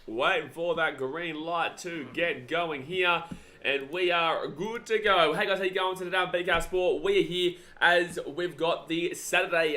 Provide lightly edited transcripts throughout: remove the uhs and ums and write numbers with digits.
Waiting for that green light to get going here. And we are good to go. Hey guys, how you going today on BKRsport? We are here as we've got the Saturday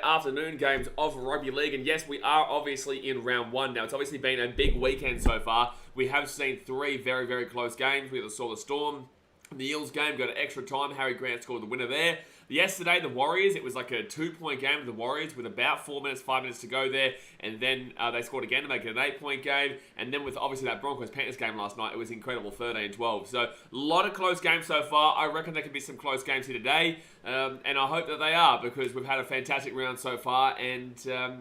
afternoon games of Rugby League. And yes, we are obviously in round one now. It's obviously been a big weekend so far. We have seen three very, very close games. We saw the Storm. The Eels game got an extra time. Harry Grant scored the winner there. Yesterday, the Warriors, it was like a 2-point game of the Warriors with about 5 minutes to go there. And then they scored again to make it an 8-point game. And then with obviously that Broncos-Panthers game last night, it was incredible, 13-12. So a lot of close games so far. I reckon there could be some close games here today. And I hope that they are, because we've had a fantastic round so far. And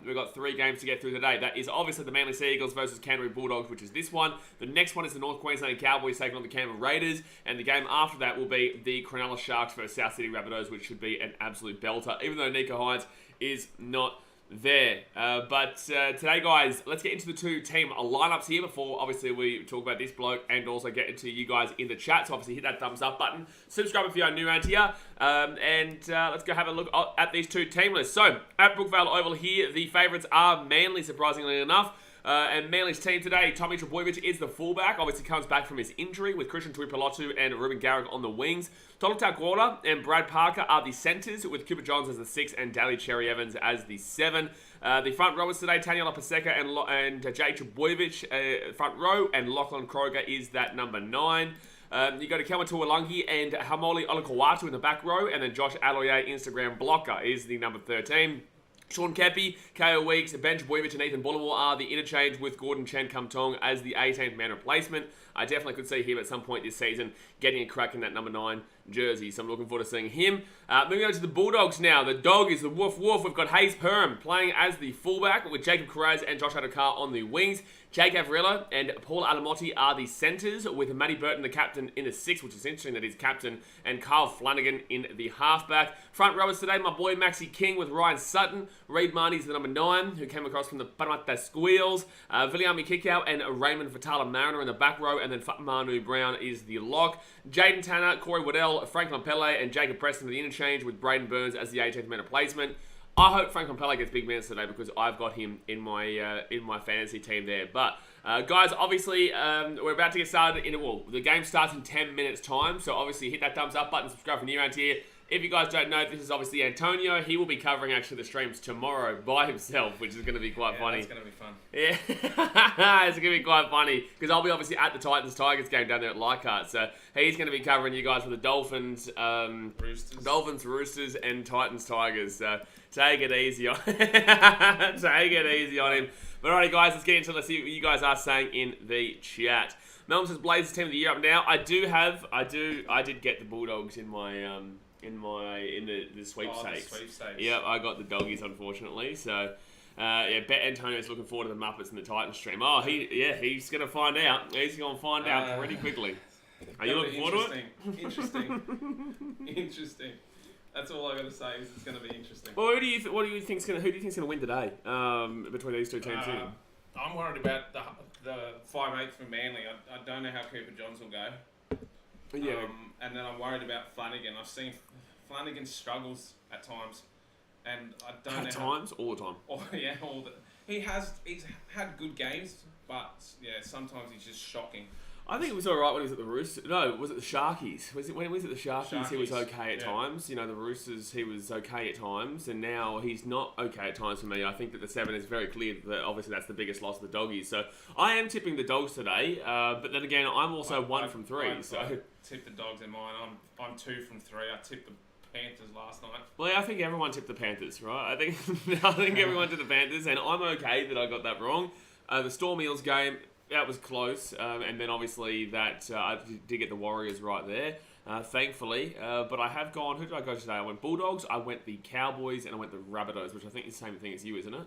we've got 3 games to get through today. That is obviously the Manly Sea Eagles versus Canterbury Bulldogs, which is this one. The next one is the North Queensland Cowboys taking on the Canberra Raiders. And the game after that will be the Cronulla Sharks versus South Sydney Rabbitohs, which should be an absolute belter, even though Nico Hines is not there. But today, guys, let's get into the two team lineups here before, obviously, we talk about this bloke and also get into you guys in the chat. So, obviously, hit that thumbs up button. Subscribe if you are new around here. Let's go have a look at these two team lists. So, at Brookvale Oval here, the favourites are Manly, surprisingly enough. And Manly's team today, Tommy Trbojevic is the fullback. Obviously comes back from his injury with Christian Tuipulotu and Ruben Garrick on the wings. Tolutau Gorda and Brad Parker are the centres, with Cooper Johns as the 6 and Daly Cherry Evans as the 7. The front rowers today, Taniela Paseka and Jay Trbojevic front row, and Lachlan Kroger is that number 9. You go to Kelma Tuolangi and Hamoli Olakawatu in the back row, and then Josh Aloye, Instagram blocker, is the number 13. Sean Kepi, KO Weeks, Ben Trbojevic and Ethan Bullimore are the interchange, with Gordon Chen Kumtong as the 18th man replacement. I definitely could see him at some point this season getting a crack in that number 9 jersey, so I'm looking forward to seeing him. Moving on to the Bulldogs now. The dog is the Woof Woof. We've got Hayes Perham playing as the fullback, with Jacob Carraz and Josh Adokar on the wings. Jake Avrilla and Paul Alamotti are the centres, with Matty Burton, the captain, in the 6, which is interesting that he's captain, and Carl Flanagan in the halfback. Front rowers today, my boy Maxi King with Ryan Sutton. Reid Marnie's the number 9, who came across from the Parramatta Squeals. Viliami Kikau and Raymond Fatala Mariner in the back row, and then Manu Brown is the lock. Jaden Tanner, Corey Waddell, Frank Lampele, and Jacob Preston the interchange, with Braden Burns as the 18th man replacement. I hope Frank Lampele gets big minutes today, because I've got him in my fantasy team there. But guys, obviously we're about to get started. The game starts in 10 minutes time, so obviously hit that thumbs up button, subscribe for new around here. If you guys don't know, this is obviously Antonio. He will be covering actually the streams tomorrow by himself, which is going to be quite funny. It's going to be fun. Yeah, it's going to be quite funny, because I'll be obviously at the Titans-Tigers game down there at Leichhardt. So he's going to be covering you guys for the Dolphins, Roosters, and Titans-Tigers. So take it easy on him. But alrighty, guys, let's get into it. Let's see what you guys are saying in the chat. Melbourne says Blazers team of the year up now. I did get the Bulldogs in my the sweepstakes. Yeah, I got the doggies, unfortunately. So Bet Antonio's looking forward to the Muppets and the Titans stream. Oh, he's gonna find out. He's gonna find out pretty quickly. Are you looking forward to it? Interesting. That's all I got to say. Is it's going to be interesting. Well, who do you think's gonna win today? Between these two teams, I'm worried about the 5/8 for Manly. I don't know how Cooper Johns will go. Yeah. And then I'm worried about Flanagan. I've seen Flanagan struggles at times, and I don't know. At times, all the time. He's had good games, but sometimes he's just shocking. I think it was alright when he was at the Roosters. No, was it the Sharkies? When he was at the Sharkies, he was okay at times. You know, the Roosters, he was okay at times, and now he's not okay at times for me. I think that the 7 is very clear that obviously that's the biggest loss of the Doggies. So I am tipping the Dogs today, but then again, I'm also 1 from 3. I tipped the Dogs in mine. I'm 2 from 3. I tipped the Panthers last night. Well, I think everyone tipped the Panthers, right? I think everyone tipped the Panthers, and I'm okay that I got that wrong. The Storm Eels game, that was close, and then obviously that I did get the Warriors right there, thankfully. But I have gone. Who did I go today? I went Bulldogs, I went the Cowboys, and I went the Rabbitohs, which I think is the same thing as you, isn't it?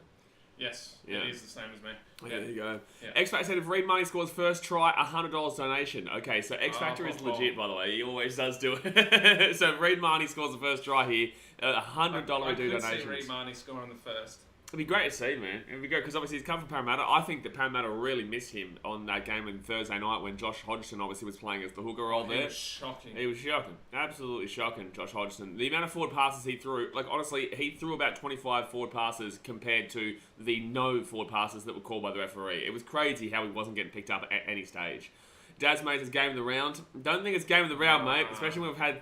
Yes, yeah. It is the same as me. Yeah, there you go. Yeah. X Factor said if Reid Money scores first try, $100 donation. Okay, so X Factor is legit, by the way. He always does do it. So if Reid Money scores the first try here, $100 I do could donations. see Reid Money score on the first. It'd be great to see, man. It'd be great because obviously he's come from Parramatta. I think that Parramatta really missed him on that game on Thursday night when Josh Hodgson obviously was playing as the hooker role there. He was shocking. He was shocking. Absolutely shocking, Josh Hodgson. The amount of forward passes he threw, like honestly, he threw about 25 forward passes compared to the no forward passes that were called by the referee. It was crazy how he wasn't getting picked up at any stage. Daz made his game of the round. Don't think it's game of the round, mate, especially when we've had,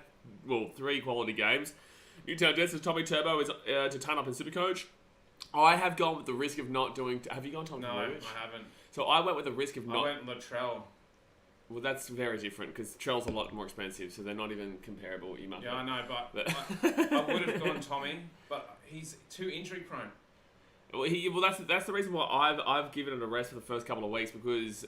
3 quality games. Newtown Jets' Tommy Turbo is to turn up in Supercoach. I have gone with the risk of not doing... Have you gone Tommy No, Turbo? I haven't. So I went with the risk of not... I went Latrell. Well, that's very different because Trell's a lot more expensive, so they're not even comparable. You must. Yeah, I know, but I would have gone Tommy, but he's too injury prone. Well, that's the reason why I've given it a rest for the first couple of weeks because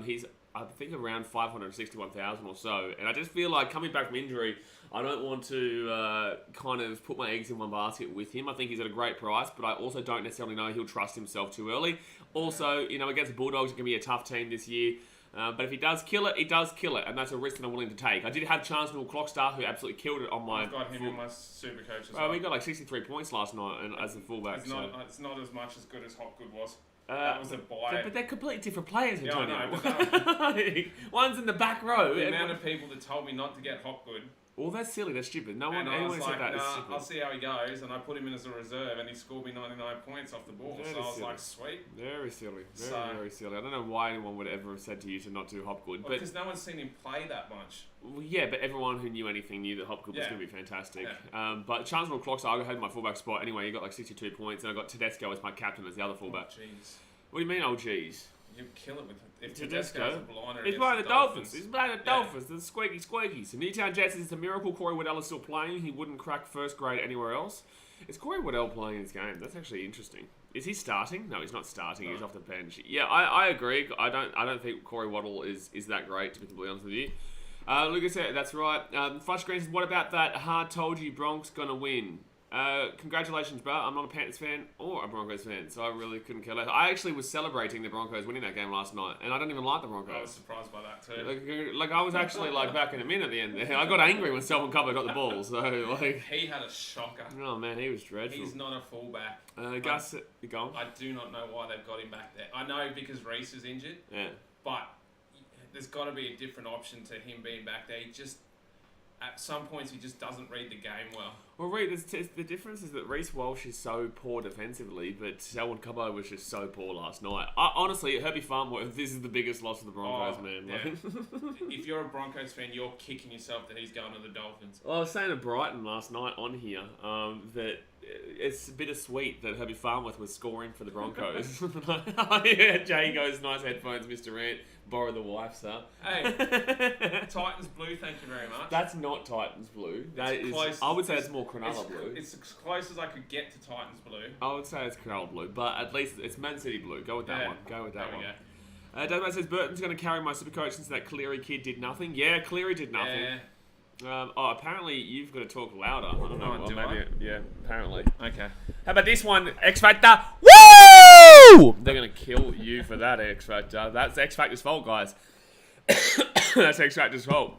he's I think around 561,000 or so, and I just feel like coming back from injury, I don't want to kind of put my eggs in one basket with him. I think he's at a great price, but I also don't necessarily know he'll trust himself too early. Also, against the Bulldogs, it can be a tough team this year. But if he does kill it, he does kill it, and that's a risk that I'm willing to take. I did have Chancellor Clockstar, who absolutely killed it on my... I've got him in my super coach as well. We got like 63 points last night and as a fullback. It's not as much as good as Hopgood was. That was a buy. But they're completely different players, Yeah, Antonio. I know. One's in the back row. The amount of people that told me not to get Hopgood. Well, that's silly. That's stupid. Anyone said that. Nah, I'll see how he goes, and I put him in as a reserve, and he scored me 99 points off the ball. Very so I was silly. like, sweet. Very silly. Very silly. I don't know why anyone would ever have said to you to not do Hopgood. Well, because no one's seen him play that much. Well, yeah, but everyone who knew anything knew that Hopgood was going to be fantastic. Yeah. But Chancellor Clocks, I had my fullback spot anyway. He got like 62 points, and I got Tedesco as my captain as the other fullback. Oh, jeez. What do you mean, oh, jeez? You kill it with if Tedesco. Tedesco's a blinder. He's playing the Dolphins. He's playing the Dolphins. The squeaky squeakies. So Newtown Jets is a miracle. Corey Waddell is still playing. He wouldn't crack first grade anywhere else. Is Corey Waddell playing this game? That's actually interesting. Is he starting? No, he's not starting. No. He's off the bench. Yeah, I agree. I don't think Corey Waddell is that great, to be completely honest with you. Lucas said that's right. Flush Green says, what about that hard told you Bronx gonna win? Congratulations, bro. I'm not a Panthers fan or a Broncos fan, so I really couldn't care less. I actually was celebrating the Broncos winning that game last night, and I don't even like the Broncos. I was surprised by that too. Like I was actually like backing him in at the end there. I got angry when Selwyn Cobbo got the ball, so like... He had a shocker. Oh man, he was dreadful. He's not a fullback. Gus, you go on. I do not know why they've got him back there. I know because Reece is injured, but there's got to be a different option to him being back there. He just... At some points, he just doesn't read the game well. Well, the difference is that Reece Walsh is so poor defensively, but Selwyn Cobbo was just so poor last night. Honestly, Herbie Farnworth, this is the biggest loss of the Broncos, man. Yeah. If you're a Broncos fan, you're kicking yourself that he's going to the Dolphins. Well, I was saying to Brighton last night on here that it's bittersweet that Herbie Farnworth was scoring for the Broncos. Yeah, Jay goes, nice headphones, Mr. Ant. Borrow the wife's, huh? Hey, Titans blue, thank you very much. That's not Titans blue. That is, close. I would say it's more Cronulla blue. It's as close as I could get to Titans blue. I would say it's Cronulla blue, but at least it's Man City blue. Go with that one. Go with that one. Desmond says, Burton's going to carry my Supercoach since that Cleary kid did nothing. Yeah, Cleary did nothing. Yeah. Apparently you've got to talk louder. I don't know. Do I? Yeah, apparently. Okay. How about this one? X Factor. Woo! They're going to kill you for that, X Factor. That's X Factor's fault, guys. That's X Factor's fault.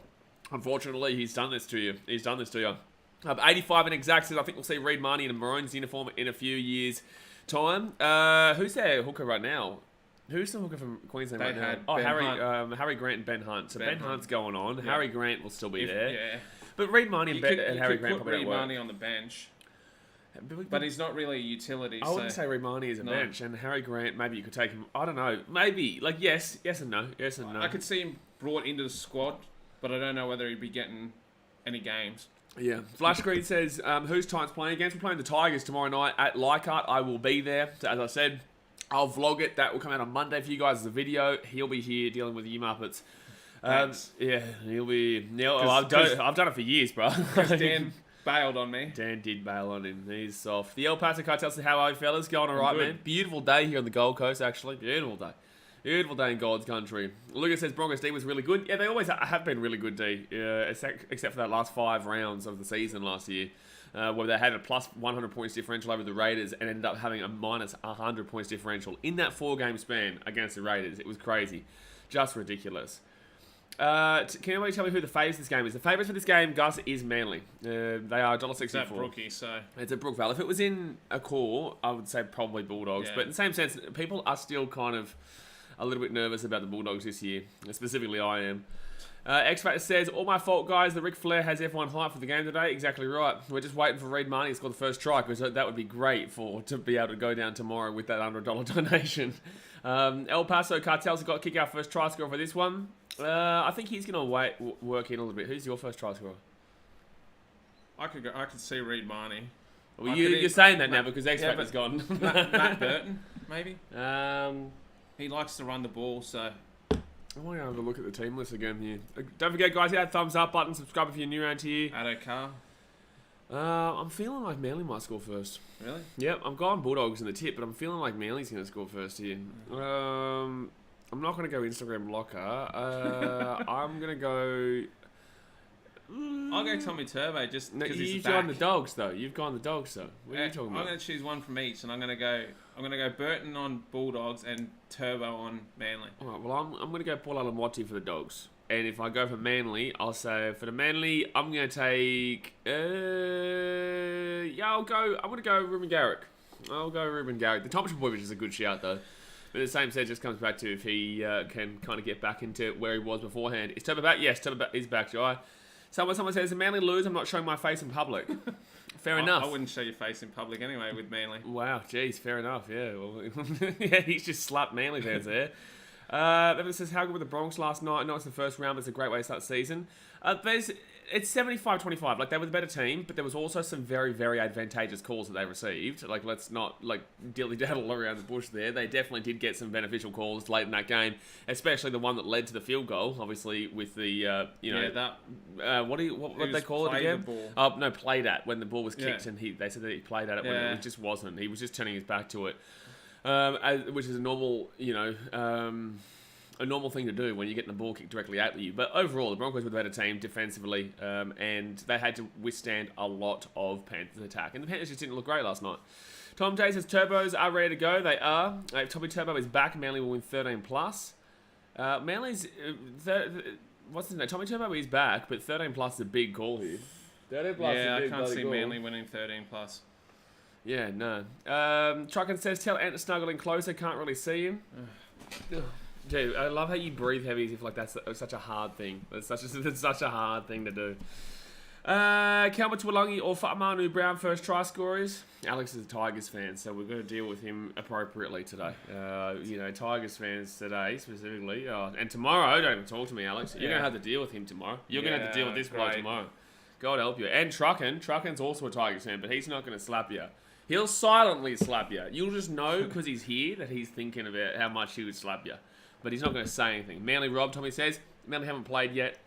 Unfortunately, he's done this to you. 85 in exact says, I think we'll see Reid Marnie in a Maroons uniform in a few years' time. Who's their hooker right now? Who's the hooker from Queensland right now? Harry Grant and Ben Hunt. So Ben Hunt's going on. Yeah. Harry Grant will still be there. Yeah. But Reid Marnie and Harry Grant probably Reid Marnie on the bench. But he's not really a utility. I wouldn't say Reid Marnie is a bench, and Harry Grant, maybe you could take him. I don't know. Maybe. Like, yes and no. Yes and no. I could see him brought into the squad, but I don't know whether he'd be getting any games. Yeah. Flash Green says, who's Titans playing against? We're playing the Tigers tomorrow night at Leichhardt. I will be there. So, as I said, I'll vlog it. That will come out on Monday for you guys as a video. He'll be here dealing with you Muppets. Yeah, he'll be... I've done it for years, bro. Dan bailed on me. Dan did bail on him. He's soft. The El Paso Cartel says, how are you, fellas? Going all right, man? Beautiful day here on the Gold Coast, actually. Beautiful day. Beautiful day in God's country. Lucas says Broncos D was really good. Yeah, they always have been really good, D. Except for that last 5 rounds of the season last year, where they had a plus 100 points differential over the Raiders and ended up having a minus 100 points differential in that 4-game span against the Raiders. It was crazy. Just ridiculous. Can anybody tell me who the favourites this game is? The favourites for this game, Gus, is Manly. They are $1.64. It's at Brookie, so... It's at Brookvale. If it was in a core, I would say probably Bulldogs. But in the same sense, people are still kind of a little bit nervous about the Bulldogs this year. Specifically, I am. X-Factor says, all my fault, guys. The Ric Flair has F1 hype for the game today. Exactly right. We're just waiting for Reid Marnie to score the first try, because that would be great to be able to go down tomorrow with that $100 donation. El Paso Cartels have got to kick our first try scorer for this one. I think he's going to work in a little bit. Who's your first try scorer? I could see Reid Marnie. Well, you're saying that now because X-Factor's gone. Matt Burton, maybe? Um, he likes to run the ball, so... I want to have a look at the team list again here. Don't forget, guys, hit that thumbs up button. Subscribe if you're new around here. Addo Carr. I'm feeling like Manly might score first. Really? Yep, I'm going Bulldogs in the tip, but I'm feeling like Manly's going to score first here. I'm not going to go Instagram blocker. I'm going to go... I'll go Tommy Turbo just because he's back. You've gone the Dogs, though. You've gone the Dogs, though. What are you talking about? I'm going to choose one from each, and I'm going to go Burton on Bulldogs and Turbo on Manly. All right, well, I'm going to go Paul Alamoti for the Dogs. And if I go for Manly, I'll say for the Manly, I'm going to take... I'm going to go Ruben Garrick. I'll go Ruben Garrick. The Thompson boy, which is a good shout, though. But the same set just comes back to if he can kind of get back into where he was beforehand. Is Turbo back? Yes, Turbo is back, Jai. Someone says, if Manly lose, I'm not showing my face in public. Fair enough. I wouldn't show your face in public anyway with Manly. Wow, geez, fair enough, yeah. Well, yeah, he's just slapped Manly fans there. Evan says, how good were the Bronx last night? No, it's the first round, but it's a great way to start the season. It's 75-25. Like, they were the better team, but there was also some very, very advantageous calls that they received. Like, let's not, dilly-daddle around the bush there. They definitely did get some beneficial calls late in that game, especially the one that led to the field goal, obviously, with the, what they call it again? Played at, when the ball was kicked, and they said that he played at it when it just wasn't. He was just turning his back to it, which is a normal, a normal thing to do when you're getting the ball kicked directly at you. But overall, the Broncos were the better team defensively, and they had to withstand a lot of Panthers' attack. And the Panthers just didn't look great last night. Tom J says, Turbos are ready to go. They are. Tommy Turbo is back. Manly will win 13+. Manly's... what's his name? Tommy Turbo is back, but 13+ is a big call here. 13+ is a big I can't see call. Manly winning 13+. Yeah, no. Trucken says, tell Ant to snuggle in closer. Can't really see him. Dude, I love how you breathe heavy as if that's such a hard thing. It's such a hard thing to do. Kelma Tuolangi or Fatamanu Brown first try scorers. Alex is a Tigers fan, so we're going to deal with him appropriately today. Tigers fans today specifically. And tomorrow, don't even talk to me, Alex. You're going to have to deal with him tomorrow. You're going to have to deal with this guy tomorrow. God help you. And Trucken's also a Tigers fan, but he's not going to slap you. He'll silently slap you. You'll just know because he's here that he's thinking about how much he would slap you. But he's not going to say anything. Manly robbed, Tommy says. Manly haven't played yet,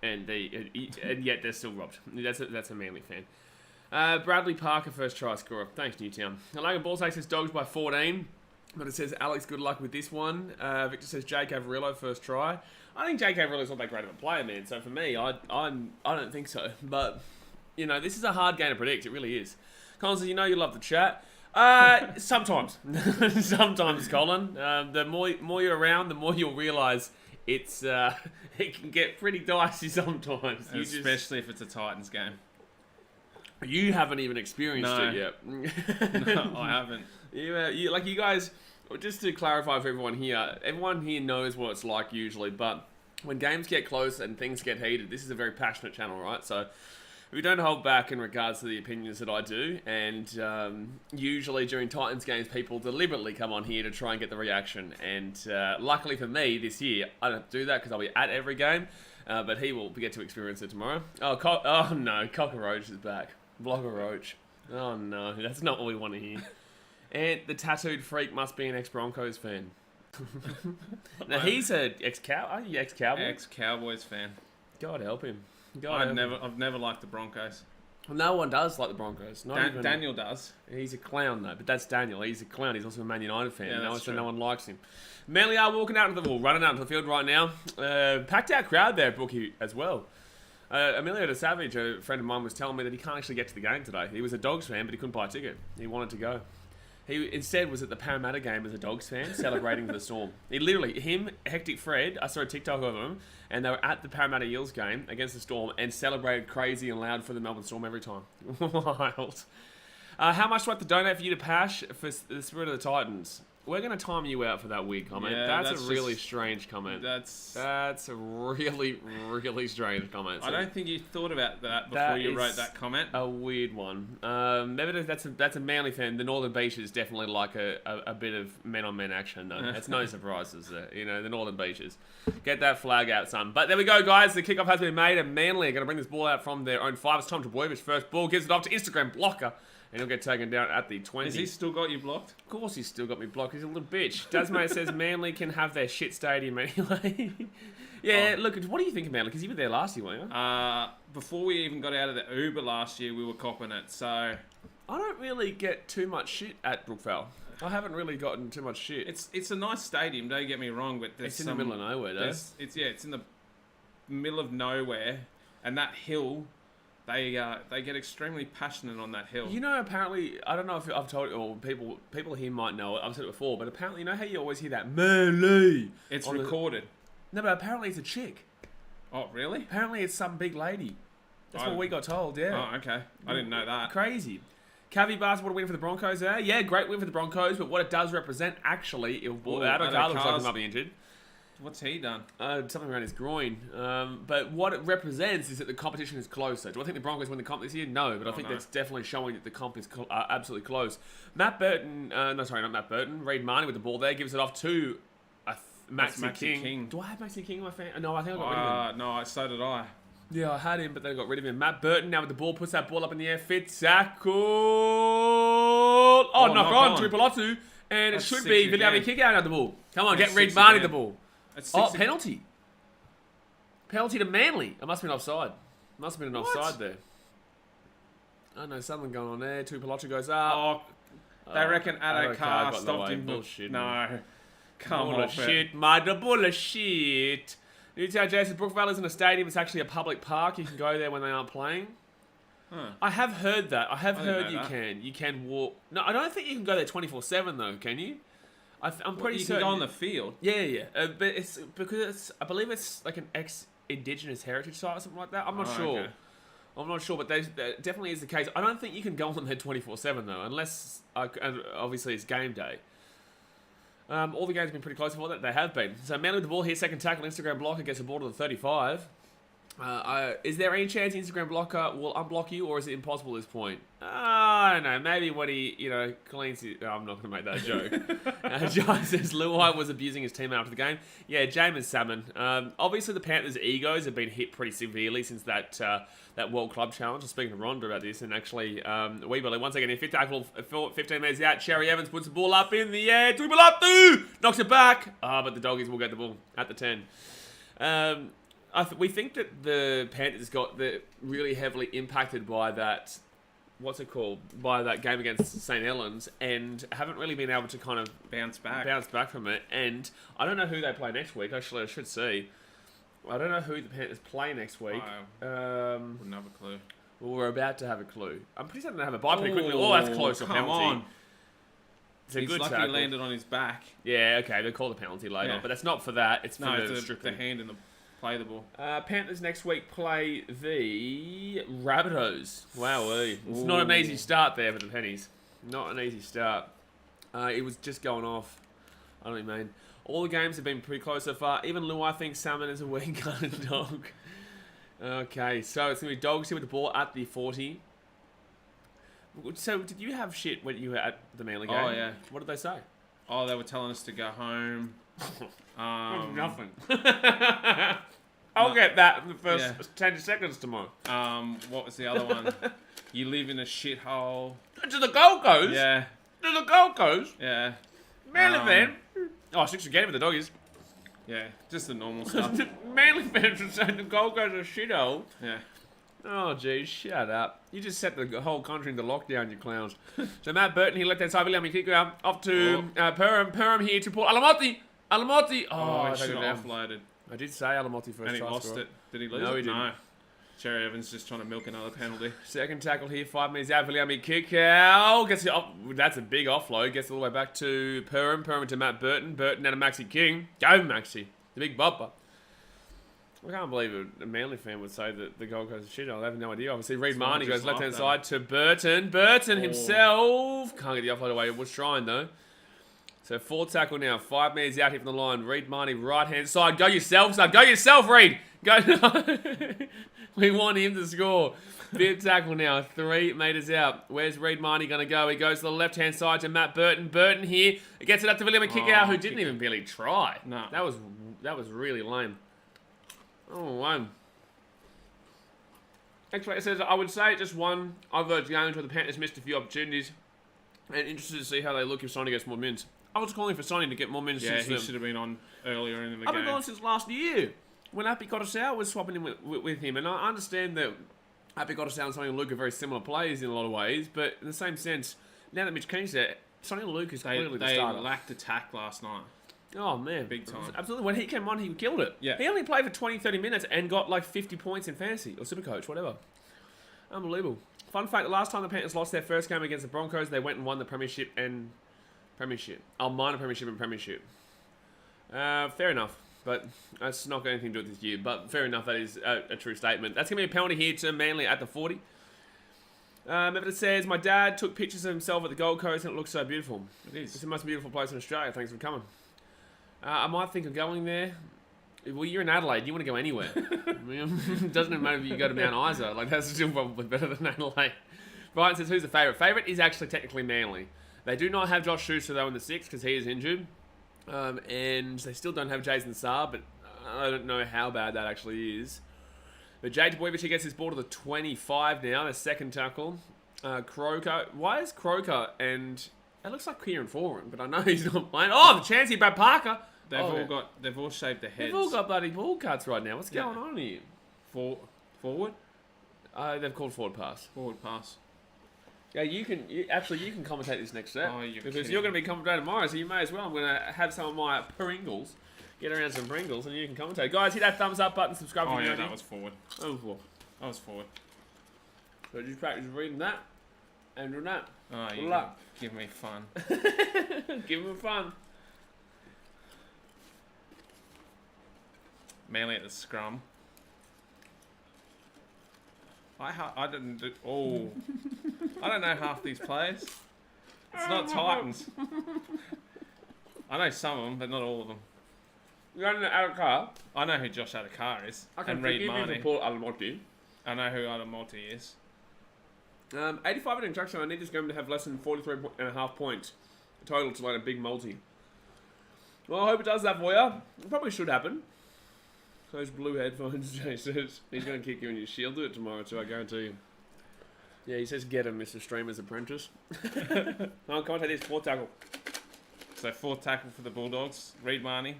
and yet they're still robbed. That's a Manly fan. Bradley Parker, first try scorer. Thanks, Newtown. Logan Ballsack says Dogs by 14. But it says Alex, good luck with this one. Victor says Jake Averillo, first try. I think Jake Averillo's not that great of a player, man. So for me, I don't think so. But, this is a hard game to predict. It really is. Colin says, you love the chat. Sometimes. Sometimes, Colin. The more you're around, the more you'll realise it can get pretty dicey sometimes. Especially if it's a Titans game. You haven't even experienced it yet. No, I haven't. You guys, just to clarify for everyone here knows what it's like usually, but when games get close and things get heated, this is a very passionate channel, right? So we don't hold back in regards to the opinions that I do, and usually during Titans games, people deliberately come on here to try and get the reaction, and luckily for me, this year, I don't do that because I'll be at every game, but he will get to experience it tomorrow. Oh no, Cockroach is back. Vlogger Roach. Oh no, that's not what we want to hear. And the tattooed freak must be an ex-Broncos fan. Now, he's an ex-Cowboy? Ex-Cowboys fan. God help him. I've never liked the Broncos. Well, no one does like the Broncos. Daniel does. He's a clown, though. But that's Daniel. He's a clown. He's also a Man United fan. Yeah, that's true. No one likes him. Manly are running out into the field right now. Packed out crowd there at Brookie as well. Emilio de Savage, a friend of mine, was telling me that he can't actually get to the game today. He was a Dogs fan, but he couldn't buy a ticket. He wanted to go. He instead was at the Parramatta game as a Dogs fan, celebrating for the Storm. He literally, Hectic Fred, I saw a TikTok of him, and they were at the Parramatta Eels game against the Storm and celebrated crazy and loud for the Melbourne Storm every time. Wild. How much do I have to donate for you to Pash for the Spirit of the Titans? We're going to time you out for that wig comment. Yeah, that's a really strange comment. That's a really, really strange comment. I don't think you thought about that before you wrote that comment. A weird one. Maybe that's a Manly fan. The Northern Beaches definitely like a bit of men-on-men action, though. It's no surprises there. You know, the Northern Beaches. Get that flag out, son. But there we go, guys. The kickoff has been made, and Manly are going to bring this ball out from their own 5. It's Tom Trebojevic first ball. Gives it off to Instagram blocker. And he'll get taken down at the 20. Has he still got you blocked? Of course he's still got me blocked. He's a little bitch. Dasmate says Manly can have their shit stadium anyway. Yeah, look, what do you think of Manly? Because you were there last year, weren't you? Before we even got out of the Uber last year, we were copping it, so... I don't really get too much shit at Brookvale. I haven't really gotten too much shit. It's a nice stadium, don't get me wrong, but it's in the middle of nowhere, though. It's in the middle of nowhere, and that hill... They get extremely passionate on that hill. You know, apparently, I don't know if I've told it, or people here might know it. I've said it before, but apparently, you know how you always hear that Manly? It's recorded. No, but apparently it's a chick. Oh, really? Apparently it's some big lady. That's what we got told, yeah. Oh, okay. I didn't know that. Crazy. Cavi Basketball win for the Broncos there. Yeah, great win for the Broncos, but what it does represent, actually, Adam Carr looks like he might be injured. What's he done? Something around his groin. But what it represents is that the competition is closer. Do I think the Broncos win the comp this year? No, but I think that's definitely showing that the comp is absolutely close. Matt Burton, not Matt Burton. Reid Marnie with the ball there, gives it off to Maxi King. Do I have Maxi King in my fan? No, I think I got rid of him. No, so did I. Yeah, I had him, but then I got rid of him. Matt Burton now with the ball, puts that ball up in the air, fits, tackle. Oh, knock on, Tuipulotu. And it should be Viliami kick out of the ball. Come on, get Reid Marnie the ball. Penalty. Penalty to Manly. It must have been offside. Must have been an offside there. I don't know, something going on there. Tuipulotu goes up. They reckon Addo-Carr stopped him. Bullshit. No. Come on. Bullshit, mother. Bullshit. Newtown Jason Brookvale isn't a stadium. It's actually a public park. You can go there when they aren't playing. Huh. I have heard that. I have heard you can. You can walk. No, I don't think you can go there 24/7 though. Can you? I'm pretty certain. You can go on the field. Yeah. But it's because I believe it's like an ex-Indigenous heritage site or something like that. I'm not sure. Okay. I'm not sure, but that definitely is the case. I don't think you can go on there 24/7 though, unless obviously it's game day. All the games have been pretty close for that. They have been. So Manly with the ball here, second tackle, Instagram blocker gets the ball to the 35. Is there any chance Instagram blocker will unblock you, or is it impossible at this point? I don't know. Maybe when he, cleans his... I'm not going to make that joke. John says Luai was abusing his team after the game. Yeah, Jamin Salmon. Obviously, the Panthers' egos have been hit pretty severely since that World Club Challenge. I'm speaking to Rhonda about this, and actually, Weeberly, once again, in fifth tackle, 15 metres out, Cherry Evans puts the ball up in the air. Tuipulotu knocks it back. But the Doggies will get the ball at the 10. We think that the Panthers got really heavily impacted by that, by that game against St. Helens, and haven't really been able to kind of bounce back from it. And I don't know who they play next week. Actually, I should see. I don't know who the Panthers play next week. Wouldn't have a clue. Well, we're about to have a clue. I'm pretty certain they have a bye pretty quickly. Oh, that's close. Come on. It's a good lucky tackle. He landed on his back. Yeah, okay. They'll call the penalty later. Yeah. But that's not for that. It's for the hand in the... Play the ball. Panthers next week play the Rabbitohs. Wow, it's not an easy start there for the Pennies. Not an easy start. It was just going off. I don't mean. All the games have been pretty close so far. Even Luai thinks Salmon is a weak-gunning dog. Okay, so it's going to be Dogs here with the ball at the 40. So did you have shit when you were at the Manly game? Oh, yeah. What did they say? Oh, they were telling us to go home. Nothing. I'll get that in the first 10 seconds tomorrow. What was the other one? You live in a shithole. To the Gold Coast? Yeah. To the Gold Coast? Yeah. Manly fan. Oh, 6 again with the Doggies. Yeah, just the normal stuff. Manly fans are saying the Gold Coast is a shithole. Yeah. Oh, geez, shut up. You just set the whole country into lockdown, you clowns. So Matt Burton, he left that side. William kick off to Perham here to Port Alamotti. Oh, he should have offloaded. I did say Alamotti first. And he lost it. Did he lose it? No, he didn't. No. Cherry Evans just trying to milk another penalty. Second tackle here, 5 minutes out. BKRmy kick out. That's a big offload. Gets all the way back to Perham. Perham to Matt Burton. Burton out of Maxi King. Go, Maxi. The big bopper. I can't believe a Manly fan would say that the Gold Coast is shit. I have no idea. Obviously, Reid Marnie goes left-hand side to Burton. Burton himself. Can't get the offload away. It was trying, though. So, 4th tackle now. 5 minutes out here from the line. Reid Marnie, right-hand side. Go yourself, son. Go yourself, Reid. Go. We want him to score. 5th tackle now. 3 metres out. Where's Reid Marnie going to go? He goes to the left-hand side to Matt Burton. Burton here. Gets it up to BKRmy kick out, who didn't even barely try. No. That was really lame. Oh, wow. Actually, it says, I would say just one other game where the Panthers missed a few opportunities. And interested to see how they look if Sonny gets more minutes. I was calling for Sonny to get more minutes. Yeah, he should have been on earlier in the game. I've been going since last year. When Happy Cottesau was swapping him with him. And I understand that Happy Cottesau and Sonny and Luke are very similar players in a lot of ways. But in the same sense, now that Mitch Keen's there, Sonny and Luke is clearly the starter. They lacked attack last night. Oh, man. Big time. Absolutely. When he came on, he killed it. Yeah. He only played for 20, 30 minutes and got like 50 points in fantasy or Supercoach, whatever. Unbelievable. Fun fact, the last time the Panthers lost their first game against the Broncos, they went and won the Premiership and Premiership. Minor Premiership and Premiership. Fair enough. But that's not got anything to do with this year. But fair enough, that is a true statement. That's going to be a penalty here to Manly at the 40. It says, my dad took pictures of himself at the Gold Coast and it looks so beautiful. It is. It's the most beautiful place in Australia. Thanks for coming. I might think of going there. Well, you're in Adelaide. You want to go anywhere. It doesn't even matter if you go to Mount Isa. Like, that's still probably better than Adelaide. Brian says, who's the favourite? Favourite is actually technically Manly. They do not have Josh Schuster, though, in the 6 because he is injured. And they still don't have Jason Saab, but I don't know how bad that actually is. But Jade Boyvich, he gets his ball to the 25 now, the second tackle. Croker. Why is Croker and... It looks like Kieran Foran, but I know he's not playing. Oh, the chance here, Brad Parker. They've all shaved their heads. They've all got bloody ball cuts right now. What's going on here? Forward? They've called forward pass. Forward pass. Yeah, you can commentate this next set. Oh, you're because kidding. you're going to be commentating tomorrow, so you may as well. I'm going to have some of my Pringles, get around some Pringles, and you can commentate. Guys, hit that thumbs up button, subscribe. Oh yeah, that was forward. That was forward. That was forward. So just practice reading that and doing that. Oh, Good luck. Give me fun. Give them fun. Manly at the scrum. I didn't do... Oh. I don't know half these players. It's not Titans. I know some of them, but not all of them. You don't know Adakar? I know who Josh Adakar is. I can and Reid forgive you Marnie. for Paul Alamotti. I know who Alamotti is. 85 in instruction. I need this game to have less than 43.5 points total to like a big multi. Well, I hope it does that for you. It probably should happen. Those blue headphones, Jay says. He's going to kick you in your shield. Do it tomorrow too, I guarantee you. Yeah, he says get him, Mr. Streamer's apprentice. I'll commentate this 4th tackle. So 4th tackle for the Bulldogs. Reid Marnie.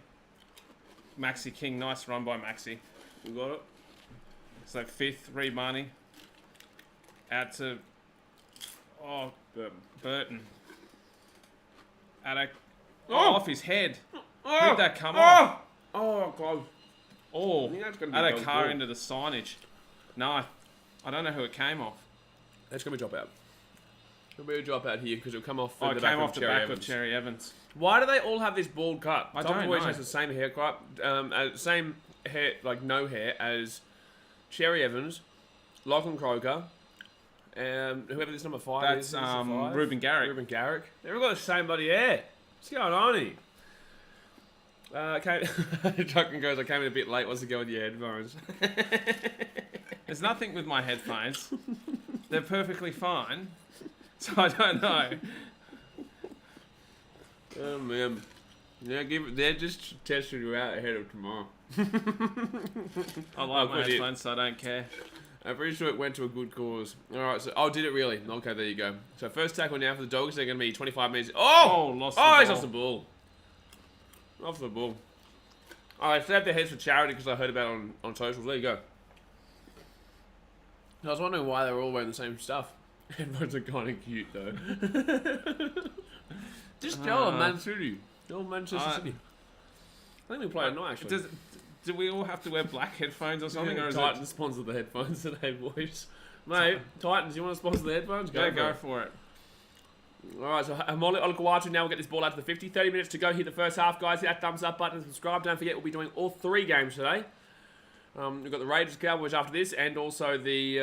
Maxi King. Nice run by Maxi. We got it. So 5th, Reid Marnie. Out to... Oh, Burton. Off his head. Where'd that come off? Oh, God. Oh, I think that's gonna be had a goal car goal. into the signage. No, I don't know who it came off. That's going to be a dropout. It'll be a dropout here because it'll come off Oh, the it back came of off the Cherry back Evans. of Cherry Evans. Why do they all have this bald cut? I Tom don't always know. has the same haircut, same hair, like no hair as Cherry Evans, Lachlan Croker, whoever this number 5 That's is. This is 5? Ruben Garrick. Ruben Garrick. They've all got the same bloody hair. What's going on here? Chuck goes, I came in a bit late. What's the go with your headphones? There's nothing with my headphones. They're perfectly fine. So I don't know. Oh, man. Yeah, they're just testing you out ahead of tomorrow. I like my headphones, so I don't care. I'm pretty sure it went to a good cause. Alright, so... Oh, did it really? Okay, there you go. So, first tackle now for the Dogs. They're going to be 25 minutes. Oh! Lost the ball. He's lost the ball. Off the ball. Alright, so they have their heads for charity because I heard about it on socials. There you go. I was wondering why they were all wearing the same stuff. Headphones are kind of cute, though. Just tell them Man City. Tell them Manchester City. I think we play at night, actually. Do we all have to wear black headphones or something? Or is Titans sponsor the headphones today, boys. Mate, Titans, you want to sponsor the headphones? Go for it. All right, so Hamoli Olakawatu now will get this ball out to the 50. 30 minutes to go here the first half, guys. Hit that thumbs up button and subscribe. Don't forget, we'll be doing all 3 games today. We've got the Raiders Cowboys after this, and also the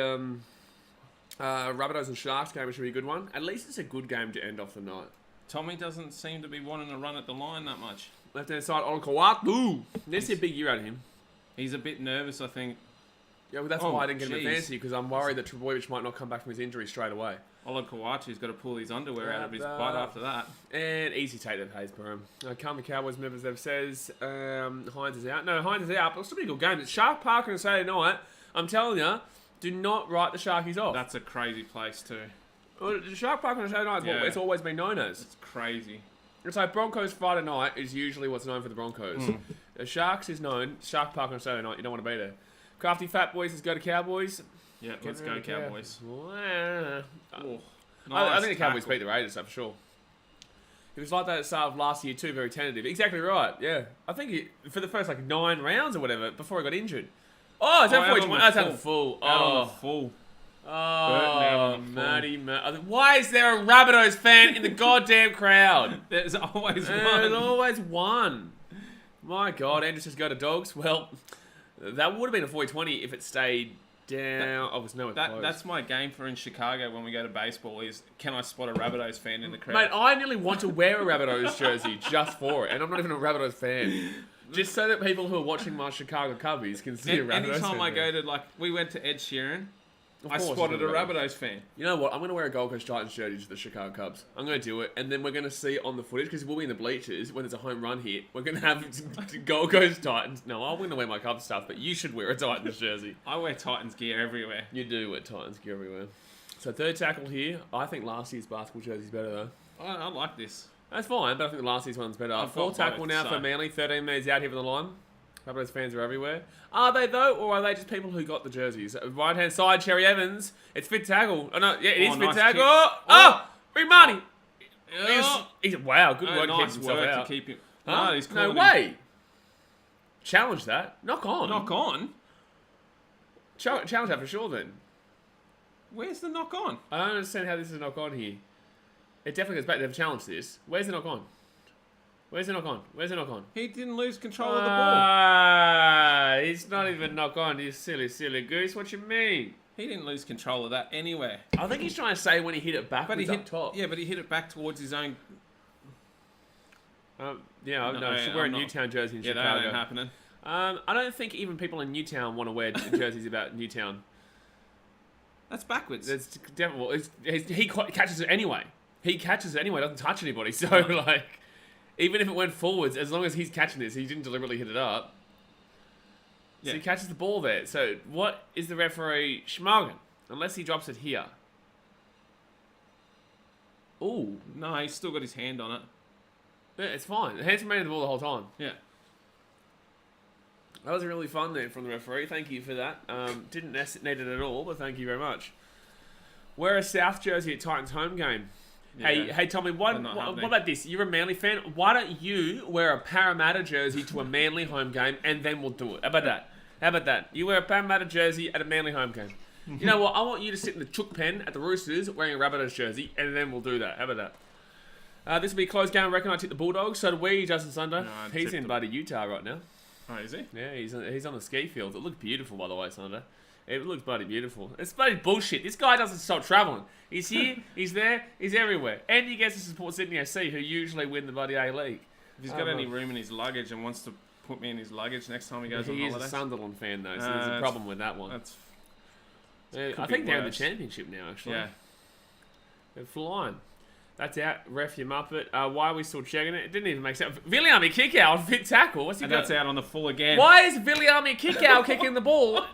Rabbitohs and Sharks game, which will be a good one. At least it's a good game to end off the night. Tommy doesn't seem to be wanting to run at the line that much. Left-hand side, Olakawatu. This is a big year out of him. He's a bit nervous, I think. Yeah, well, that's why I didn't get him a fancy, because I'm worried that Trebojevic might not come back from his injury straight away. Olakawatu's got to pull his underwear out of his butt after that. And easy take that Hayes per him. Calm the Cowboys members there says Hines is out. No, Hines is out, but it'll still be a good game. It's Shark Park on Saturday night. I'm telling you, do not write the Sharkies off. That's a crazy place too. Well, the Shark Park on Saturday night is what it's always been known as. It's crazy. It's like Broncos Friday night is usually what's known for the Broncos. The Sharks is known. Shark Park on Saturday night, you don't want to be there. Crafty Fat Boys, let's go to Cowboys. Yeah, let's go Cowboys. Wow. Nice I think the Cowboys beat the Raiders, for sure. It was like that at the start of last year too, very tentative. Exactly right, yeah. I think for the first 9 rounds or whatever, before he got injured. Oh, it's out of full. Out on the full. Oh, Matty. Why is there a Rabbitohs fan in the goddamn crowd? There's always one. There's always one. My God, Andrew says go to Dogs. Well, that would have been a 40-20 if it stayed down. I was nowhere close. That's my game for in Chicago when we go to baseball is, can I spot a Rabbitohs fan in the crowd? Mate, I nearly want to wear a Rabbitohs jersey just for it, and I'm not even a Rabbitohs fan. Just so that people who are watching my Chicago Cubbies can see a Rabbitohs fan. Anytime I go to, we went to Ed Sheeran, I spotted a Rabbitohs fan. You know what? I'm going to wear a Gold Coast Titans jersey to the Chicago Cubs. I'm going to do it, and then we're going to see on the footage, because we'll be in the bleachers when there's a home run hit. We're going to have Gold Coast Titans. No, I'm going to wear my Cubs stuff, but you should wear a Titans jersey. I wear Titans gear everywhere. You do wear Titans gear everywhere. So third tackle here. I think last year's basketball jersey's better, though. I like this. That's fine, but I think the last year's one's better. Fourth tackle now for Manly. 13 minutes out here for the line. Rabbitohs fans are everywhere. Are they, though, or are they just people who got the jerseys? Right-hand side, Cherry Evans. It's fit tackle. Oh, no, yeah, it is fit tackle. Rimani. Wow, good work nice keeping himself out. To keep him. Huh? No, he's no way. Challenge that. Knock on. Knock on? Challenge that for sure, then. Where's the knock on? I don't understand how this is a knock on here. It definitely goes back. They've challenged this. Where's the knock on? Where's the knock on? Where's the knock on? He didn't lose control of the ball. He's not even knock on, you silly goose. What you mean? He didn't lose control of that anywhere. I think he's trying to say when he hit it backwards up top. Yeah, but he hit it back towards his own... No, should wear a Newtown jersey in Chicago. Yeah, that ain't happening. I don't think even people in Newtown want to wear jerseys about Newtown. That's backwards. It's definitely... He catches it anyway. Doesn't touch anybody, so even if it went forwards, as long as he's catching this, he didn't deliberately hit it up. Yeah. So he catches the ball there. So what is the referee schmogging? Unless he drops it here. Ooh. No, he's still got his hand on it. Yeah, it's fine. The hands remained the ball the whole time. Yeah. That was really fun there from the referee. Thank you for that. Didn't need it at all, but thank you very much. Wear a South jersey at Titans home game. Yeah. Hey, Tommy, what about this? You're a Manly fan. Why don't you wear a Parramatta jersey to a Manly home game, and then we'll do it? How about that? You wear a Parramatta jersey at a Manly home game. You know what? I want you to sit in the chook pen at the Roosters wearing a Rabbitohs jersey, and then we'll do that. How about that? This will be a close game. I reckon I tipped the Bulldogs. So do we, Justin Sunder. No, he's in bloody Utah right now. Oh, is he? Yeah, he's on the ski field. It looked beautiful, by the way, Sunder. It looks bloody beautiful. It's bloody bullshit. This guy doesn't stop travelling. He's here, he's there, he's everywhere. And he gets to support Sydney FC, who usually win the bloody A-League. If he's got any room in his luggage and wants to put me in his luggage next time he goes on holiday. He is a Sunderland fan, though, so there's a problem with that one. I think they're in the championship now, actually. Yeah. They're flying. That's out. Ref, you muppet. Why are we still checking it? It didn't even make sense. Viliami kick out, fit tackle. What's he doing? That's out on the full again. Why is Viliami kick out kicking the ball?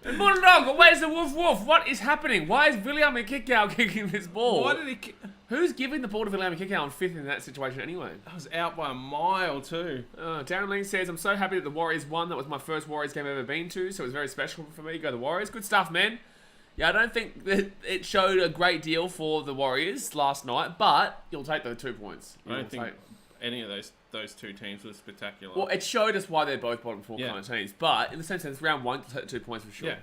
Bulldog, where's the woof? What is happening? Why is Viliami kick out kicking this ball? Why did he? Who's giving the ball to Viliami kick out on fifth in that situation anyway? I was out by a mile too. Darren Ling says, I'm so happy that the Warriors won. That was my first Warriors game I've ever been to, so it was very special for me. Go the Warriors. Good stuff, man. Yeah, I don't think that it showed a great deal for the Warriors last night, but you'll take the 2 points. I don't think any of those two teams was spectacular. Well, it showed us why they're both bottom four kind of teams. But in the same sense, round 1, 2 points for sure. Yeah.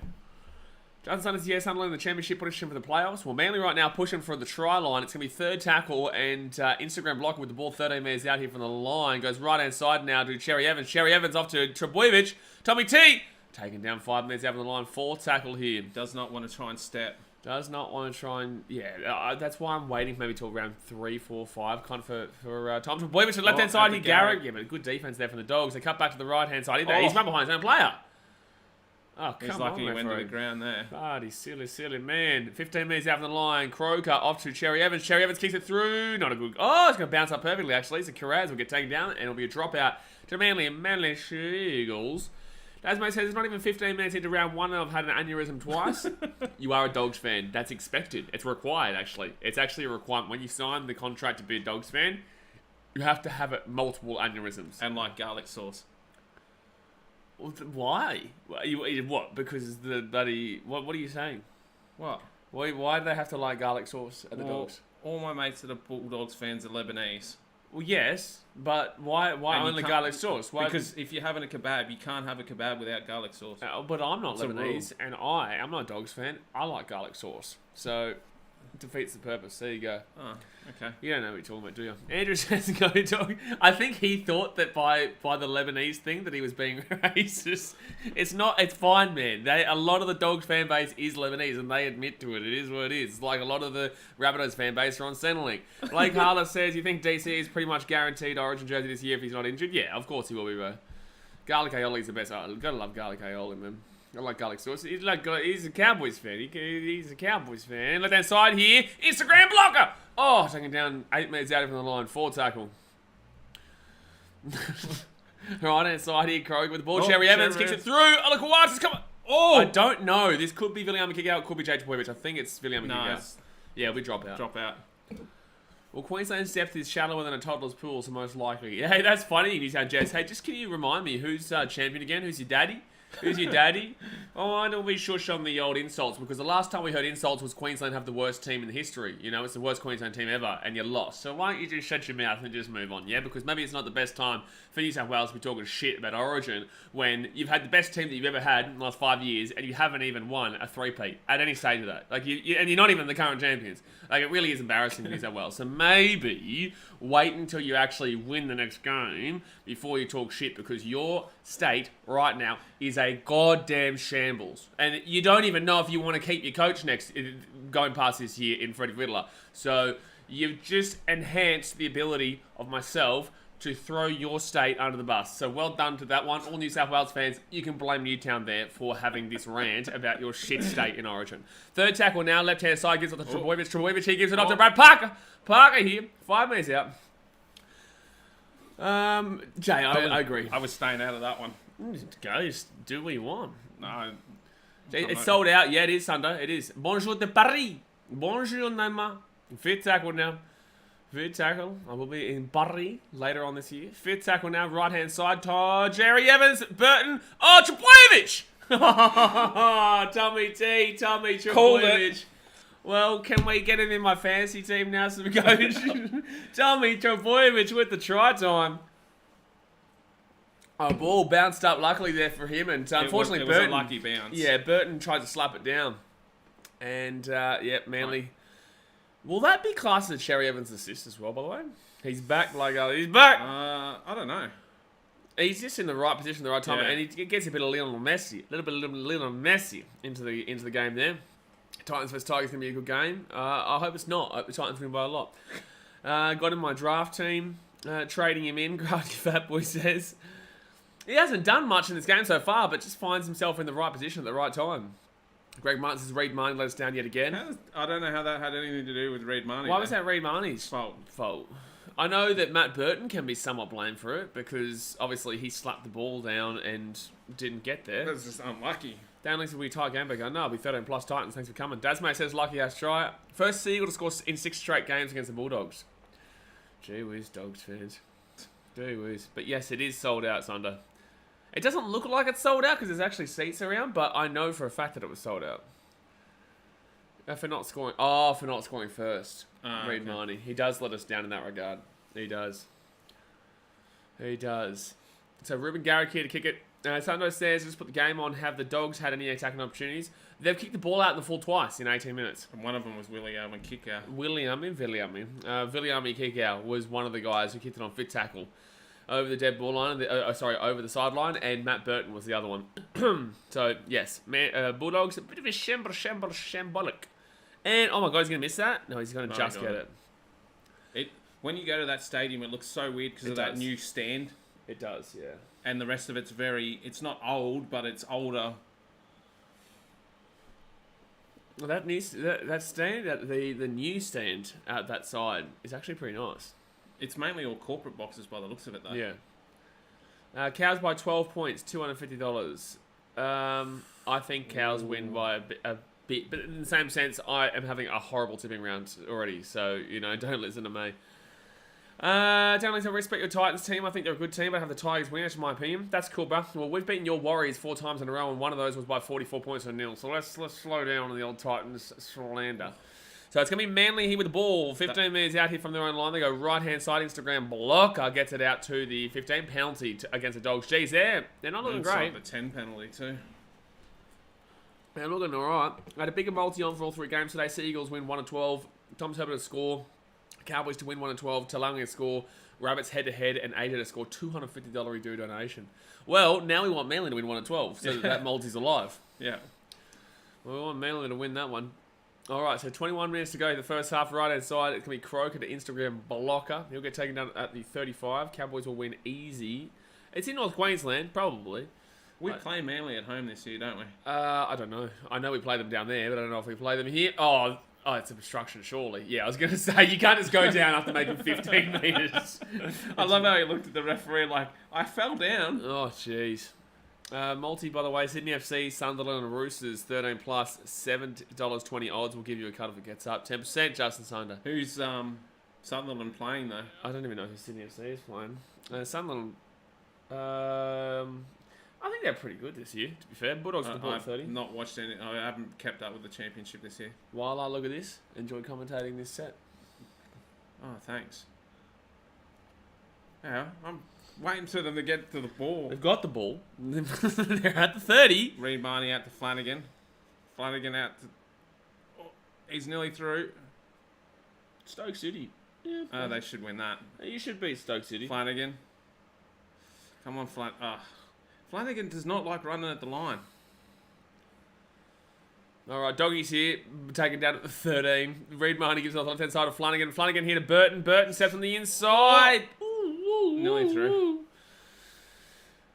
Jonathan Sanders, yes, Sunderland in the championship, pushing for the playoffs. Well, Manly right now pushing for the try line. It's going to be third tackle and Instagram blocker with the ball 13 metres out here from the line. Goes right-hand side now to Cherry Evans. Cherry Evans off to Trebojevic. Tommy T taken down 5 metres out from the line. Fourth tackle here. Does not want to try and step. Does not want to try and... Yeah, that's why I'm waiting maybe till round 3, 4, 5 kind of for Tom Trebojevic to the left-hand side here. Garrett. Yeah, but good defence there from the Dogs. They cut back to the right-hand side. He's run behind his own player. Oh, He's lucky he went to the ground there. Bloody silly man. 15 metres out from the line. Croker off to Cherry Evans. Cherry Evans kicks it through. Not a good... Oh, it's going to bounce up perfectly, actually. So Kiraz will get taken down, and it'll be a dropout to Manly and Manly Eagles. As Mate says, it's not even 15 minutes into round 1 and I've had an aneurysm twice. You are a Dogs fan. That's expected. It's required, actually. It's actually a requirement. When you sign the contract to be a Dogs fan, you have to have multiple aneurysms. And like garlic sauce. Why? What? Because the bloody... What are you saying? What? Why do they have to like garlic sauce at the Dogs? All my mates that are Bulldogs fans are Lebanese. Well, yes, but why only garlic sauce? Why? Because if you're having a kebab, you can't have a kebab without garlic sauce. But I'm not Lebanese, and I'm not a Dogs fan. I like garlic sauce. So... it defeats the purpose. There you go. Oh, okay. You don't know what you're talking about, do you? Andrew says, "Go talk." I think he thought that by the Lebanese thing that he was being racist. It's not. It's fine, man. A lot of the Dogs fan base is Lebanese, and they admit to it. It is what it is. It's like a lot of the Rabbitohs fan base are on Centrelink. Blake Harler says, "You think DC is pretty much guaranteed Origin jersey this year if he's not injured?" Yeah, of course he will be, bro. Garlic aioli is the best. Gotta love garlic aioli, man. I like garlic sauce. He's a Cowboys fan. He's a Cowboys fan. Left hand side here. Instagram blocker. Oh, taking down 8 metres out from the line. Forward tackle. Right hand side here. Kroger with the ball. Cherry Evans kicks it through. Oh, look, Watts is coming. Oh, I don't know. This could be Viliami kick out. It could be Jay Trebojevic. I think it's Viliami kick out. Yeah, we drop out. Drop out. Well, Queensland's depth is shallower than a toddler's pool, so most likely. Hey, that's funny. You sound Jez. Hey, just can you remind me who's champion again? Who's your daddy? Who's your daddy? Oh, I don't be shush on the old insults, because the last time we heard insults was Queensland have the worst team in history. You know, it's the worst Queensland team ever, and you lost. So why don't you just shut your mouth and just move on, yeah? Because maybe it's not the best time for New South Wales to be talking shit about Origin when you've had the best team that you've ever had in the last 5 years, and you haven't even won a three-peat at any stage of that. Like, and you're not even the current champions. Like, it really is embarrassing for New South Wales. So maybe wait until you actually win the next game before you talk shit, because your state right now is a goddamn shambles. And you don't even know if you want to keep your coach going past this year in Freddie Fiddler. So you've just enhanced the ability of myself to throw your state under the bus. So well done to that one. All New South Wales fans, you can blame Newtown there for having this rant about your shit state in Origin. Third tackle now, left-hand side, gives it to Trebojevic. Trebojevic, he gives it off to Brad Parker. Parker here, 5 metres out. Jay, I agree. I was staying out of that one. Go, just do what you want. No. It's sold out. Yeah, it is, Sunder. It is. Bonjour de Paris. Bonjour, Neymar. Fifth tackle now. Fifth tackle. I will be in Paris later on this year. Fifth tackle now, right-hand side. Jerry Evans, Burton. Oh, Trebojevic! Tommy T. Tommy Trebojevic. Well, can we get him in my fantasy team now, so we go? Tommy Trebojevic with the try time. Oh, ball bounced up luckily there for him, and unfortunately it was Burton... a lucky bounce. Yeah, Burton tried to slap it down. And, Manly... Will that be classed as Cherry Evans' assist as well, by the way? He's back, like, he's back! I don't know. He's just in the right position at the right time, and he gets a bit of Lionel Messi into the game there. Titans vs Tigers going to be a good game. I hope it's not. I hope the Titans win by a lot. Got in my draft team, trading him in, Grafty Fat Boy says. He hasn't done much in this game so far, but just finds himself in the right position at the right time. Greg Martin says Reid Marnie let us down yet again. I don't know how that had anything to do with Reid Marnie. Why was that Reid Marnie's fault? I know that Matt Burton can be somewhat blamed for it, because obviously he slapped the ball down and didn't get there. That's just unlucky. Dan Links will be tight game back. No, I'll be 13 plus Titans. Thanks for coming. Dasmay says lucky ass try. First Seagull to score in 6 straight games against the Bulldogs. Gee whiz, Dogs fans. Gee whiz. But yes, it is sold out, Sunder. It doesn't look like it's sold out because there's actually seats around, but I know for a fact that it was sold out. For not scoring first. Reid Marnie. He does let us down in that regard. He does. He does. So Ruben Garrick here to kick it. Sando says, just put the game on. Have the Dogs had any attacking opportunities? They've kicked the ball out in the full twice in 18 minutes. And one of them was William and kick out. Viliami kick out was one of the guys who kicked it on fit tackle over the dead ball line. Over the sideline, and Matt Burton was the other one. So yes, Bulldogs a bit of a shambolic. And oh my God, he's gonna miss that. No, he's gonna just get it. When you go to that stadium, it looks so weird because of that new stand. It does, yeah. And the rest of it's not old, but it's older. Well, that stand, the new stand out that side is actually pretty nice. It's mainly all corporate boxes by the looks of it, though. Yeah. Cows by 12 points, $250. I think Cows win by a bit, but in the same sense, I am having a horrible tipping round already, so, don't listen to me. Don't respect your Titans team. I think they're a good team, but I have the Tigers win, that's my opinion. That's cool, bro. Well, we've beaten your Warriors 4 times in a row, and one of those was by 44 points to nil. So let's slow down on the old Titans slander. So it's going to be Manly here with the ball. 15 metres out here from their own line. They go right-hand side. Instagram blocker gets it out to the 15 penalty against the Dogs. Jeez, they're not looking great. The 10 penalty too. They're looking all right. I had a bigger multi on for all 3 games today. Sea Eagles win 1-12. Tom's Herbert to score. Cowboys to win 1-12. Talangi to score. Rabbits head-to-head. And Ada to score $250 redo donation. Well, now we want Manly to win 1-12. So that multi's alive. Yeah. Well, we want Manly to win that one. All right, so 21 minutes to go. The first half, right-hand side. It's going to be Croker to Instagram blocker. He'll get taken down at the 35. Cowboys will win easy. It's in North Queensland, probably. We play Manly at home this year, don't we? I don't know. I know we play them down there, but I don't know if we play them here. Oh, it's obstruction, surely. Yeah, I was going to say, you can't just go down after making 15 metres. I love how he looked at the referee like, I fell down. Oh, jeez. Multi, by the way, Sydney FC, Sunderland and Roosters, 13 plus, $7.20 odds will give you a cut if it gets up. 10%, Justin Sunder. Who's Sunderland playing, though? I don't even know who Sydney FC is playing. Sunderland, I think they're pretty good this year, to be fair. Bulldogs can put 30. I've not watched any. I haven't kept up with the championship this year. While I look at this, enjoy commentating this set. Oh, thanks. Yeah, I'm waiting for them to get to the ball. They've got the ball. They're at the 30. Reed Barney out to Flanagan. Flanagan out to... Oh, he's nearly through. Stoke City. Yeah, they should win that. You should beat Stoke City. Flanagan. Come on, Flanagan does not like running at the line. All right, Doggy's here, taken down at the 13. Reed Marnie gives it off the left-hand side of Flanagan. Flanagan here to Burton. Burton steps on the inside. Nearly through.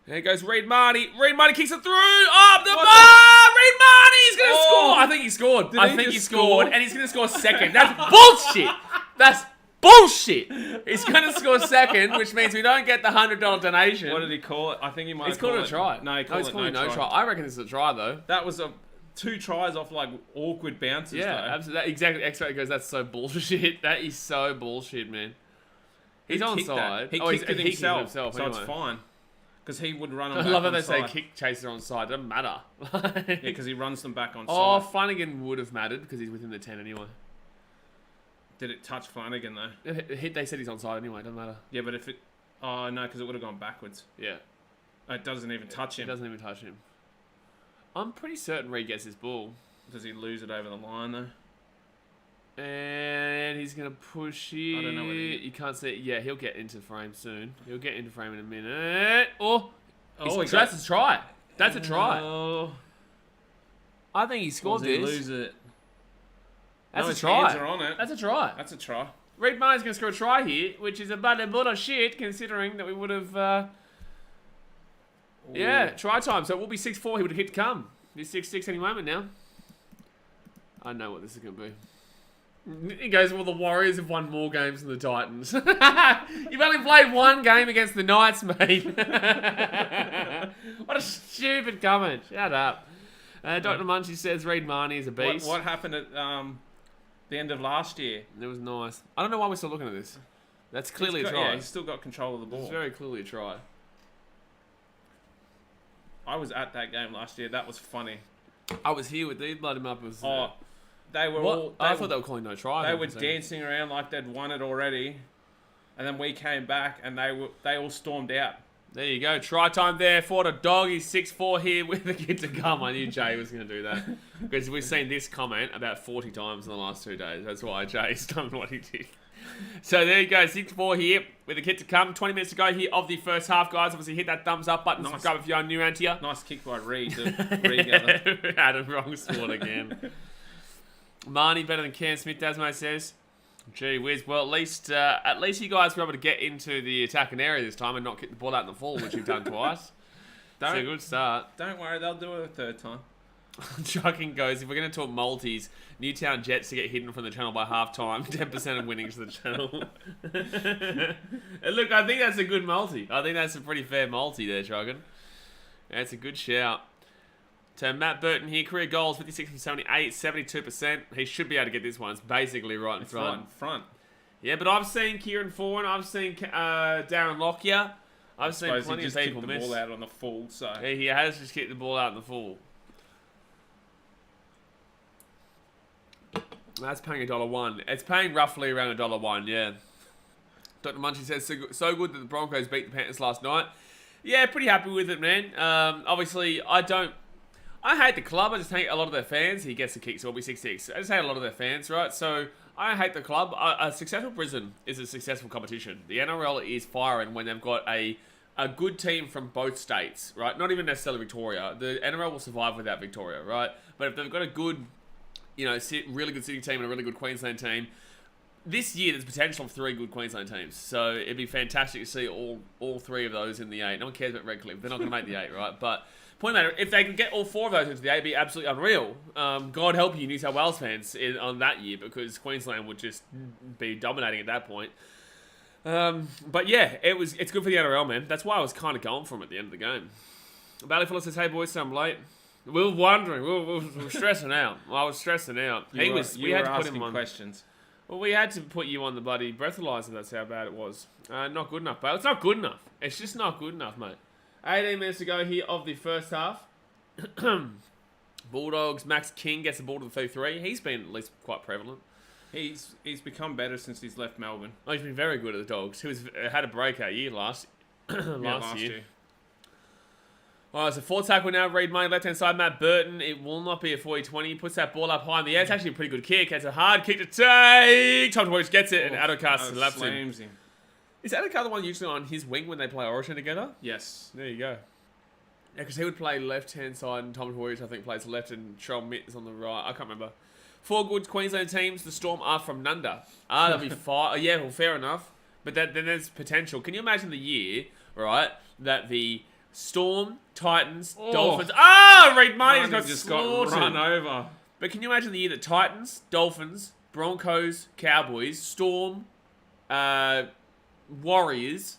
There goes Reed Marnie. Reed Marnie kicks it through. Up the bar! Reed Marnie's going to score. I think he scored. I think he scored, and he's going to score second. That's bullshit. That's bullshit. He's going to score second, which means we don't get the $100 donation. What did he call it? I think he might have called it a try. No, he called it no try. I reckon this is a try, though. That was 2 tries off like awkward bounces. Yeah, though. absolutely. Exactly. X-Ray goes, that's so bullshit. That is so bullshit, man. He's onside. He kicked it himself, so anyway. It's fine. Because he would run them I back love how on they side. say kick chaser on side. Doesn't matter. Yeah, because he runs them back on Oh, side. Flanagan would have mattered because he's within the 10 anyway. Did it touch Flanagan, though? They said he's onside anyway. Doesn't matter. Yeah, but if it... Oh, no, because it would have gone backwards. Yeah. It doesn't even touch him. It doesn't even touch him. I'm pretty certain Reed gets this ball. Does he lose it over the line, though? And he's going to push it. I don't know what you can't see it. Yeah, he'll get into frame soon. He'll get into frame in a minute. Oh, that's a try. That's a try. Oh. I think he scored this. Lose it. That's a try. Hands are on it. That's a try. That's a try. Reed Marnie's going to score a try here, which is a butter shit considering that we would have... Yeah, try time. So it will be 6-4. He would have hit to come. He's 6-6 any moment now. I know what this is going to be. He goes, well, the Warriors have won more games than the Titans. You've only played 1 game against the Knights, mate. What a stupid comment. Shut up. Dr. Munchie says Reed Marnie is a beast. What happened at the end of last year? It was nice. I don't know why we're still looking at this. That's clearly a try. Yeah, he's still got control of the ball. It's very clearly a try. I was at that game last year. That was funny. I was here with these. Blood him up. It was, they were what? all... I thought they were calling no try. They were dancing around like they'd won it already. and then we came back and they all stormed out. There you go. Try time there for the dog. He's 6'4" here with the kid to come. I knew Jay was going to do that. Because we've seen this comment about 40 times in the last 2 days. That's why Jay's done what he did. So there you go. 6'4" here with the kid to come. 20 minutes to go here of the first half, guys. Obviously, hit that thumbs up button. Subscribe if you're new around here. Nice kick by Reed to regather. Adam, wrong sport again. Marnie better than Cam Smith, Dasmo says. Gee whiz. Well, at least you guys were able to get into the attacking area this time and not kick the ball out in the full, which you've done twice. It's a good start. Don't worry, they'll do it a third time. Trucking goes, if we're going to talk multis, Newtown Jets to get hidden from the channel by half time, 10% of winnings to the channel. And look, I think that's a good multi. I think that's a pretty fair multi there, Trucking. That's a good shout. So Matt Burton here, career goals, 56 from 78, 72%. He should be able to get this one. It's basically right in front. Right in front. Yeah, but I've seen Kieran Foran, I've seen Darren Lockyer. I've seen plenty of people miss. He just kicked the ball out on the full, so... Yeah, he has just kicked the ball out in the full. That's paying $1. It's paying roughly around $1, yeah. Dr. Munchie says, so good that the Broncos beat the Panthers last night. Yeah, pretty happy with it, man. Obviously, I hate the club. I just hate a lot of their fans. He gets the kick, so it'll be 6-6. I just hate a lot of their fans, right? So I hate the club. A successful prison is a successful competition. The NRL is firing when they've got a good team from both states, right? Not even necessarily Victoria. The NRL will survive without Victoria, right? But if they've got a good, really good Sydney team and a really good Queensland team, this year there's potential of 3 good Queensland teams. So it'd be fantastic to see all 3 of those in the 8. No one cares about Redcliffe. They're not going to make the 8, right? But point matter, if they can get all 4 of those into the 8, it'd be absolutely unreal. God help you, New South Wales fans, on that year, because Queensland would just be dominating at that point. But yeah, it's good for the NRL, man. That's why I was kind of going for him at the end of the game. Ballyfella says, "Hey boys, so I'm late." We were wondering. We were stressing out. I was stressing out. We had to put him on questions. Well, we had to put you on the bloody breathalyzer. That's how bad it was. Not good enough, but it's not good enough. It's just not good enough, mate. 18 minutes to go here of the first half. Bulldogs, Max King gets the ball to the 33. He's been at least quite prevalent. He's become better since he's left Melbourne. Oh, he's been very good at the Dogs. He had a breakout year last year. Alright, so 4 tackle now. Reed Money, left-hand side, Matt Burton. It will not be a 40-20. He puts that ball up high in the air. It's actually a pretty good kick. It's a hard kick to take. Tom Dvorak gets it, and Adokar slaps him. Is Adokar the one usually on his wing when they play Origin together? Yes. There you go. Yeah, because he would play left-hand side, and Tom Dvorak, I think, plays left, and Cheryl Mitt is on the right. I can't remember. 4 good Queensland teams. The Storm are from Nunda. That'll be 5. Yeah, well, fair enough. But then there's potential. Can you imagine the year, right, that the Storm, Titans, Dolphins... Reed Money's got run over. But can you imagine the year that Titans, Dolphins, Broncos, Cowboys, Storm, Warriors,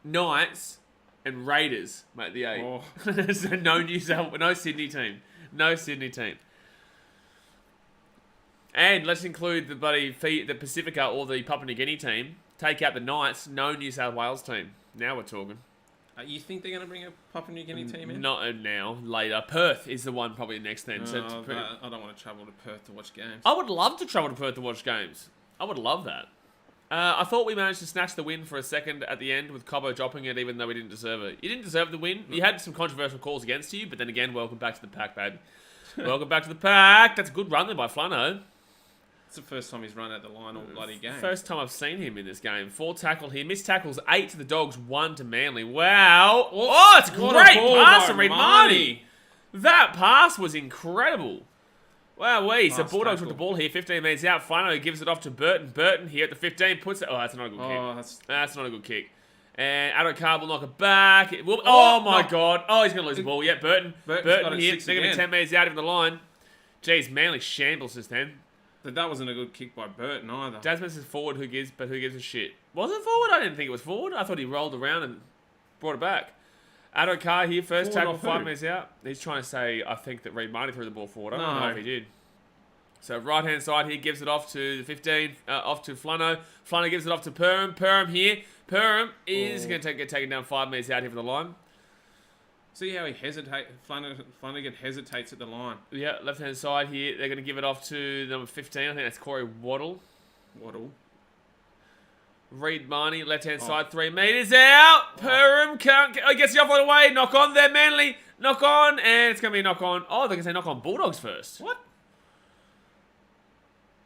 Knights, and Raiders make the 8? So no Sydney team. No Sydney team. And let's include the Pacifica or the Papua New Guinea team. Take out the Knights, no New South Wales team. Now we're talking. You think they're going to bring a Papua New Guinea team in? Not now, later. Perth is the one probably next then. I don't want to travel to Perth to watch games. I would love to travel to Perth to watch games. I would love that. I thought we managed to snatch the win for a second at the end with Cobbo dropping it even though we didn't deserve it. You didn't deserve the win. You had some controversial calls against you, but then again, welcome back to the pack, baby. Welcome back to the pack. That's a good run there by Flano. It's the first time he's run at the line all bloody game. First time I've seen him in this game. 4 tackle here. Missed tackles, 8 to the Dogs, 1 to Manly. Wow. Oh, it's a great pass from Reed Marnie. That pass was incredible. Wow-wee. So Bulldogs with the ball here. 15 minutes out. Flano gives it off to Burton. Burton here at the 15 puts it... Oh, that's not a good kick. That's not a good kick. And Adokar will knock it back. Oh, my God. Oh, he's going to lose the ball. Yeah, Burton here. They're going to be 10 metres out of the line. Jeez, Manly shambles this then. That wasn't a good kick by Burton either. Dasmus is forward, who gives a shit. Was it forward? I didn't think it was forward. I thought he rolled around and brought it back. Adokar here, first tackle, 5 minutes out. He's trying to say, I think that Reed Marnie threw the ball forward. I don't know if he did. So right-hand side here, gives it off to the 15, off to Flano. Flano gives it off to Perham. Perham here. Perham is going to get taken down 5 minutes out here from the line. See how he hesitates? Flanagan hesitates at the line. Yeah, left-hand side here. They're going to give it off to number 15. I think that's Corey Waddle. Reed Marnie, left-hand side, 3 metres out. Perham can't... gets the offload away. Knock on there, Manly. Knock on, and it's going to be a knock on. Oh, they're going to say knock on Bulldogs first. What?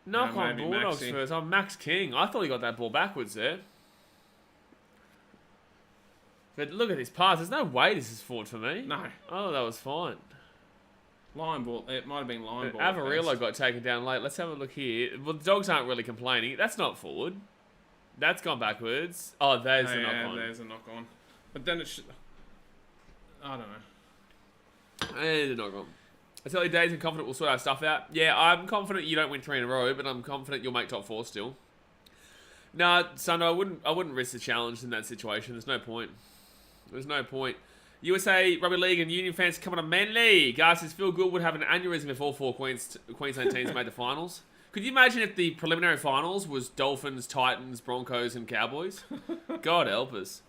Knock on Bulldogs first. Oh, Max King. I thought he got that ball backwards there. But look at this pass. There's no way this is forward for me. No. Oh, that was fine. Line ball. It might have been line ball. Avarillo got taken down late. Let's have a look here. Well, the Dogs aren't really complaining. That's not forward. That's gone backwards. Oh, there's the knock on. There's a knock on. But then it should... I don't know. There's a knock on. I tell you, Days and confident we'll sort our stuff out. Yeah, I'm confident you don't win 3 in a row, but I'm confident you'll make top 4 still. Nah, son, I wouldn't risk the challenge in that situation. There's no point. There's no point. USA Rugby League and Union fans coming to Manly. Gar says Phil Gould would have an aneurysm if all 4 Queensland teams made the finals. Could you imagine if the preliminary finals was Dolphins, Titans, Broncos, and Cowboys? God help us.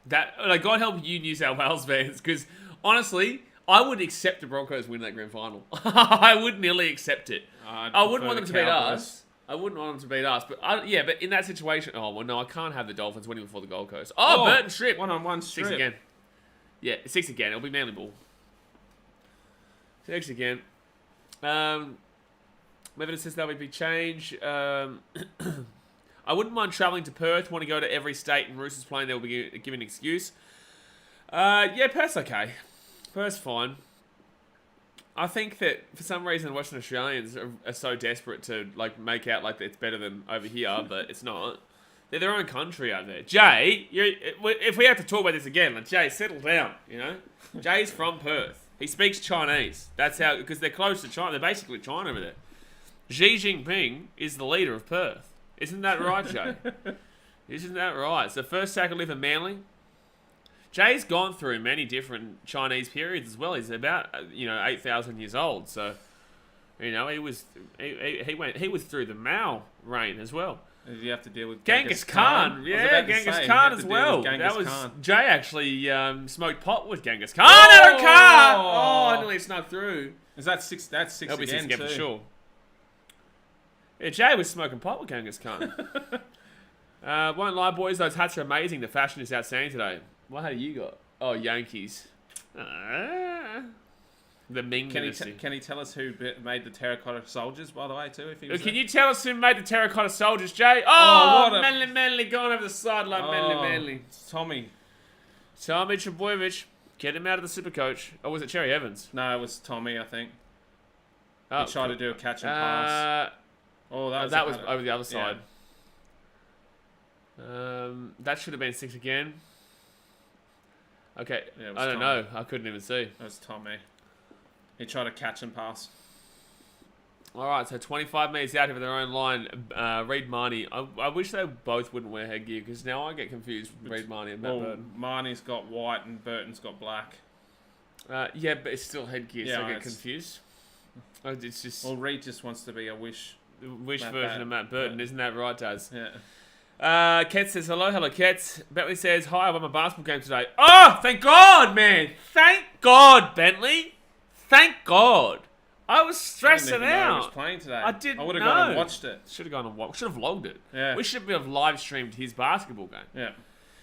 God help you, New South Wales fans, because honestly, I would accept the Broncos win that grand final. I would nearly accept it. I wouldn't want them to beat us. I wouldn't want them to beat us, but but in that situation, I can't have the Dolphins winning before the Gold Coast. Burton Strip. 1-on-1 strip. 6 again. Yeah, 6 again. It'll be Manly ball. 6 again. Maybe it says that would be change. I wouldn't mind travelling to Perth. Want to go to every state and Roosters playing. They'll be giving an excuse. Yeah, Perth's okay. Perth's fine. I think that for some reason Western Australians are so desperate to make out like it's better than over here, but it's not. They're their own country out there. Jay, if we have to talk about this again, Jay, settle down. Jay's from Perth. He speaks Chinese. That's how, because they're close to China. They're basically China over there. Xi Jinping is the leader of Perth. Isn't that right, Jay? Isn't that right? So first tackle live for Manly. Jay's gone through many different Chinese periods as well. He's about 8,000 years old. So he was through the Mao reign as well. Did you have to deal with Genghis Khan? Yeah, Genghis Khan as well. Khan. Jay actually smoked pot with Genghis Khan. Adam Khan! Oh, I nearly snuck through. Is that 6? That's 6 That'll be again, 6 again too. for sure. Yeah, Jay was smoking pot with Genghis Khan. Won't lie, boys. Those hats are amazing. The fashion is outstanding today. What hat have you got? Oh, Yankees. The Ming dynasty. Can he tell us who made the terracotta soldiers, by the way, too? Can you tell us who made the terracotta soldiers, Jay? Manly going over the sideline. Manly. Tommy Trbojevic. Get him out of the super coach. Or was it Cherry Evans? No, it was Tommy, I think. He tried to do a catch and pass. That was over the other side. Yeah. That should have been 6 again. Okay, yeah, I don't know. I couldn't even see. That was Tommy. He tried to catch and pass. All right, so 25 metres out of their own line. Reed Marnie. I wish they both wouldn't wear headgear because now I get confused with Reed Marnie and Matt Burton. Marnie's got white and Burton's got black. Yeah, but it's still headgear, so I get confused. It's just... Well, Reed just wants to be a wish version of Matt Burton, isn't that right, Daz? Yeah. Ket says, hello, Ket. Bentley says, hi, I won my basketball game today. Oh, thank God, man. Thank God, Bentley. Thank God. I was stressing out. I was playing today. I didn't know. I would have gone and watched it. Should have gone and watched. Should have logged it. Yeah. We should have live streamed his basketball game. Yeah.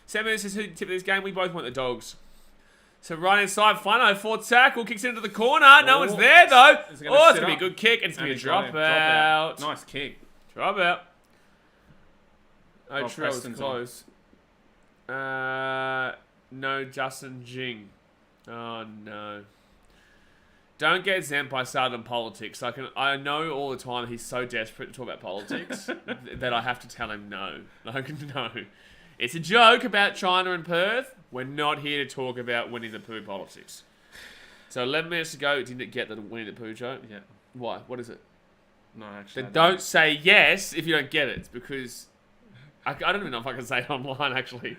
Sam says, who tipped this game? We both went the Dogs. So right inside, Flano, fourth tackle, kicks into the corner. No one's there, though. It's going to be a good kick, and it's going to be a drop out. Nice kick. Drop out. Oh, true, was close. No, Justin Jing. Oh, no. Don't get exempt by starting politics. I know all the time he's so desperate to talk about politics that I have to tell him no. No. It's a joke about China and Perth. We're not here to talk about Winnie the Pooh politics. So 11 minutes to go. Didn't get the Winnie the Pooh joke? Yeah. Why? What is it? No, actually. Then don't say yes if you don't get it. It's because... I don't even know if I can say it online, actually.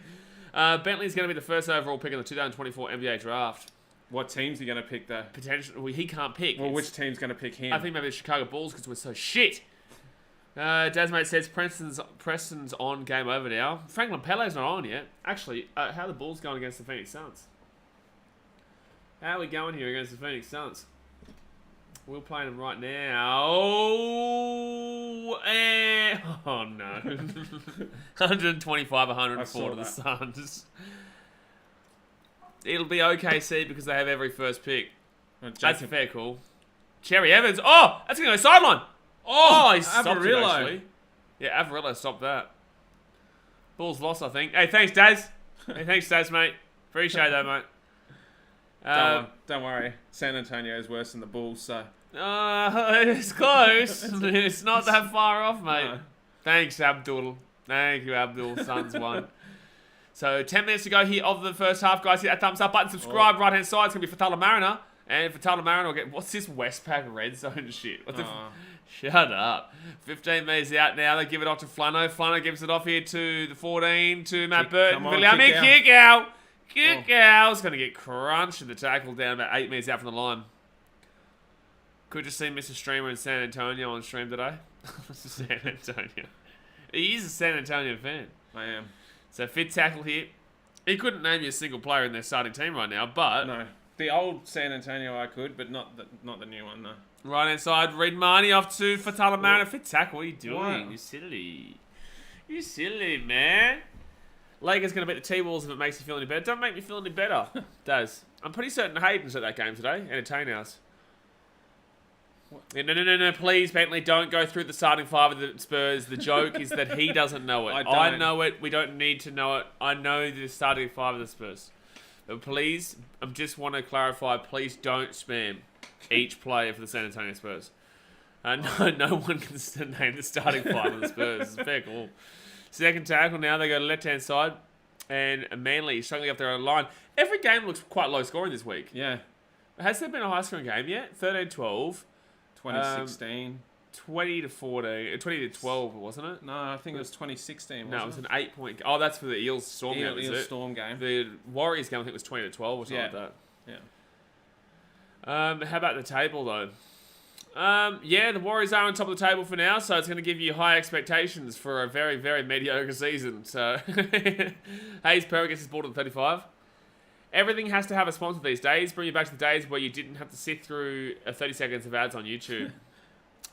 Bentley's going to be the first overall pick in the 2024 NBA draft. What team's he going to pick, though? Potentially, well, he can't pick. Well, which team's going to pick him? I think maybe the Chicago Bulls because we're so shit. Dasmate says Preston's on, game over now. Franklin Pele's not on yet. Actually, how are the Bulls going against the Phoenix Suns? How are we going here against the Phoenix Suns? We're playing them right now. Oh no. 125, 104 to the Suns. It'll be OKC because they have every first pick. That's a fair call. Cherry Evans. Oh, that's going to go sideline. Oh, he stopped it, actually. Yeah, Avarillo stopped that. Bulls lost, I think. Hey, thanks, Daz. Mate. Appreciate that, mate. Don't worry. San Antonio is worse than the Bulls, so... it's close. It's not that far off, mate. No. Thanks, Abdul. Thank you, Abdul. Suns won. So, 10 minutes to go here of the first half, guys. Hit that thumbs up button. Subscribe. Right-hand side. It's going to be Fatala Mariner. And Fatala Mariner will get... What's this Westpac red zone shit? What the... Shut up. 15 metres out now. They give it off to Flano. Flano gives it off here to the 14, to Matt Burton. Viliami, kick out. It's going to get crunched in the tackle down about 8 metres out from the line. Could just see Mr. Streamer in San Antonio on stream today. San Antonio. He is a San Antonio fan. I am. So, fit tackle here. He couldn't name you a single player in their starting team right now, but... No. The old San Antonio I could, but not the new one, no. Right hand side, Reed Marnie off to Fatala Mariner. Fit tackle, what are you doing? Wow. You silly, man. Lakers going to beat the T-Wolves if it makes you feel any better. Don't make me feel any better. Does. I'm pretty certain Hayden's at that game today. Entertain us. Yeah, no, please, Bentley, don't go through the starting five of the Spurs. The joke is that he doesn't know it. I know it. We don't need to know it. I know the starting five of the Spurs. But please, I just want to clarify, please don't spam each player for the San Antonio Spurs. No one can name the starting five of the Spurs. It's fair call. Second tackle now, they go to left-hand side. And Manly struggling up their own line. Every game looks quite low scoring this week. Yeah. Has there been a high scoring game yet? 13-12. 2016. 20 to 14. 20 to 12, wasn't it? No, I think it was 2016, wasn't it? No, it was an 8-point... Oh, that's for the Eels Storm game, is it? Eels Storm game. The Warriors game, I think, was 20 to 12 or something like that. Yeah. How about the table, though? Yeah, the Warriors are on top of the table for now, so it's going to give you high expectations for a very, very mediocre season. So, Hayes Perry gets his ball to the 35. Everything has to have a sponsor these days. Bring you back to the days where you didn't have to sit through 30 seconds of ads on YouTube.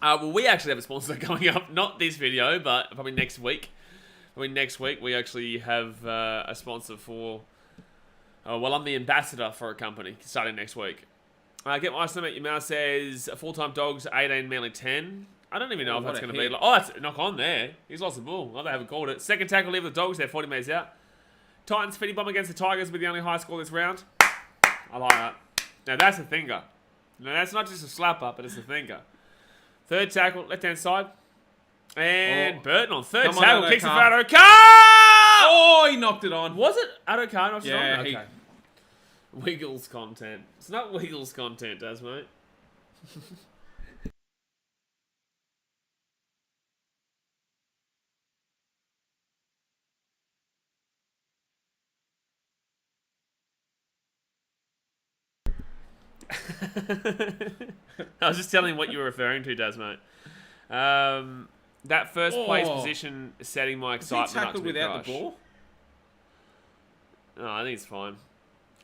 Well, we actually have a sponsor coming up. Not this video, but probably next week. Next week, we actually have a sponsor for... well, I'm the ambassador for a company starting next week. Get my estimate. Your mouse says full-time Dogs 18, Manly 10. I don't even know if that's going to be... Oh, that's knock on there. He's lost the ball. Oh, they haven't called it. Second tackle, leave the Dogs there, 40 metres out. Titans Fitty Bomb against the Tigers with the only high score this round. I like that. Now, that's a thinker. Now, that's not just a slapper, but it's a thinker. Third tackle, left-hand side. And Burton on third tackle. Kicks it for Adokar! Oh, he knocked it on. Was it Adokar knocked it on? Yeah, okay. Wiggles content. It's not Wiggles content, does mate? I was just telling you what you were referring to, Dasmate. That first place position setting my excitement he tackled up to without the ball? No, I think it's fine.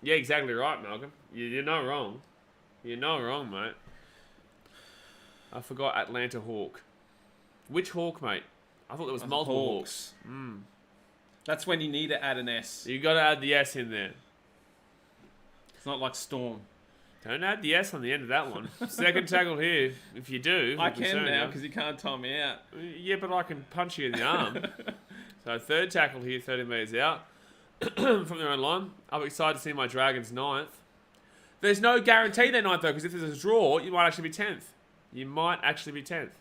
Yeah, exactly right, Malcolm. You're not wrong. You're not wrong, mate. I forgot Atlanta Hawk. Which Hawk, mate? I thought there was multiple Hawks. That's when you need to add an S. You got to add the S in there. It's not like Storm. Don't add the S on the end of that one. Second tackle here. If you do, I can now because you can't time me out. Yeah, but I can punch you in the arm. So third tackle here, 30 metres out from their own line. I'm excited to see my Dragons 9th. There's no guarantee they're 9th though, because if there's a draw, you might actually be 10th. You might actually be 10th.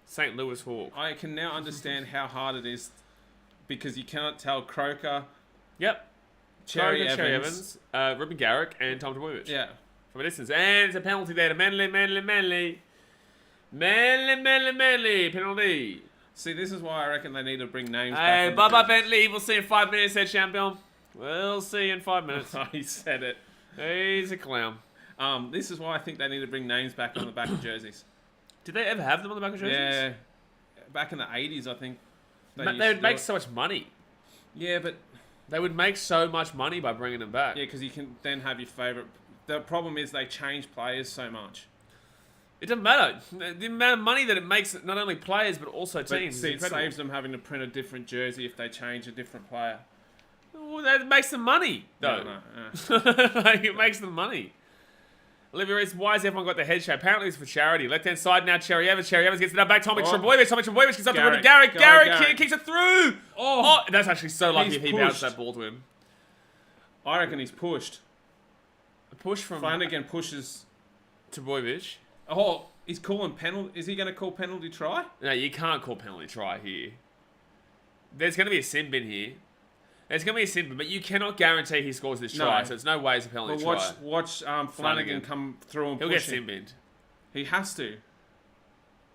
St. Louis Hawk. I can now understand how hard it is because you cannot tell Croker. Yep. Cherry Evans, Ruben Garrick, and Tom Dvojevic. Yeah. From a distance. And it's a penalty there to Manly. Penalty. See, this is why I reckon they need to bring names back. Hey, bye-bye, Bentley. We'll see you in 5 minutes, said Champion. We'll see you in 5 minutes. He said it. He's a clown. This is why I think they need to bring names back on the back of jerseys. Did they ever have them on the back of jerseys? Yeah. Back in the 80s, I think. They would make so much money. Yeah, but... They would make so much money by bringing them back. Yeah, because you can then have your favourite... The problem is they change players so much. It doesn't matter. The amount of money that it makes not only players but also teams. But see, it saves them having to print a different jersey if they change a different player. Well, that makes them money, though. Like, it makes them money. Olivia Reese, why has everyone got their head shaved? Apparently it's for charity. Left-hand side now, Cherry Evans. Cherry Evans gets it up back. Tomic Trebojevic gets up to Ruben Garrick. Garrick kicks it through. Oh, that's actually so lucky if he bounced that ball to him. I reckon he's pushed. A push from... Flanagan pushes... Trebojevic. Oh, he's calling penalty. Is he going to call penalty try? No, you can't call penalty try here. There's going to be a sin bin here. There's going to be a sin bin, but you cannot guarantee he scores this try, so there's no way it's a penalty try. Watch Flanagan come through and He'll push get sin binned. He has to.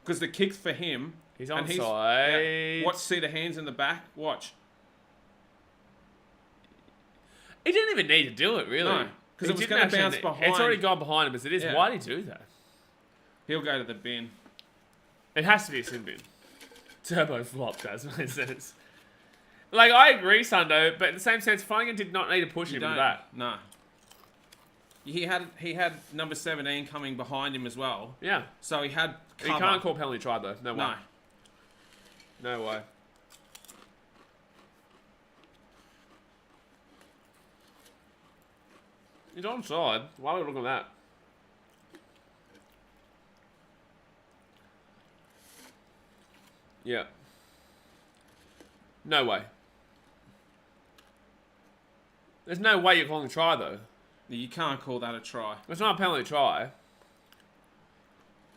Because the kick's for him. He's onside. Watch, see the hands in the back. Watch. He didn't even need to do it, really. No, because it was going to bounce behind. It's already gone behind him as it is. Yeah. Why did he do that? He'll go to the bin. It has to be a sin bin. Turbo flop does make sense. Like, I agree, Sundo, but in the same sense, Flanagan did not need to push him to that. No. He had number 17 coming behind him as well. Yeah. So he had cover. He can't call penalty try, though. No way. No. No way. He's onside. Why are we looking at that? Yeah. No way. There's no way you're calling a try, though. You can't call that a try. It's not a penalty try.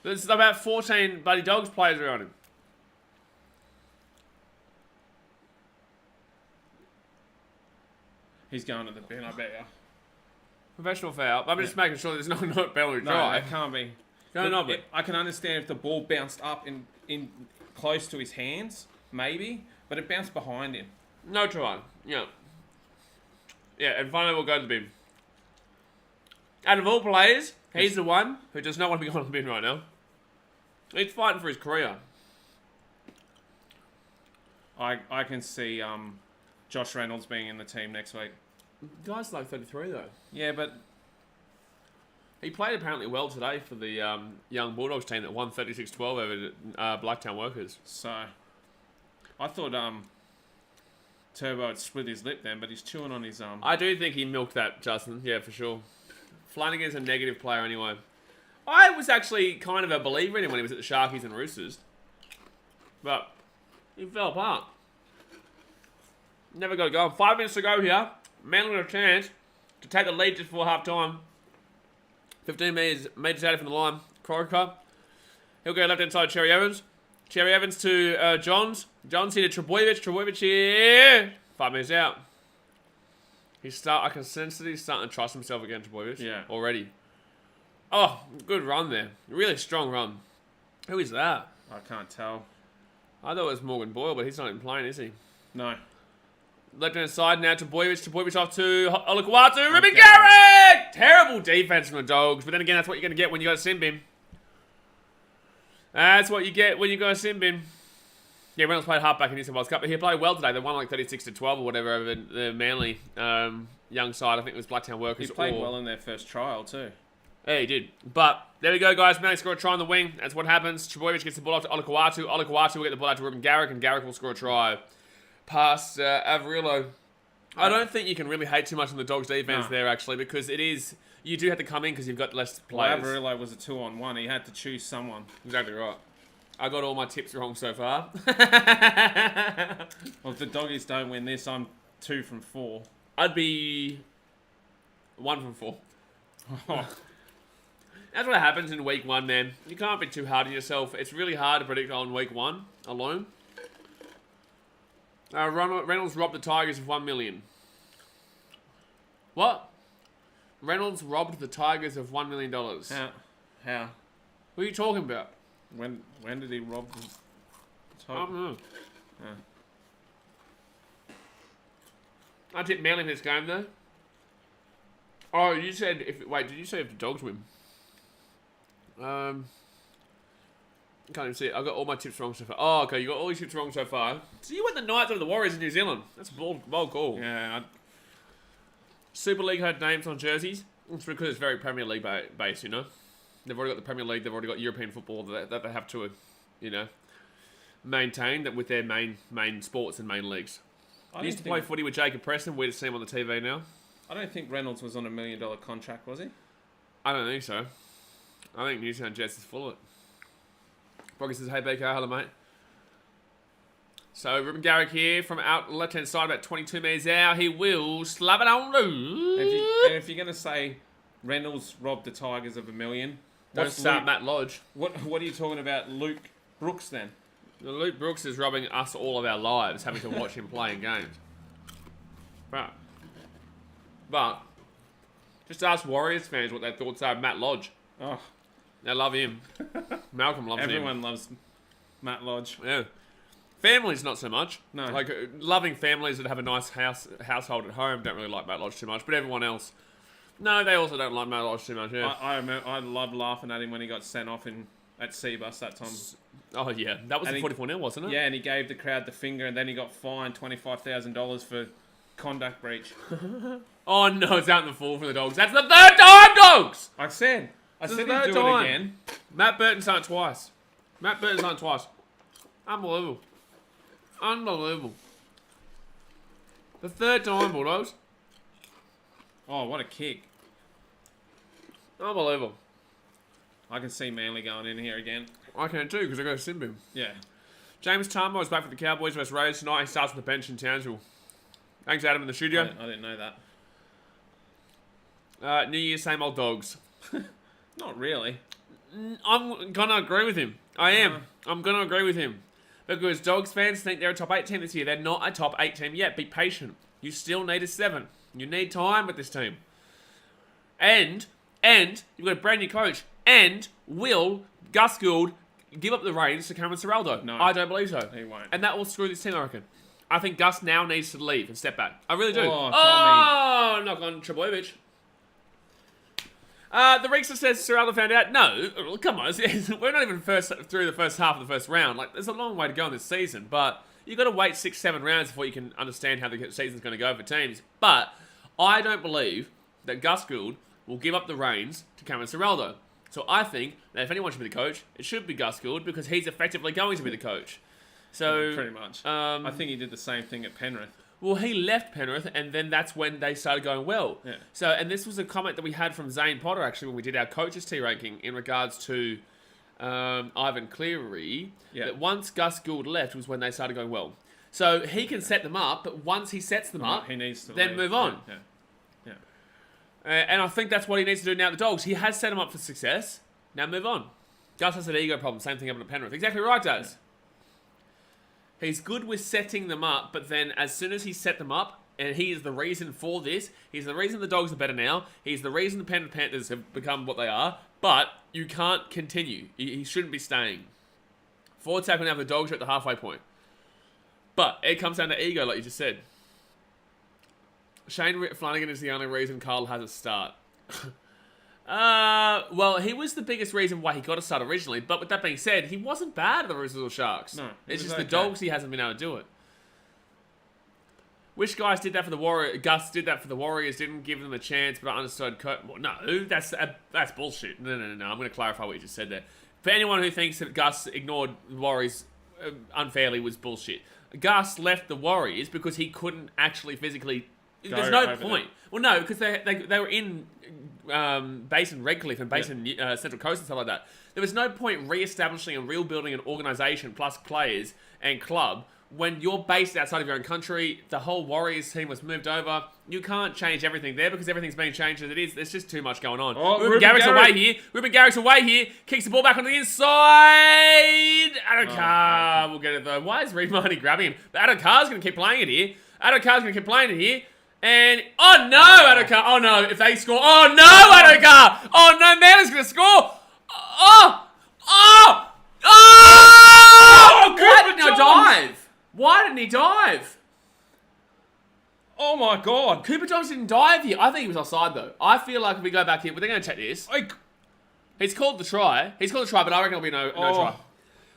There's about 14 bloody Dogs players around him. He's going to the bin, I bet you. Professional foul. I'm just making sure there's no penalty try. No, it can't be. I can understand if the ball bounced up in close to his hands, maybe, but it bounced behind him. No try. Yeah. Yeah, and finally we'll go to the bin. Out of all players, he's the one who does not want to be on the bin right now. He's fighting for his career. I can see Josh Reynolds being in the team next week. The guy's like 33 though. Yeah, but he played apparently well today for the young Bulldogs team that won 36-12 over Blacktown Workers. So, I thought Turbo had split his lip then, but he's chewing on his I do think he milked that, Justin. Yeah, for sure. Flanagan's a negative player anyway. I was actually kind of a believer in him when he was at the Sharkies and Roosters. But he fell apart. Never got to go. 5 minutes to go here. Manly got a chance to take the lead just before half time. 15 metres out from the line. Croker. He'll go left hand side, Cherry Evans. Cherry Evans to Johns. Johns here to Trebojevic. Trebojevic here. 5 minutes out. I can sense that he's starting to trust himself again, Trebojevic. Yeah. Already. Oh, good run there. Really strong run. Who is that? I can't tell. I thought it was Morgan Boyle, but he's not even playing, is he? No. Left hand side now to Trebojevic off to Olakwatu. Ruben Garrick! Terrible defense from the Dogs, but then again, that's what you're going to get when you got a sin bin. That's what you get when you got a sin bin. Yeah, Reynolds played halfback in New South Wales Cup, but he played well today. They won like 36-12 or whatever over the Manly young side. I think it was Blacktown Workers. He played well in their first trial too. Yeah, he did. But there we go, guys. Manly score a try on the wing. That's what happens. Trebojevic gets the ball off to Olakwatu. Olakwatu will get the ball out to Ruben Garrick, and Garrick will score a try past Averillo. I don't think you can really hate too much on the Dogs' defense there, actually, because it is... You do have to come in because you've got less players. Well, Averillo was a 2-on-1. He had to choose someone. Exactly right. I got all my tips wrong so far. Well, if the Doggies don't win this, I'm 2 from 4. I'd be 1 from 4. That's what happens in week 1, man. You can't be too hard on yourself. It's really hard to predict on week 1 alone. Reynolds robbed the Tigers of $1 million. What? Reynolds robbed the Tigers of $1 million. How? What are you talking about? When did he rob the I don't know. Yeah. I tipped Manly in this game, though. Oh, you said if... Wait, did you say if the Dogs win? I can't even see it. I got all my tips wrong so far. Oh, okay. You got all your tips wrong so far. So you went the Knights over the Warriors in New Zealand. That's a bold call. Yeah. Super League had names on jerseys. It's because it's very Premier League based, you know. They've already got the Premier League. They've already got European football that they have to, maintain that with their main sports and main leagues. He used to play footy with Jacob Preston. We're to see him on the TV now. I don't think Reynolds was on $1 million contract, was he? I don't think so. I think New Zealand Jets is full of it. Brocky says, hey, BK, hello, mate. So, Ruben Garrick here from out left-hand side, about 22 metres out. He will slap it on loose. And if you're going to say Reynolds robbed the Tigers of $1 million, don't start Matt Lodge. What are you talking about Luke Brooks then? Luke Brooks is robbing us all of our lives, having to watch him play in games. But, just ask Warriors fans what their thoughts are of Matt Lodge. Oh, they love him. Malcolm loves him. Everyone loves Matt Lodge. Yeah. Families, not so much. No. Like, loving families that have a nice household at home don't really like Matt Lodge too much. But everyone else, no, they also don't like Matt Lodge too much, yeah. I remember, I loved laughing at him when he got sent off at Seabus that time. Oh, yeah. That was the 44-0, wasn't it? Yeah, and he gave the crowd the finger, and then he got fined $25,000 for conduct breach. Oh, no, it's out in the fall for the Dogs. That's the third time, Dogs! I said he'd do it again. Matt Burton's done it twice. Unbelievable. The third time, Bulldogs. Oh, what a kick. Unbelievable. I can see Manly going in here again. I can too, because I got a sin bin. Yeah. James Tarmo is back for the Cowboys versus Raiders tonight. He starts with the bench in Townsville. Thanks, Adam, in the studio. I didn't know that. New Year, same old Dogs. Not really. I'm going to agree with him. I am. I'm going to agree with him. Because Dogs fans think they're a top 8 team this year. They're not a top 8 team yet. Be patient. You still need a 7. You need time with this team. And you've got a brand new coach. And will Gus Gould give up the reins to Cameron Ciraldo? No. I don't believe so. He won't. And that will screw this team, I reckon. I think Gus now needs to leave and step back. I really do. Oh, Tommy. Knock on Trebojevic. The Reekster says Ciraldo found out. No, come on. We're not even through the first half of the first round. Like, there's a long way to go in this season. But you've got to wait 6-7 rounds before you can understand how the season's going to go for teams. But I don't believe that Gus Gould will give up the reins to Cameron Ciraldo. So I think that if anyone should be the coach, it should be Gus Gould because he's effectively going to be the coach. So pretty much. I think he did the same thing at Penrith. Well, he left Penrith, and then that's when they started going well. Yeah. So, and this was a comment that we had from Zane Potter, actually, when we did our coaches T ranking in regards to Ivan Cleary, that once Gus Gould left was when they started going well. So he can set them up, but once he sets them up, he needs to then leave. move on. Yeah. And I think that's what he needs to do now at the Dogs. He has set them up for success. Now move on. Gus has an ego problem. Same thing happened at Penrith. Exactly right, Daz. Yeah. He's good with setting them up, but then as soon as he set them up, and he is the reason for this, he's the reason the Dogs are better now, he's the reason the Penrith Panthers have become what they are, but you can't continue. He shouldn't be staying. Forward tackle now, the Dogs are at the halfway point. But it comes down to ego, like you just said. Shane Flanagan is the only reason Carl has a start. Well, he was the biggest reason why he got a start originally, but with that being said, he wasn't bad at the Roosters or Sharks. No, it's just the Dogs he hasn't been able to do it. Wish guys did that for the Warriors. Gus did that for the Warriors, didn't give them a chance, but I understood. Well, no, that's bullshit. No. I'm going to clarify what you just said there. For anyone who thinks that Gus ignored the Warriors unfairly was bullshit. Gus left the Warriors because he couldn't actually physically... There's no point. Well, no, because they were in Basin Redcliffe and Basin Central Coast and stuff like that. There was no point re-establishing and rebuilding an organisation plus players and club when you're based outside of your own country. The whole Warriors team was moved over. You can't change everything there because everything's been changed as it is. There's just too much going on. Oh, Ruben Garrick's away here. Ruben Garrick's away here. Kicks the ball back on the inside. Adokar will get it though. Why is Reed Marty grabbing him? But Adokar's going to keep playing it here. And, oh no, Adokar. Oh no, if they score. Oh no, Adokar. Oh no, Manly's going to score. Why didn't he dive? Why didn't he dive? Oh my God. Cooper Johnson didn't dive here. I think he was offside though. I feel like if we go back here, but they're going to check this. He's called the try, but I reckon it'll be no try.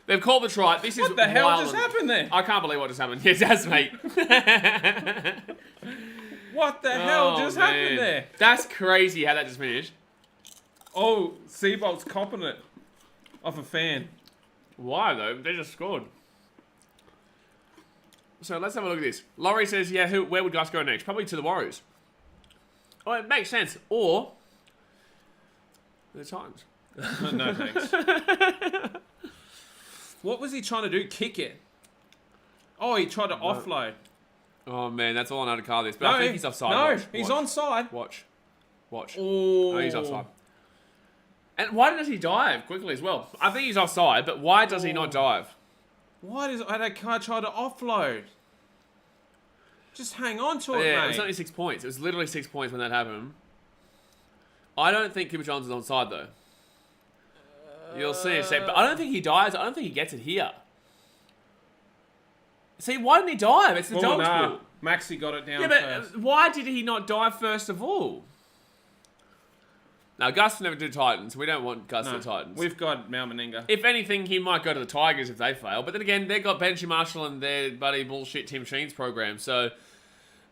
They've called the try. This is what the hell just happened there? I can't believe what just happened. Yes, that's mate. What the hell just happened there? That's crazy how that just finished. Oh, Seabolt's copping it off a fan. Why, though? They just scored. So let's have a look at this. Laurie says, yeah, where would Gus go next? Probably to the Warriors. Oh, it makes sense. Or the Titans. No, thanks. What was he trying to do? Kick it. Oh, he tried to offload. Oh, man, that's all I know to call this. But I think he's offside. No, he's onside. Watch. Oh. No, he's offside. And why does he dive quickly as well? I think he's offside, but why does he not dive? Why does Adakar try to offload? Just hang on to it, mate. Yeah, it was only 6 points. It was literally 6 points when that happened. I don't think Cooper Johnson's onside, though. You'll see a sec. But I don't think he dives. I don't think he gets it here. See, why didn't he dive? It's the dog's ball. Maxi got it down first. But why did he not dive first of all? Now, Gus never did Titans. We don't want Gus to the Titans. We've got Mal Meninga. If anything, he might go to the Tigers if they fail. But then again, they've got Benji Marshall and their buddy bullshit Tim Sheen's program. So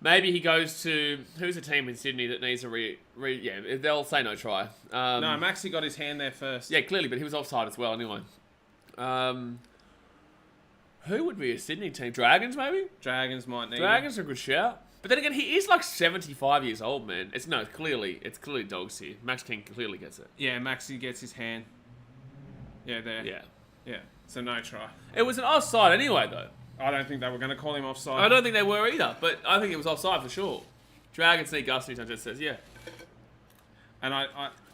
maybe he goes to... Who's a team in Sydney that needs a yeah, they'll say no try. No, Maxi got his hand there first. Yeah, clearly, but he was offside as well anyway. Who would be a Sydney team? Dragons, maybe? Dragons might need Dragons are a good shout. But then again, he is like 75 years old, man. It's clearly dogs here. Max King clearly gets it. Yeah, Maxi gets his hand. Yeah, there. Yeah. So no try. It was an offside anyway, though. I don't think they were going to call him offside. I don't think they were either, but I think it was offside for sure. Dragons need Gus, and just says, yeah. And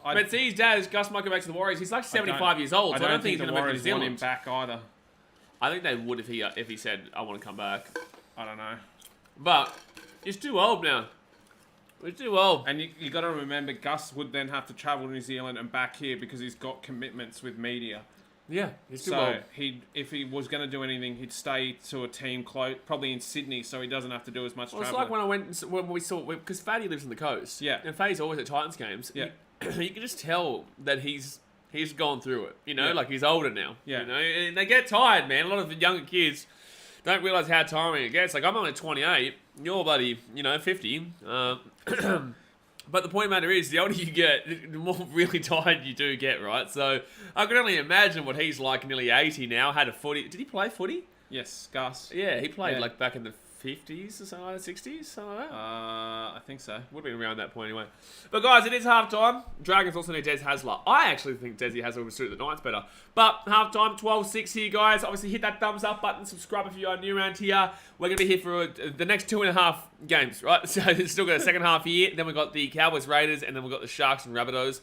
But see, his dad, Gus might go back to the Warriors. He's like 75 years old, so I don't think he's going to make New Zealand. Want him back either. I think they would if he said, I want to come back. I don't know. But he's too old now. He's too old. And you got to remember, Gus would then have to travel to New Zealand and back here because he's got commitments with media. Yeah, he's too old. So if he was going to do anything, he'd stay to a team close, probably in Sydney, so he doesn't have to do as much travel. It's like when we saw, because Fatty lives on the coast. Yeah. And Fatty's always at Titans games. Yeah. You can just tell that he's gone through it. You know, like he's older now. Yeah. You know, and they get tired, man. A lot of the younger kids don't realise how tiring it gets. Like, I'm only 28. You're bloody, 50. But the point of the matter is, the older you get, the more really tired you do get, right? So I can only imagine what he's like, nearly 80 now. Had a footy. Did he play footy? Yes, Gus. Yeah, he played like back in the 50s or something like that, 60s, something like that. I think so. Would have been around that point anyway. But guys, it is half-time. Dragons also need Des Hasler. I actually think Desi Hasler would suit the Knights better. But half-time, 12-6 here, guys. Obviously, hit that thumbs up button. Subscribe if you are new around here. We're going to be here for the next 2.5 games, right? So it's still got a second half here. Then we've got the Cowboys Raiders, and then we've got the Sharks and Rabbitohs.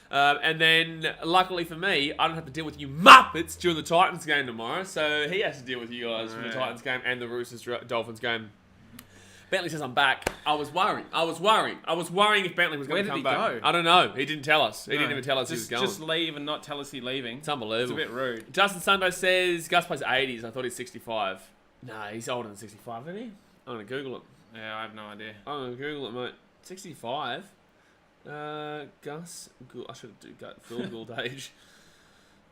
And then, luckily for me, I don't have to deal with you Muppets during the Titans game tomorrow. So he has to deal with you guys for the Titans game and the Roosters Dolphins game. Bentley says I'm back. I was worrying if Bentley was going to come back. Where did he go? I don't know. He didn't tell us. He didn't even tell us he was going. Just leave and not tell us he's leaving. It's unbelievable. It's a bit rude. Justin Sunday says Gus plays 80s. I thought he's 65. Nah, he's older than 65, isn't he? I'm going to Google it. Yeah, I have no idea. I'm going to Google it, mate. 65. Gus. I should have Googled age.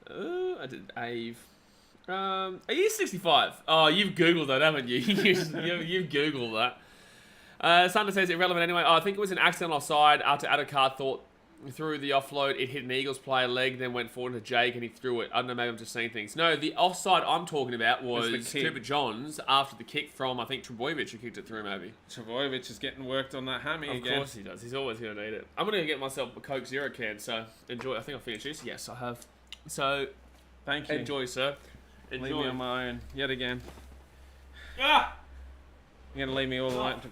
I did Ave. Are you 65? Oh, you've Googled that, haven't you? You've Googled that. Sunday says irrelevant anyway. Oh, I think it was an accidental offside after Adakar thought through the offload. It hit an Eagles player leg, then went forward to Jake and he threw it. I don't know, maybe I'm just seeing things. No, the offside I'm talking about was Cooper Johns after the kick from, I think, Trebojevic who kicked it through, maybe. Trebojevic is getting worked on that hammy again. Of course he does. He's always going to need it. I'm going to get myself a Coke Zero can, so enjoy. I think I'll finish this. Yes, I have. So, thank you. Enjoy, sir. Enjoy. Leave me on my own yet again. Ah! You're going to leave me all alone. Do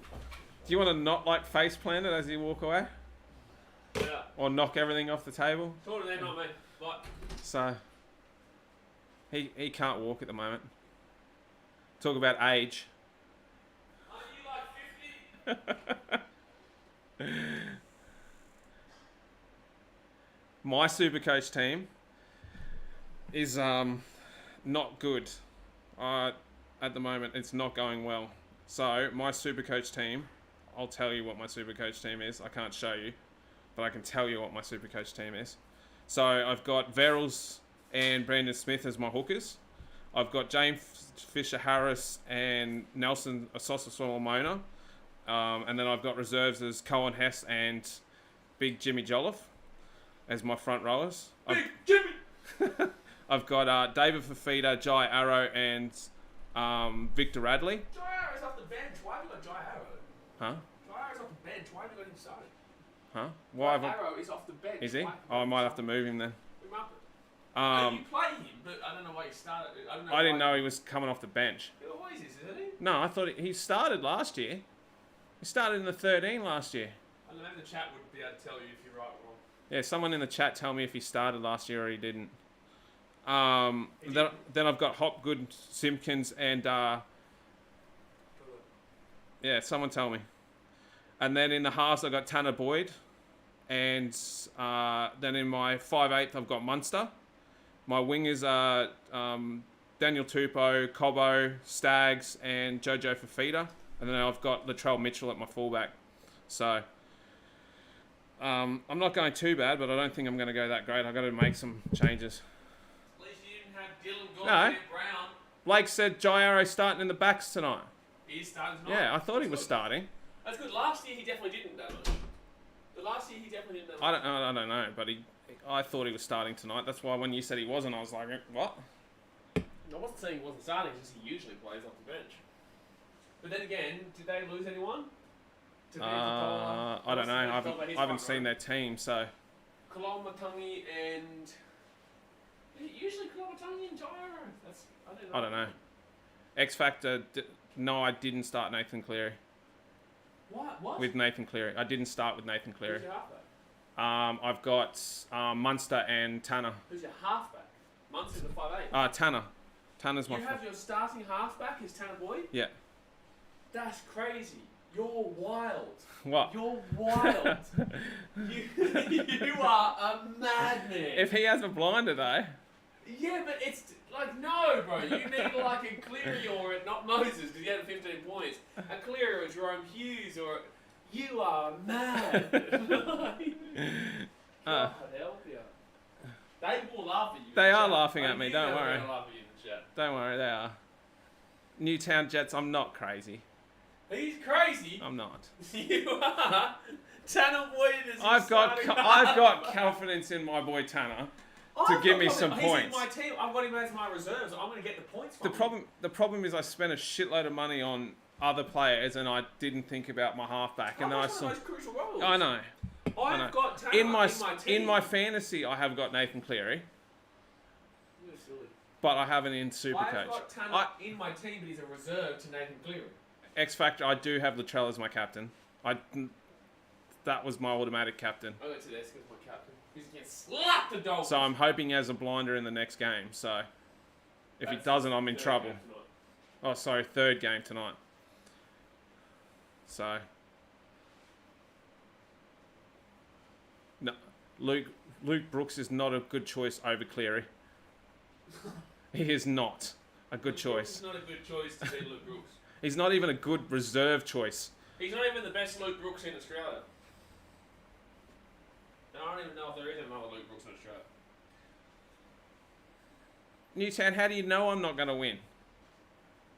you want to not like face plant it as you walk away? Yeah. Or knock everything off the table? Talk to them, not me. What? So, he can't walk at the moment. Talk about age. Are you like 50? My Supercoach team is not good. At the moment, it's not going well. So, my Supercoach team, I'll tell you what my Supercoach team is. I can't show you, but I can tell you what my Supercoach team is. So, I've got Verrills and Brandon Smith as my hookers. I've got James Fisher-Harris and Nelson Asosa-Solomona. And then I've got reserves as Cohen Hess and Big Jimmy Jolliffe. as my front rowers. Big Jimmy! I've got David Fafita, Jai Arrow, and Victor Radley. Jai Arrow's off the bench. Why have you got Jai Arrow? Huh? Jai Arrow's off the bench. Why have you got him starting? Huh? Why Jai Arrow is off the bench. Is he? Why Oh, I might have to move him then. Move him up. You play him, but I don't know why you started. I didn't know he was coming off the bench. He always is, isn't he? No, I thought he started last year. He started in the 13 last year. I don't know, the chat would be able to tell you if you're right or wrong. Yeah, someone in the chat tell me if he started last year or he didn't. Then I've got Hopgood, Simpkins, and yeah, someone tell me. And then in the halves I've got Tanner Boyd, and then in my 5/8 I've got Munster. My wingers are Daniel Tupou, Cobbo, Staggs, and Jojo Fafita. And then I've got Latrell Mitchell at my fullback. So I'm not going too bad, but I don't think I'm going to go that great. I've got to make some changes. At least you didn't have Dylan Gordon No. and Brown. Blake said Jai Arrow starting in the backs tonight. He's starting tonight. Yeah, I thought he was starting. That's good. Last year he definitely didn't, though. The last year he definitely didn't. I don't know, but I thought he was starting tonight. That's why when you said he wasn't, I was like, what? I wasn't saying he wasn't starting, just he usually plays off the bench. But then again, did they lose anyone? I don't know. I haven't seen their team, so. Kalamatangi and... Usually Kalamatangi and Jai Arrow. I don't know. X Factor, no, I didn't start Nathan Cleary. What? With Nathan Cleary. I didn't start with Nathan Cleary. Who's your halfback? I've got Munster and Tanner. Who's your halfback? Munster's the 5'8". Tanner. Tanner's my... You have your starting halfback is Tanner Boyd? Yeah. That's crazy. You're wild. What? You're wild. you are a madman. If he has a blinder, though. Yeah, but it's like, no, bro. You need like a Cleary or not Moses because he had 15 points. A Cleary or Jerome Hughes or... You are mad. God help you. They will laugh at you. They are laughing at me, don't worry. They'll laugh at you in the chat. Don't worry, they are. Newtown Jets, I'm not crazy. He's crazy. I'm not. You are. Tanner Boyd is I've got confidence in my boy Tanner to give me some points. He's in my team. I've got him as my reserve, so I'm going to get the points from him. The problem is I spent a shitload of money on other players and I didn't think about my halfback. And I saw. Most crucial roles. I know. I've got Tanner in my team. in my fantasy. I have got Nathan Cleary, You're silly. but I haven't in Supercoach. I've got Tanner in my team, but he's a reserve to Nathan Cleary. X Factor, I do have Latrell as my captain. That was my automatic captain. I got Tedesco as my captain. He's going to slap the Dolphins. So I'm hoping he has a blinder in the next game. So if he doesn't, I'm in trouble. Oh, sorry, third game tonight. So no, Luke Brooks is not a good choice over Cleary. He is not a good choice. He's not a good choice to be Luke Brooks. He's not even a good reserve choice. He's not even the best Luke Brooks in Australia. And I don't even know if there is another Luke Brooks in Australia. Newtown, how do you know I'm not going to win?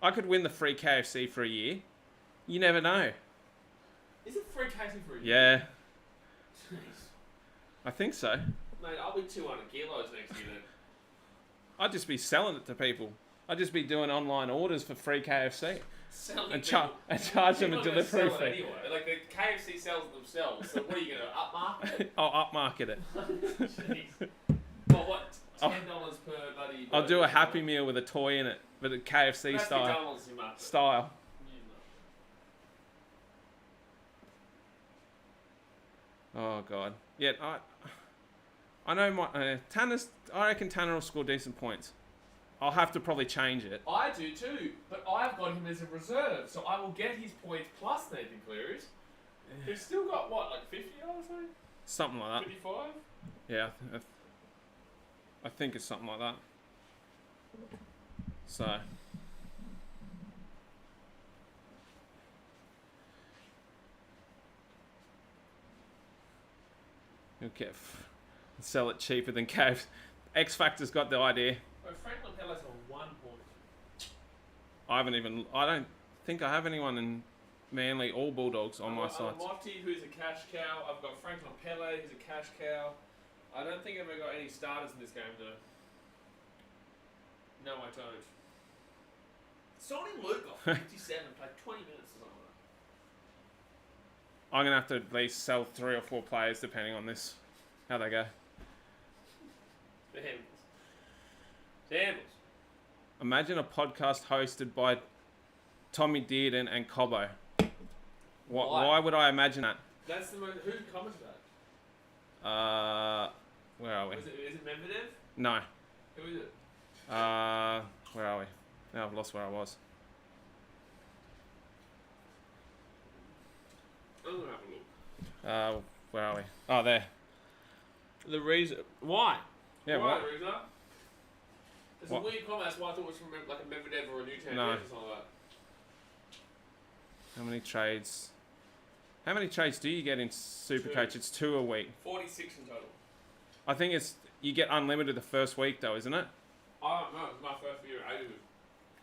I could win the free KFC for a year. You never know. Is it free KFC for a year? Yeah. Jeez. I think so. Mate, I'll be 200 kilos next year then. I'd just be selling it to people. I'd just be doing online orders for free KFC. And charge them a delivery fee. Anyway. Like the KFC sells it themselves. So what are you going to upmarket it? I'll upmarket it. Jeez. Well, what? $10 per bloody... I'll do a Happy Meal with a toy in it, but a KFC style. Oh God. Yeah, I know my Tanner's. I reckon Tanner will score decent points. I'll have to probably change it. I do too, but I've got him as a reserve, so I will get his points plus Nathan Cleary's. He's still got what, like 50 or something? Something like that. 55? Yeah, I think it's something like that. So. You'll sell it cheaper than KFC. X Factor's got the idea. Bro, Franklin Pellet's on 1 point. I don't think I have anyone in Manly or Bulldogs on my side. I've got Mofty, who's a cash cow. I've got Franklin Pele, who's a cash cow. I don't think I've ever got any starters in this game, though. No, I don't. Sonny Luke got 57, played 20 minutes or something. I'm going to have to at least sell 3 or 4 players depending on this. How they go. Shambles. Imagine a podcast hosted by Tommy Dearden and Cobbo. Why would I imagine that? That's the most... Who commented that? Where are we? Is it Medvedev? No. Who is it? Where are we? Now I've lost where I was. I'm going to have a look. Where are we? Oh, there. The reason... Why? Yeah, why, what? Reza? It's a weird comment. That's why I thought it was from like a Medvedev or a Newtown No. or something like that. How many trades? How many trades do you get in Supercoach? 2. It's 2 a week. 46 in total. I think it's you get unlimited the first week though, isn't it? I don't know. It's my first year at Aiden.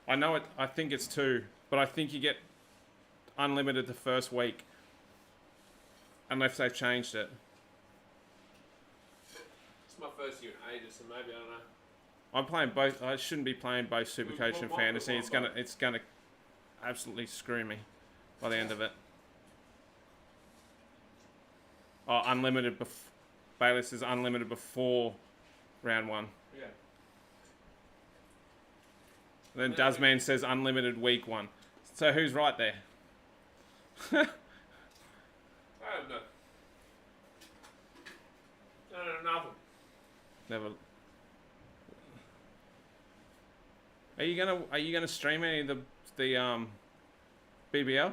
I know it. I think it's 2, but I think you get unlimited the first week, unless they've changed it. It's my first year in ages, so maybe I don't know. I'm playing both. I shouldn't be playing both Supercoach and Fantasy. It's gonna absolutely screw me by the end of it. Oh, unlimited. Bayless is unlimited before round 1. Yeah. Then Dazman says unlimited week 1. So who's right there? I don't know. I don't know nothing. Never. Are you gonna stream any of the BBL?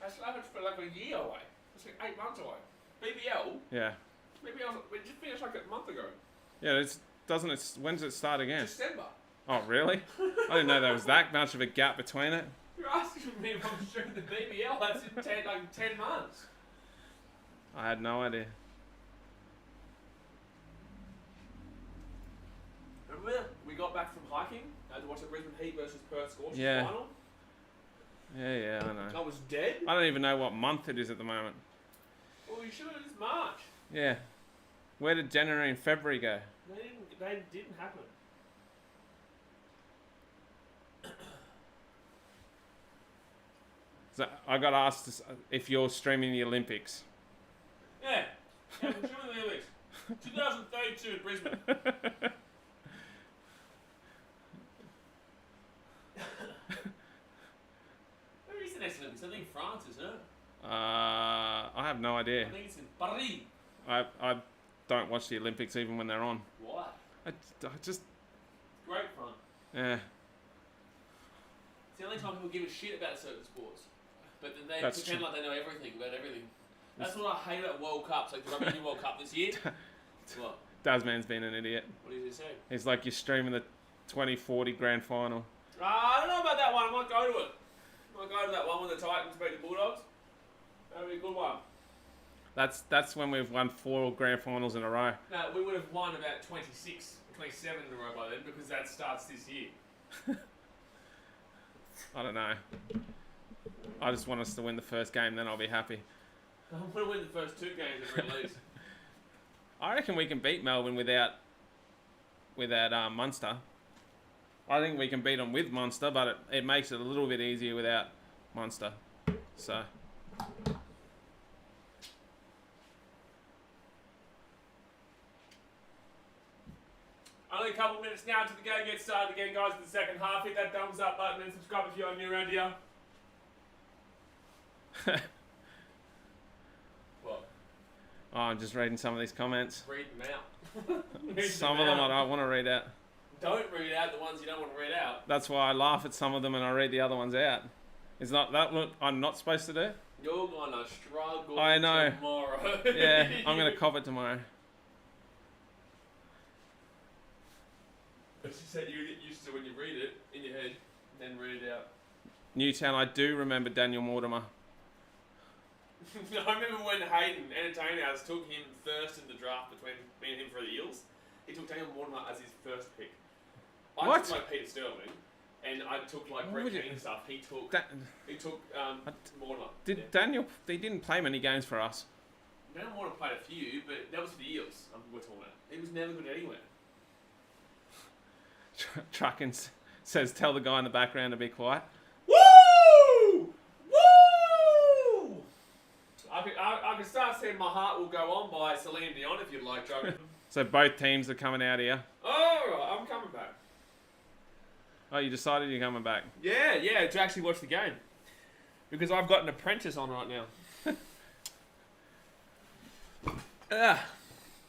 That's for like a year away. It's like 8 months away. BBL? Yeah. We just finished like a month ago. Yeah, when does it start again? December. Oh, really? I didn't know there was that much of a gap between it. You're asking me if I'm streaming the BBL. That's in 10 months. I had no idea. Remember, we got back from hiking. Had to watch the Brisbane Heat versus Perth Scorchers Yeah. final. Yeah, I know. I was dead. I don't even know what month it is at the moment. Well, you should. It's March. Yeah. Where did January and February go? They didn't happen. So I got asked if you're streaming the Olympics. Yeah. Yeah, we're doing the Olympics. 2032 in Brisbane. Where is the next Olympics? I think France, isn't it? I have no idea. I think it's in Paris. I don't watch the Olympics even when they're on. Why? I just... Great fun. Yeah. It's the only time people give a shit about certain sports. But then they That's pretend true. like they know everything about everything. That's what I hate about World Cups, like the Rugby Union World Cup this year. What? Dazman's been an idiot. What did he say? He's like, you're streaming the 2040 grand final. I don't know about that one. I might go to it. I might go to that one when the Titans beat the Bulldogs. That'll be a good one. That's when we've won 4 grand finals in a row. No, we would have won about 26 or 27 in a row by then because that starts this year. I don't know. I just want us to win the first game, then I'll be happy. I'm going to win the first 2 games at very least. I reckon we can beat Melbourne without Munster. I think we can beat them with Munster, but it makes it a little bit easier without Munster. So. Only a couple minutes now until the game gets started again, guys, for the second half. Hit that thumbs up button and subscribe if you're new around here. What? Oh, I'm just reading some of these comments. Read them out. Some of them I don't want to read out. Don't read out the ones you don't want to read out. That's why I laugh at some of them and I read the other ones out. Is not that what I'm not supposed to do? You're gonna struggle I know. tomorrow. Yeah, I'm gonna cop it tomorrow. But she said you get used to when you read it in your head, and then read it out. Newtown, I do remember Daniel Mortimer. I remember when Hayden Antonio's took him first in the draft between me and him for the Eels. He took Daniel Mortimer as his first pick. I What? took like Peter Sterling, and I took like Why Brett would you- King and stuff. He took Mortimer. Did Yeah. Daniel? They didn't play many games for us. Daniel Mortimer played a few, but that was for the Eels. Dogs. We're talking about. He was never good anywhere. Truckin says, tell the guy in the background to be quiet. Woo! Woo! I can start saying My Heart Will Go On by Celine Dion if you'd like, Joe. So both teams are coming out here. Alright, I'm coming back. Oh, you decided you're coming back? Yeah, to actually watch the game. Because I've got an apprentice on right now.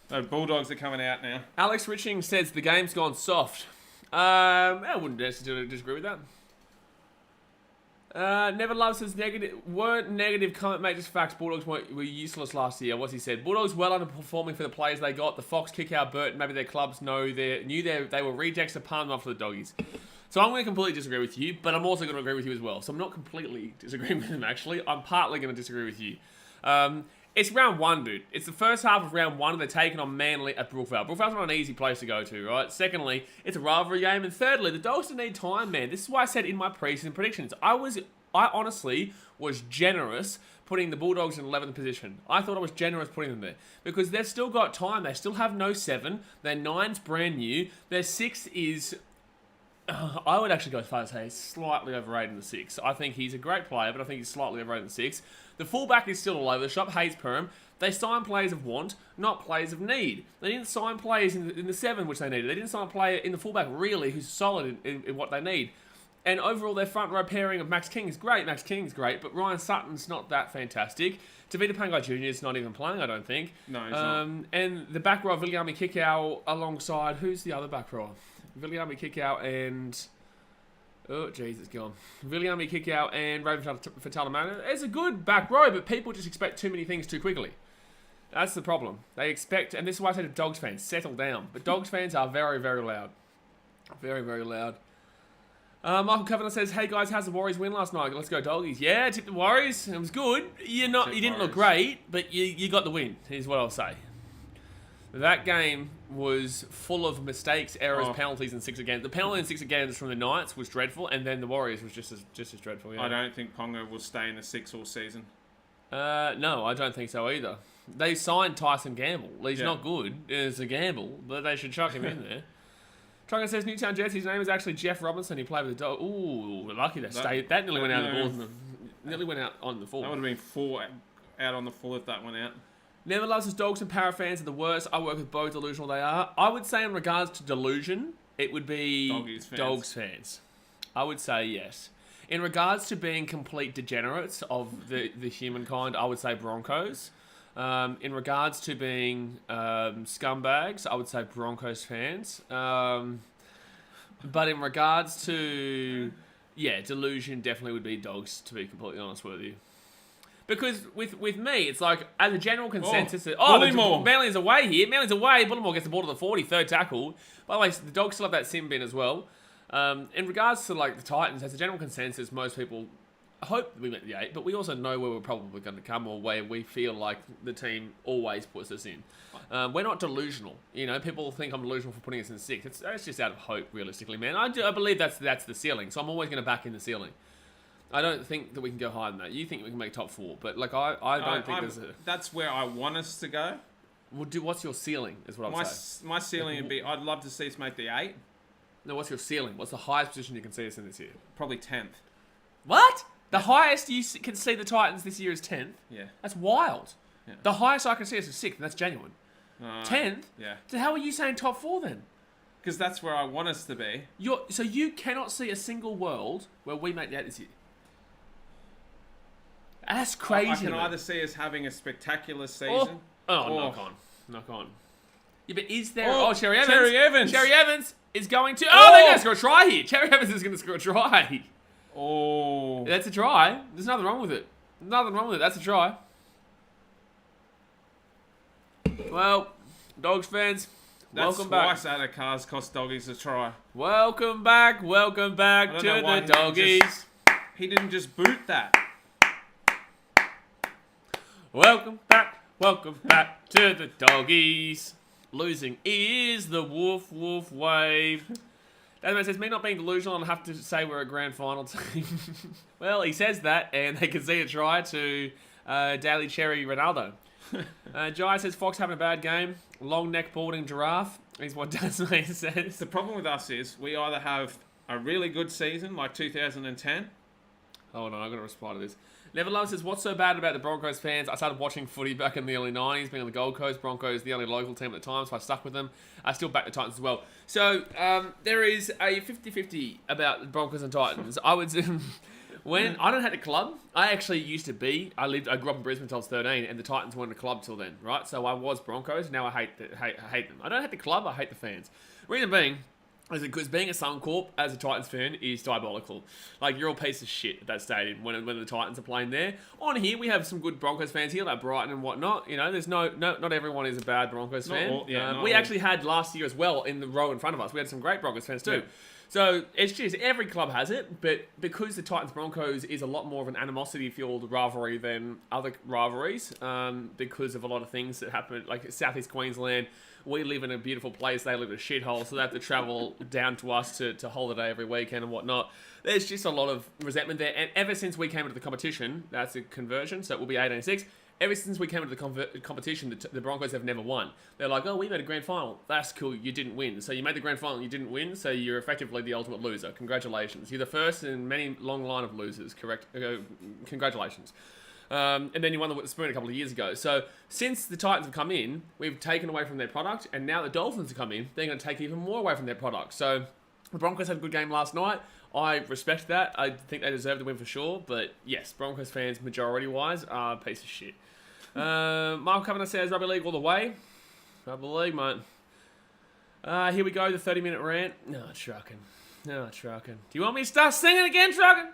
So Bulldogs are coming out now. Alex Riching says the game's gone soft. I wouldn't necessarily disagree with that. Never Love says weren't negative comment, mate, just facts. Bulldogs were useless last year. What's he said? Bulldogs well underperforming for the players they got. The Fox kick out Burt, maybe their clubs knew they were rejects to palm off for the doggies. So I'm going to completely disagree with you, but I'm also going to agree with you as well. So I'm not completely disagreeing with him, actually. I'm partly going to disagree with you. It's round 1, dude. It's the first half of round 1, and they're taking on Manly at Brookvale. Brookvale's not an easy place to go to, right? Secondly, it's a rivalry game. And thirdly, the Dogs need time, man. This is why I said in my preseason predictions, I honestly was generous putting the Bulldogs in 11th position. I thought I was generous putting them there. Because they've still got time. They still have no 7. Their 9's brand new. Their 6 is... I would actually go as far as say slightly overrated in the 6. I think he's a great player, but I think he's slightly overrated in the 6. The fullback is still all over the shop. Hayes Perham. They sign players of want, not players of need. They didn't sign players in the 7, which they needed. They didn't sign a player in the fullback, really, who's solid in what they need. And overall, their front row pairing of Max King is great. Max King's great, but Ryan Sutton's not that fantastic. Tavita Pangai Jr. is not even playing, I don't think. No, he's not. And the back row of Viliami Kikau alongside... Who's the other back row? Viliami Kikau and... Oh, jeez, it's gone. Viliami Kikau and Raven Fatalamana. It's a good back row, but people just expect too many things too quickly. That's the problem. They expect, and this is why I say to Dogs fans, settle down. But Dogs fans are very, very loud. Very, very loud. Michael Kavanagh says, hey guys, how's the Warriors win last night? Let's go Doggies. Yeah, tipped the Warriors. It was good. You didn't look great, but you got the win, is what I'll say. That game was full of mistakes, errors, penalties, and 6 against. The penalty and 6 against from the Knights was dreadful, and then the Warriors was just as dreadful. Yeah. I don't think Ponga will stay in the 6 all season. No, I don't think so either. They signed Tyson Gamble. He's not good. It's a gamble, but they should chuck him in there. Trunker says Newtown Jets. His name is actually Jeff Robinson. He played with the dog. Ooh, lucky they stayed. That nearly went out of the ball. Nearly went out on the full. That would have been 4 out on the full if that went out. Never Loves His Dogs and Para fans are the worst. I work with both delusional they are. I would say in regards to delusion, it would be Dogs fans. I would say yes. In regards to being complete degenerates of the humankind, I would say Broncos. In regards to being scumbags, I would say Broncos fans. But in regards to, delusion definitely would be Dogs, to be completely honest with you. Because with me, it's like, as a general consensus... Manly's away here. Manly's away. Bullimore gets the ball to the 40, third tackle. By the way, the Dogs still have that sin bin as well. In regards to like the Titans, as a general consensus, most people hope we make the 8, but we also know where we're probably going to come, or where we feel like the team always puts us in. We're not delusional. You know, people think I'm delusional for putting us in 6. That's just out of hope, realistically, man. I believe that's the ceiling, so I'm always going to back in the ceiling. I don't think that we can go higher than that. You think we can make top 4, but like I don't think there's a... That's where I want us to go. What's your ceiling, is what I'm saying. My ceiling would be, I'd love to see us make the 8. No, what's your ceiling? What's the highest position you can see us in this year? Probably 10th. What? The highest you can see the Titans this year is 10th? Yeah. That's wild. Yeah. The highest I can see us is 6th, and that's genuine. 10th? Yeah. So how are you saying top 4 then? Because that's where I want us to be. So you cannot see a single world where we make the 8 this year? That's crazy. I can either see us having a spectacular season. Knock on. Yeah, but is there... Cherry Evans. Cherry Evans is going to... Oh, they're going to score a try here. Cherry Evans is going to score a try. Oh. That's a try. There's nothing wrong with it. That's a try. Well, Dogs fans, welcome back. That's twice out of cars cost Doggies a try. Welcome back to the Doggies. He didn't just boot that. Welcome back to the Doggies. Losing is the woof wave. That says, me not being delusional, I'll have to say we're a grand final team. Well, he says that, and they can see a try to Daly Cherry Ronaldo. Jai says, Fox having a bad game. Long neck balding giraffe is what Dasmane says. The problem with us is we either have a really good season like 2010. Hold on, I'm going to reply to this. Neverlove says, what's so bad about the Broncos fans? I started watching footy back in the early 90s, being on the Gold Coast. Broncos, the only local team at the time, so I stuck with them. I still back the Titans as well. So, there is a 50-50 about the Broncos and Titans. I would when I don't have the club, I actually used to be. I grew up in Brisbane until I was 13, and the Titans weren't a club till then, right? So I was Broncos. Now I hate them. I don't hate the club. I hate the fans. Reason being is because being a Suncorp as a Titans fan is diabolical. Like, you're all a piece of shit at that stadium when the Titans are playing there. On here, we have some good Broncos fans here, like Brighton and whatnot. You know, there's not everyone is a bad Broncos fan. We actually had last year as well in the row in front of us. We had some great Broncos fans too. Yeah. So, it's just, every club has it, but because the Titans-Broncos is a lot more of an animosity-fueled rivalry than other rivalries, because of a lot of things that happen, like Southeast Queensland, we live in a beautiful place, they live in a shithole, so they have to travel down to us to holiday every weekend and whatnot. There's just a lot of resentment there, and ever since we came into the competition, that's a conversion, so it will be 18-6, ever since we came into the competition, the Broncos have never won. They're like, oh, we made a grand final. That's cool, you didn't win. So you made the grand final, you didn't win, so you're effectively the ultimate loser. Congratulations. You're the first in many long line of losers, correct? Congratulations. And then you won the spoon a couple of years ago. So since the Titans have come in, we've taken away from their product, and now the Dolphins have come in, they're going to take even more away from their product. So the Broncos had a good game last night. I respect that. I think they deserve to win for sure. But yes, Broncos fans, majority-wise, are a piece of shit. Michael Kavanagh says, rugby league all the way. Rugby league, mate. Here we go, the 30-minute rant. No, trucking. Do you want me to start singing again, trucking?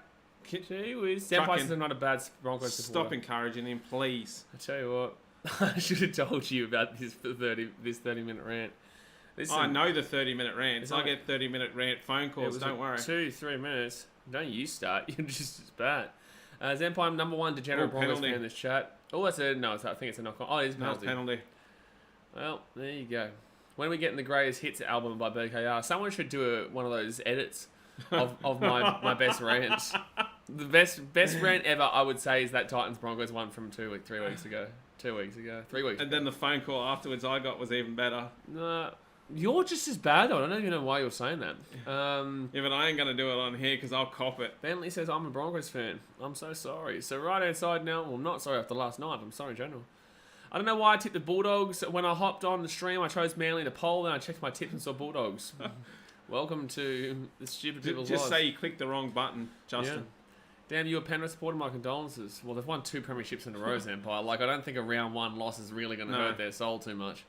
Gee whiz. Sam Price is not a bad Broncos supporter. Stop encouraging him, please. I tell you what, I should have told you about this 30-minute rant. I know the 30-minute rant. I get 30-minute rant phone calls, don't worry. 2-3 minutes. Don't you start. You're just as bad. Zampine, number one degenerate Broncos fan in this chat. Oh, I think it's a knock-on. Oh, it is a penalty. Penalty. Well, there you go. When are we getting the greatest hits album by BKR? Someone should do one of those edits of my best rants. The best rant ever, I would say, is that Titans Broncos one from 3 weeks ago. 3 weeks And then the phone call afterwards I got was even better. No, you're just as bad, though. I don't even know why you're saying that. Yeah, but I ain't going to do it on here because I'll cop it. Bentley says, I'm a Broncos fan. I'm so sorry. So right outside now, well, I'm not sorry after last night, but I'm sorry in general. I don't know why I tipped the Bulldogs. When I hopped on the stream, I chose Manly in a poll, then I checked my tips and saw Bulldogs. Welcome to the stupid people's lives. Just say you clicked the wrong button, Justin. Yeah. Damn, you a Penrith supporter, my condolences. Well, they've won 2 premierships in a row, Empire. Like, I don't think a round 1 loss is really going to hurt their soul too much.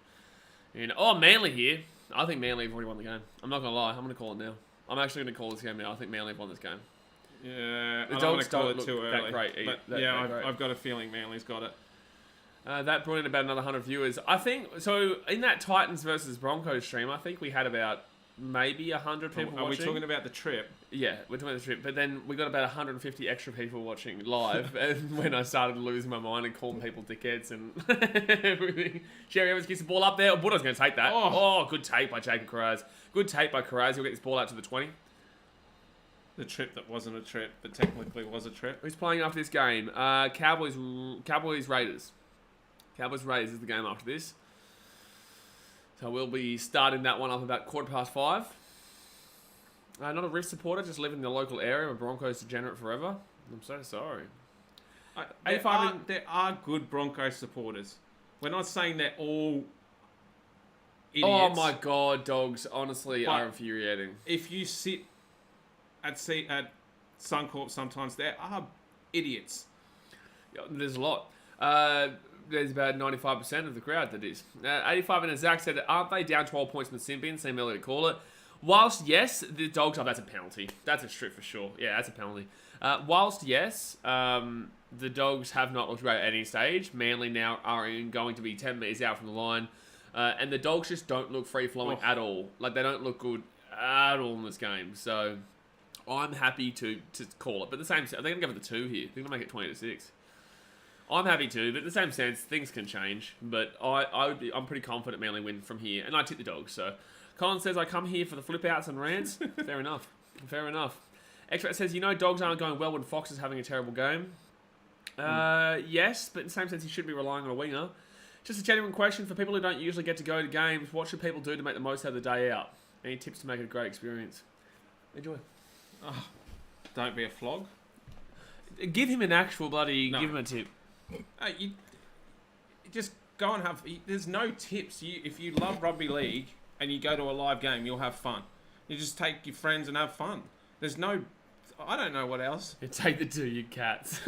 You know, Manly here. I think Manly have already won the game. I'm not going to lie. I'm going to call it now. I'm actually going to call this game now. I think Manly have won this game. Yeah, the Dogs don't look too early. That great. But I've got a feeling Manly's got it. That brought in about another 100 viewers. I think, so in that Titans versus Broncos stream, I think we had about maybe 100 people watching. Are we talking about the trip? Yeah, we're talking about the trip. But then we got about 150 extra people watching live. And when I started losing my mind and calling people dickheads and everything. Sherry Evans gets the ball up there. Oh, Buddha's going to take that. Oh, good tape by Jacob Carraz. Good tape by Carraz. He'll get this ball out to the 20. The trip that wasn't a trip, but technically was a trip. Who's playing after this game? Cowboys Raiders. Cowboys Raiders is the game after this. So we'll be starting that one up about 5:15. Not a Rift supporter, just living in the local area. A Broncos degenerate forever. I'm so sorry. There are good Broncos supporters. We're not saying they're all idiots. Oh my God, dogs honestly are infuriating. If you sit at Suncorp sometimes, there are idiots. Yeah, there's a lot. There's about 95% of the crowd that is. 85 and Zach said, aren't they down 12 points in the sin bin? Same earlier to call it. Whilst, yes, the Dogs... Oh, that's a penalty. That's a strip for sure. Yeah, that's a penalty. Whilst, yes, the Dogs have not looked great at any stage. Manly now are going to be 10 metres out from the line. And the Dogs just don't look free-flowing at all. Like, they don't look good at all in this game. So, I'm happy to call it. But the same... They're going to go for the 2 here. They're going to make it 20-6. I'm happy to, but in the same sense, things can change. But I'm pretty confident Manly win from here. And I tip the Dogs, so... Colin says, I come here for the flip-outs and rants. Fair enough. Fair enough. Extract says, Dogs aren't going well when Fox is having a terrible game. Yes, but in the same sense, he should be relying on a winger. Just a genuine question for people who don't usually get to go to games. What should people do to make the most out of the day out? Any tips to make it a great experience? Enjoy. Oh, don't be a flog. Give him an actual bloody... No. Give him a tip. You just go and have... There's no tips. If you love rugby league and you go to a live game, you'll have fun. You just take your friends and have fun. There's no... I don't know what else. You take the 2, you cats.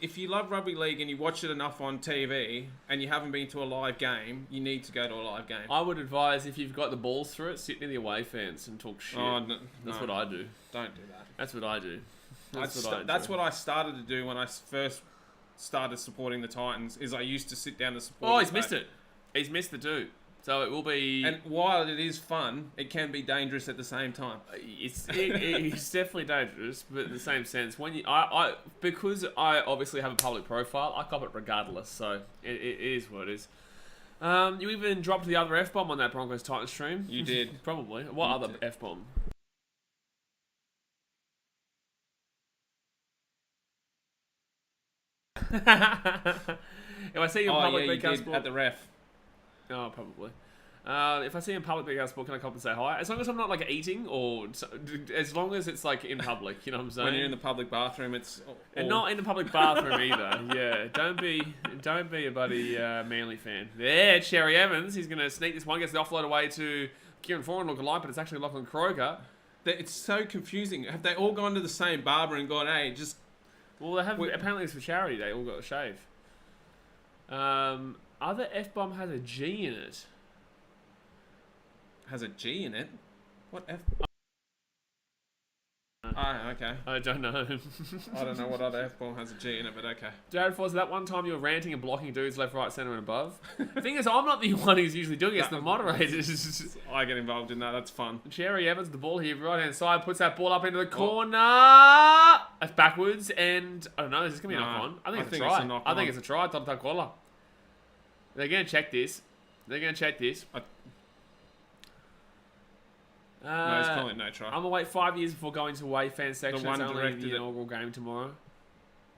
If you love rugby league and you watch it enough on TV and you haven't been to a live game, you need to go to a live game. I would advise, if you've got the balls through it, sit near the away fans and talk shit. Oh, no, That's what I do. Don't do that. That's what I do. That's what I started to do when I first started supporting the Titans, is I used to sit down to support. Oh, he's missed it. He's missed the 2. So it will be... And while it is fun, it can be dangerous at the same time. It's definitely dangerous, but in the same sense, when you, because I obviously have a public profile, I cop it regardless. So it is what it is. You even dropped the other F-bomb on that Broncos Titans stream. You did. Probably. What You other did. F-bomb? If I see you in public, you BK did Sport at the ref. Oh, probably. If I see you in public, BK Sport, can I come and say hi? As long as I'm not like eating, or as long as it's like in public, you know what I'm saying? When you're in the public bathroom, it's and not in the public bathroom either. Yeah, don't be a bloody Manly fan. There, Cherry Evans. He's gonna sneak this one, gets the offload away to Kieran Foran looking like, but it's actually Lachlan Croker. It's so confusing. Have they all gone to the same barber and gone, hey, just... Well, they have. Apparently, it's for charity. They all got a shave. Other F-bomb has a G in it. Has a G in it? What F... Oh, okay. I don't know. I don't know what other F-bomb has a G in it, but okay. Jared Foz, that one time you were ranting and blocking dudes left, right, centre and above. The thing is, I'm not the one who's usually doing it. It's the moderators. I get involved in that. That's fun. Cherry Evans, the ball here, right hand side, puts that ball up into the corner. That's backwards, and I don't know. Is this gonna be a knock on? I think it's a try. I think it's a try. Tata Kola. They're gonna check this. No, he's calling it no try. I'm gonna wait 5 years before going to away fan section. It's only the inaugural game tomorrow.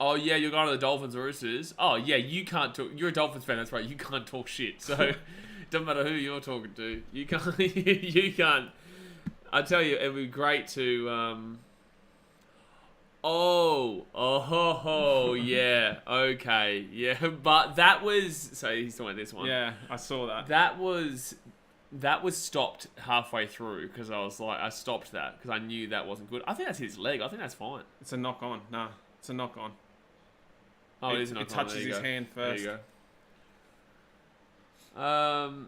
Oh yeah, you're going to the Dolphins Roosters. Oh yeah, you can't talk. You're a Dolphins fan, that's right. You can't talk shit. So doesn't matter who you're talking to. You can't. You can't. I tell you, it'd be great to. Yeah, okay, yeah, but that was so he's talking about this one. Yeah, I saw that. That was stopped halfway through because I was like, I stopped that because I knew that wasn't good. I think that's his leg. I think that's fine. It's a knock on. Nah, it's a knock on. Oh, it is a knock on. It touches his hand first. There you go.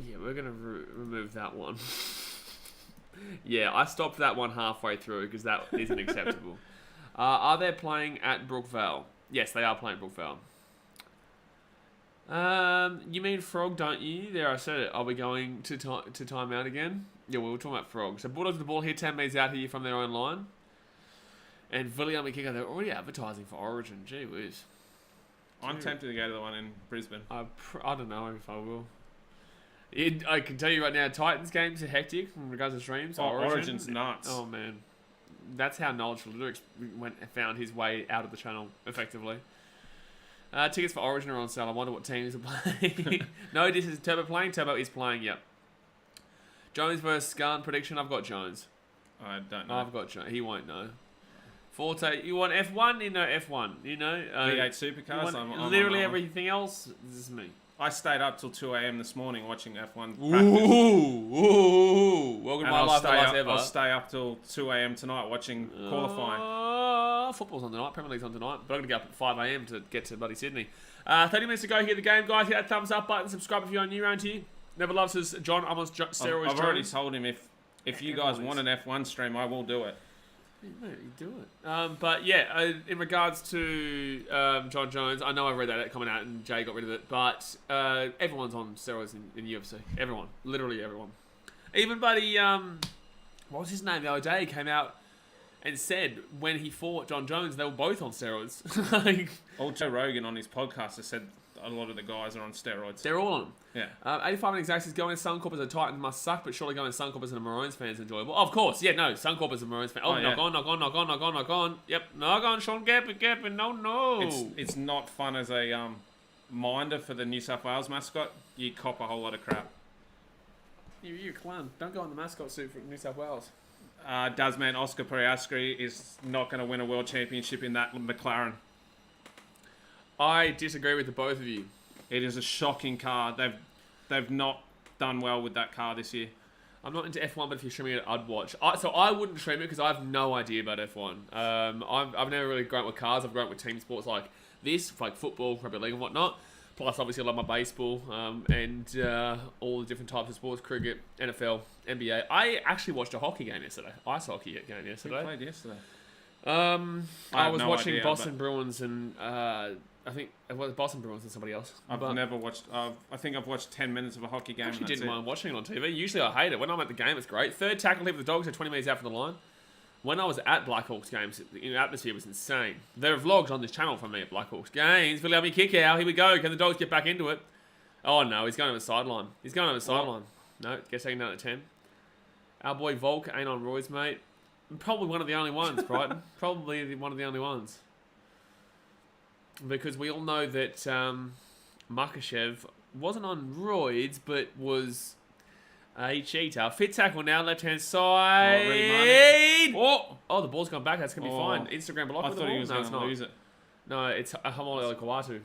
Yeah, we're gonna remove that one. Yeah, I stopped that one halfway through because that isn't acceptable. Are they playing at Brookvale? Yes, they are playing at Brookvale. You mean Frog, don't you? There, I said it. Are we going to timeout again? Yeah, we were talking about Frog. So Bulldogs the ball here, 10 metres out here from their own line. And BKRmy kicker, they're already advertising for Origin. Gee whiz. I'm tempted to go to the one in Brisbane. I don't know if I will. I can tell you right now, Titans games are hectic in regards to streams. Origin's nuts. Oh, man. That's how knowledgeable Lyrics found his way out of the channel, effectively. Tickets for Origin are on sale. I wonder what teams are playing. No, this is Turbo playing. Turbo is playing, yep. Jones versus Scarn prediction. I've got Jones. I don't know. I've got Jones. He won't know. Forte, you want F1? You know F1. You know? V8 Supercars? I'm literally everything else. This is me. I stayed up till 2 a.m. this morning watching F1 practice. Ooh. Welcome to my life, the last ever. I'll stay up till 2 a.m. tonight watching qualifying. Football's on tonight. Premier League's on tonight. But I'm going to get up at 5 a.m. to get to bloody Sydney. 30 minutes to go here. The game, guys. Hit that thumbs up button. Subscribe if you're new around here. Never loves us. John, I'm on steroids. I've already told him if you guys want an F1 stream, I will do it. You do it. But yeah, in regards to John Jones, I know I read that coming out and Jay got rid of it, but everyone's on steroids in UFC. Everyone. Literally everyone. Even buddy, what was his name the other day? He came out and said when he fought John Jones, they were both on steroids. Old Joe Rogan on his podcast has said, a lot of the guys are on steroids. They're all on them. Yeah. 85 exacts is going as Suncorp as a Titan must suck, but surely going as Suncorp as a Maroons fan is enjoyable. Of course, yeah, no, Suncorp as a Maroons fan. Oh, knock on. Yep, knock on, Sean Gapper, no. It's not fun as a minder for the New South Wales mascot. You cop a whole lot of crap. You clown. Don't go in the mascot suit for New South Wales. Dasman Oscar Piastri is not going to win a world championship in that McLaren. I disagree with the both of you. It is a shocking car. They've not done well with that car this year. I'm not into F1, but if you're streaming it, I'd watch. So I wouldn't stream it because I have no idea about F1. I've never really grown up with cars. I've grown up with team sports like this, like football, rugby league and whatnot. Plus, obviously, I love my baseball and all the different types of sports, cricket, NFL, NBA. I actually watched a hockey game yesterday. Ice hockey game yesterday. Who played yesterday? I was watching Boston Bruins and I think it was Boston Bruins and somebody else. I've never watched. I think I've watched 10 minutes of a hockey game. I actually didn't mind watching it on TV. Usually I hate it. When I'm at the game, it's great. Third tackle leave the Dogs at 20 metres out from the line. When I was at Blackhawks games, the atmosphere was insane. There are vlogs on this channel from me at Blackhawks games. Billy me kick out. Here we go. Can the Dogs get back into it? Oh no, he's going over the sideline. No, gets taken down at 10. Our boy Volk ain't on Roy's, mate. Probably one of the only ones, Brighton. Probably one of the only ones. Because we all know that Makashev wasn't on roids, but was a cheater. Fit tackle now, left-hand side. Oh, the ball's gone back. That's going to be fine. Instagram block with the ball. I thought he was going to lose it. No, it's Hamole Kawatu.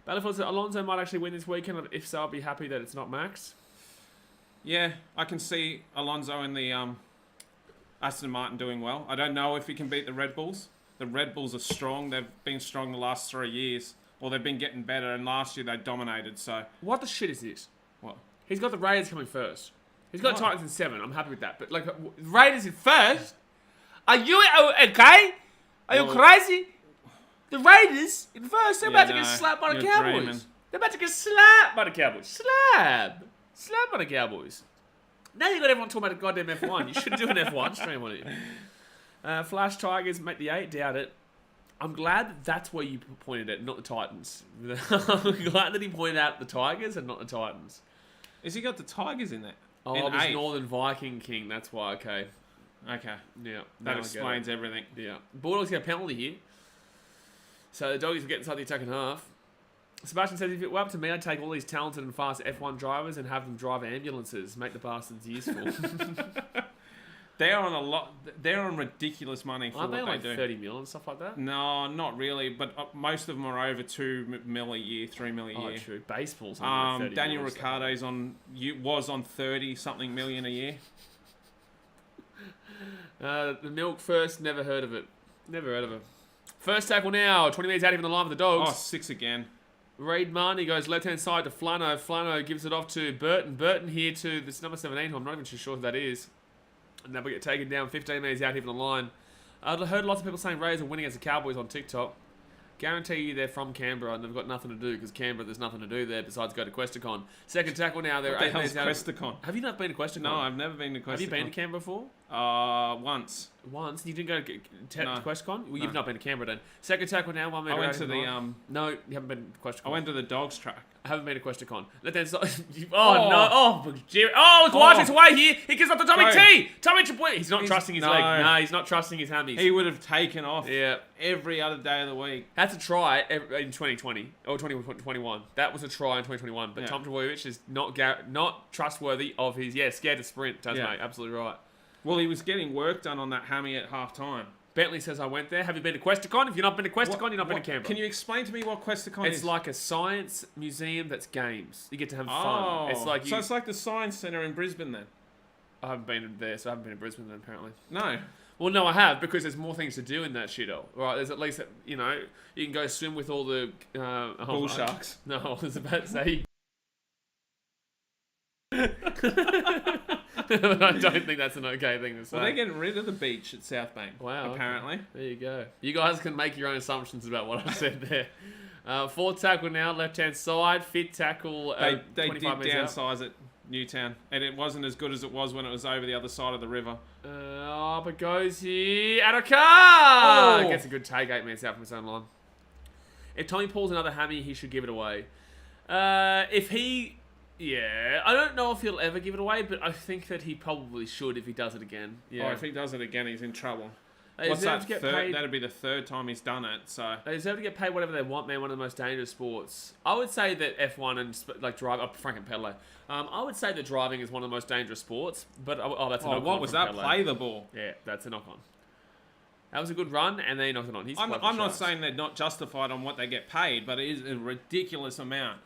Battlefield said Alonso might actually win this weekend. If so, I'll be happy that it's not Max. Yeah, I can see Alonso in the Aston Martin doing well. I don't know if he can beat the Red Bulls. The Red Bulls are strong. They've been strong the last 3 years. Well, they've been getting better, and last year they dominated, so... What the shit is this? What? He's got the Raiders coming first. He's got Titans in 7. I'm happy with that. But, like, Raiders in first? Are you okay? Are you crazy? The Raiders in first? They're about to get slapped by the Cowboys. Dreaming. They're about to get slapped by the Cowboys. Slapped by the Cowboys. Now you've got everyone talking about a goddamn F1. You should do an F1 stream on it. Flash Tigers make the 8. Doubt it. I'm glad that's where you pointed at, not the Titans. I'm glad that he pointed out the Tigers and not the Titans. Has he got the Tigers in there? Oh, it was Northern Viking King. That's why. Okay. Yeah. That explains everything. Yeah. Bulldogs get a penalty here. So the Doggies will get inside the attacking half. Sebastian says, if it were up to me, I'd take all these talented and fast F1 drivers and have them drive ambulances. Make the bastards useful. They're on ridiculous money for Aren't what they like do. 30 mil and stuff like that? No, not really. But most of them are over 2 mil a year, 3 mil a year. Oh, true. Baseball's on 30 Daniel Ricciardo's was on 30-something million a year. The milk first, never heard of it. Never heard of it. First tackle now. 20 minutes out even the line for the Dogs. Oh, 6 again. Reid Marnie goes left-hand side to Flano. Flano gives it off to Burton. Burton here to this number 17, who I'm not even too sure who that is. And then we get taken down 15 metres out here from the line. I heard lots of people saying Raiders are winning against the Cowboys on TikTok. Guarantee you they're from Canberra and they've got nothing to do because Canberra, there's nothing to do there besides go to Questacon. Second tackle now. They're 8 metres out. Questacon? Have you not been to Questacon? No, I've never been to Questacon. Have you been to Canberra before? Once. Once? You didn't go to Questacon? Well, you've No. not been to Canberra then. Second tackle now. 1 metre I went out to the No, you haven't been to Questacon. I went to the Dogs track. I haven't been to Questacon. Let them stop. No. Kawashi's away here. He gives up to Tommy T. Tommy Chipuy. He's not trusting his leg. No, he's not trusting his hammies. He would have taken off Yeah. every other day of the week. Had to try in 2020 or 2021. That was a try in 2021. But Yeah. Tom Trbojevic is not trustworthy of his, scared to sprint. Does mate. Absolutely right. Well, he was getting work done on that hammy at half time. Bentley says, I went there. Have you been to Questacon? If you've not been to Questacon, you're not been to Canberra. Can you explain to me what Questacon is? It's like a science museum that's games. You get to have fun. Oh, It's like so it's like the Science Centre in Brisbane then? I haven't been there, so I haven't been to Brisbane then, apparently. No. Well, no, I have, because there's more things to do in that shithole. Right, there's at least, you can go swim with all the... bull sharks. No, I was about to say... I don't think that's an okay thing to say. Well, they're getting rid of the beach at South Bank. Wow. Apparently. Okay. There you go. You guys can make your own assumptions about what I said there. Fourth tackle now, left-hand side. Fifth tackle, They did 25 metres downsize it, Newtown. And it wasn't as good as it was when it was over the other side of the river. Up it goes here. Adokar! Gets a good take, 8 minutes out from his own line. If Tommy pulls another hammy, he should give it away. If he... Yeah, I don't know if he'll ever give it away, but I think that he probably should if he does it again. Yeah. Oh, if he does it again, he's in trouble. They What's deserve that? to get paid. That'd be the third time he's done it. So They deserve to get paid whatever they want, man. One of the most dangerous sports. I would say that F1 and like drive, Frank and Pele. I would say that driving is one of the most dangerous sports. But that's a knock what on was from that? Pele. Play the ball. Yeah, that's a knock on. That was a good run, and then he knocked it on. I'm not saying they're not justified on what they get paid, but it is a ridiculous amount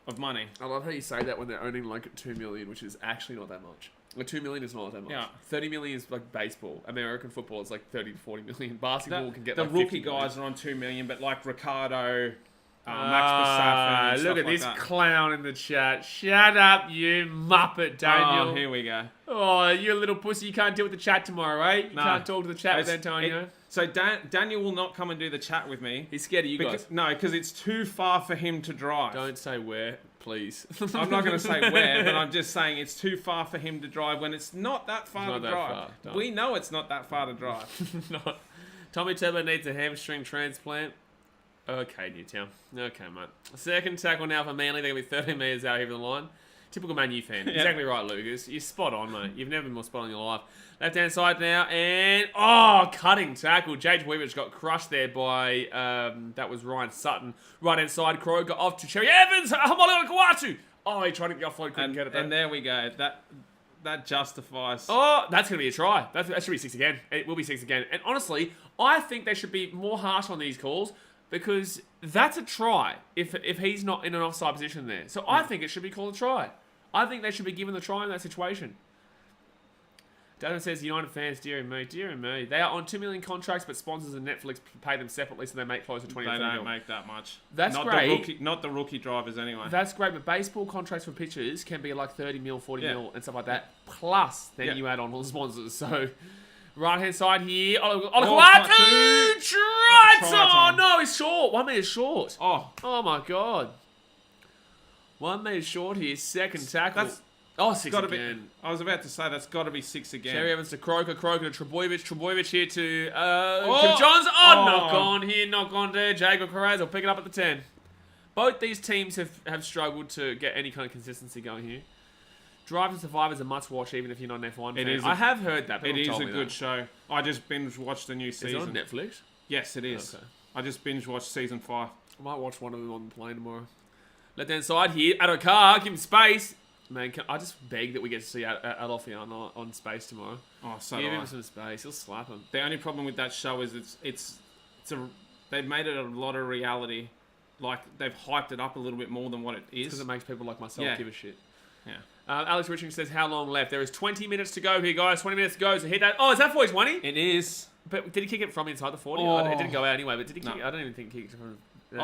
of money. I love how you say that when they're earning like 2 million, which is actually not that much. Like 2 million is not that much. Yeah. 30 million is like baseball. American football is like 30 to 40 million. Basketball can get the like rookie 50 million. guys are on 2 million, but like Ricardo, Max Verstappen, and look stuff at this like that. clown in the chat. Shut up, you muppet, Daniel. Oh, here we go. Oh, you little pussy. You can't deal with the chat tomorrow, right? You No. can't talk to the chat with Antonio. So Daniel will not come and do the chat with me. He's scared of you guys. Because it's too far for him to drive. Don't say where, please. I'm not going to say where, but I'm just saying it's too far for him to drive when it's not that far to drive. We know it's not that far to drive. No. Tommy Turbo needs a hamstring transplant. Okay, Newtown. Okay, mate. Second tackle now for Manly. They're going to be 13 metres out here from the line. Typical Man U fan. Exactly right, Lucas. You're spot on, mate. You've never been more spot on in your life. Left-hand side now, and... Oh, cutting tackle. Jage Weaver's got crushed there by... that was Ryan Sutton. Right-hand side, Kroger off to Cherry Evans. Hamali Kawatu. Oh, he tried to get offload, couldn't get it. And there we go. That justifies... Oh, that's going to be a try. That should be 6 again. It will be 6 again. And honestly, I think they should be more harsh on these calls because that's a try if he's not in an offside position there. So I think it should be called a try. I think they should be given the try in that situation. Daniel says, United fans, dear me. They are on 2 million contracts, but sponsors and Netflix pay them separately, so they make close to 20 They million. don't make that much. That's not great. Not the rookie drivers anyway. That's great, but baseball contracts for pitchers can be like 30 mil, 40 mil, and stuff like that. Plus, then you add on all the sponsors. So, right-hand side here. Olakawatu! Try time! Oh, no, he's short. 1 minute short. Oh, my God. 1 minute short here. Second tackle. That's 6 again. I was about to say that's got to be 6 again. Cherry Evans to Croker to Trebojevic here to Kim Johns. Knock on here, knock on there. Jago Corraz will pick it up at the 10. Both these teams have struggled to get any kind of consistency going here. Drive to Survive is a must-watch even if you're not an F1 fan. I have heard that. It is a good show. I just binge-watched the new season. Is it on Netflix? Yes, it is. Okay. I just binge-watched season 5. I might watch one of them on the plane tomorrow. Left-hand side here. Adokar, give him space. Man, I just beg that we get to see Adolfi on space tomorrow. Oh, so give him some space. He'll slap him. The only problem with that show is they've made it a lot of reality. Like, they've hyped it up a little bit more than what it is. Because it makes people like myself give a shit. Yeah. Alex Richardson says, how long left? There is 20 minutes to go here, guys. 20 minutes to go. So hit that. Oh, is that for his 20? It is. But did he kick it from inside the 40? Oh. It didn't go out anyway, but did he kick it? I don't even think he kicked it from... he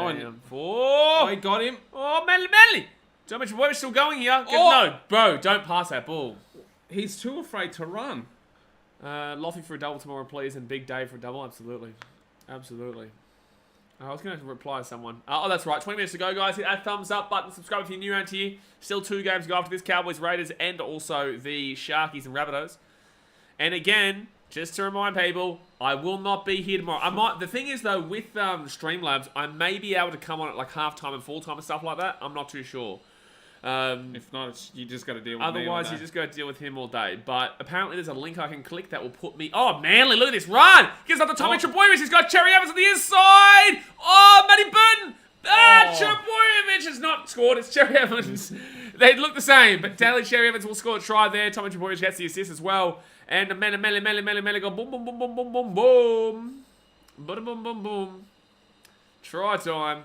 got him. Oh, Manly. So much we're still going here. No, bro, don't pass that ball. He's too afraid to run. Loffy for a double tomorrow, please, and Big Dave for a double. Absolutely. I was going to reply to someone. Oh, that's right. 20 minutes to go, guys. Hit that thumbs up button. Subscribe if you're new around here. Still 2 games to go after this. Cowboys, Raiders, and also the Sharkies and Rabbitohs. And again, just to remind people, I will not be here tomorrow. The thing is, though, with Streamlabs, I may be able to come on at like half-time and full-time and stuff like that. I'm not too sure. If not, you just got to deal with me. Otherwise, you just got to deal with him all day. But apparently, there's a link I can click that will put me. Oh, Manly, look at this run! Gives up to Tommy Trebojevic. He's got Cherry Evans on the inside. Oh, Matty Burton. Trebojevic has not scored. It's Cherry Evans. They look the same, but Daly Cherry Evans will score a try there. Tommy Trebojevic gets the assist as well. And the Manly go boom, boom, boom, boom, boom, boom, boom, boom, boom, boom, boom. Try time.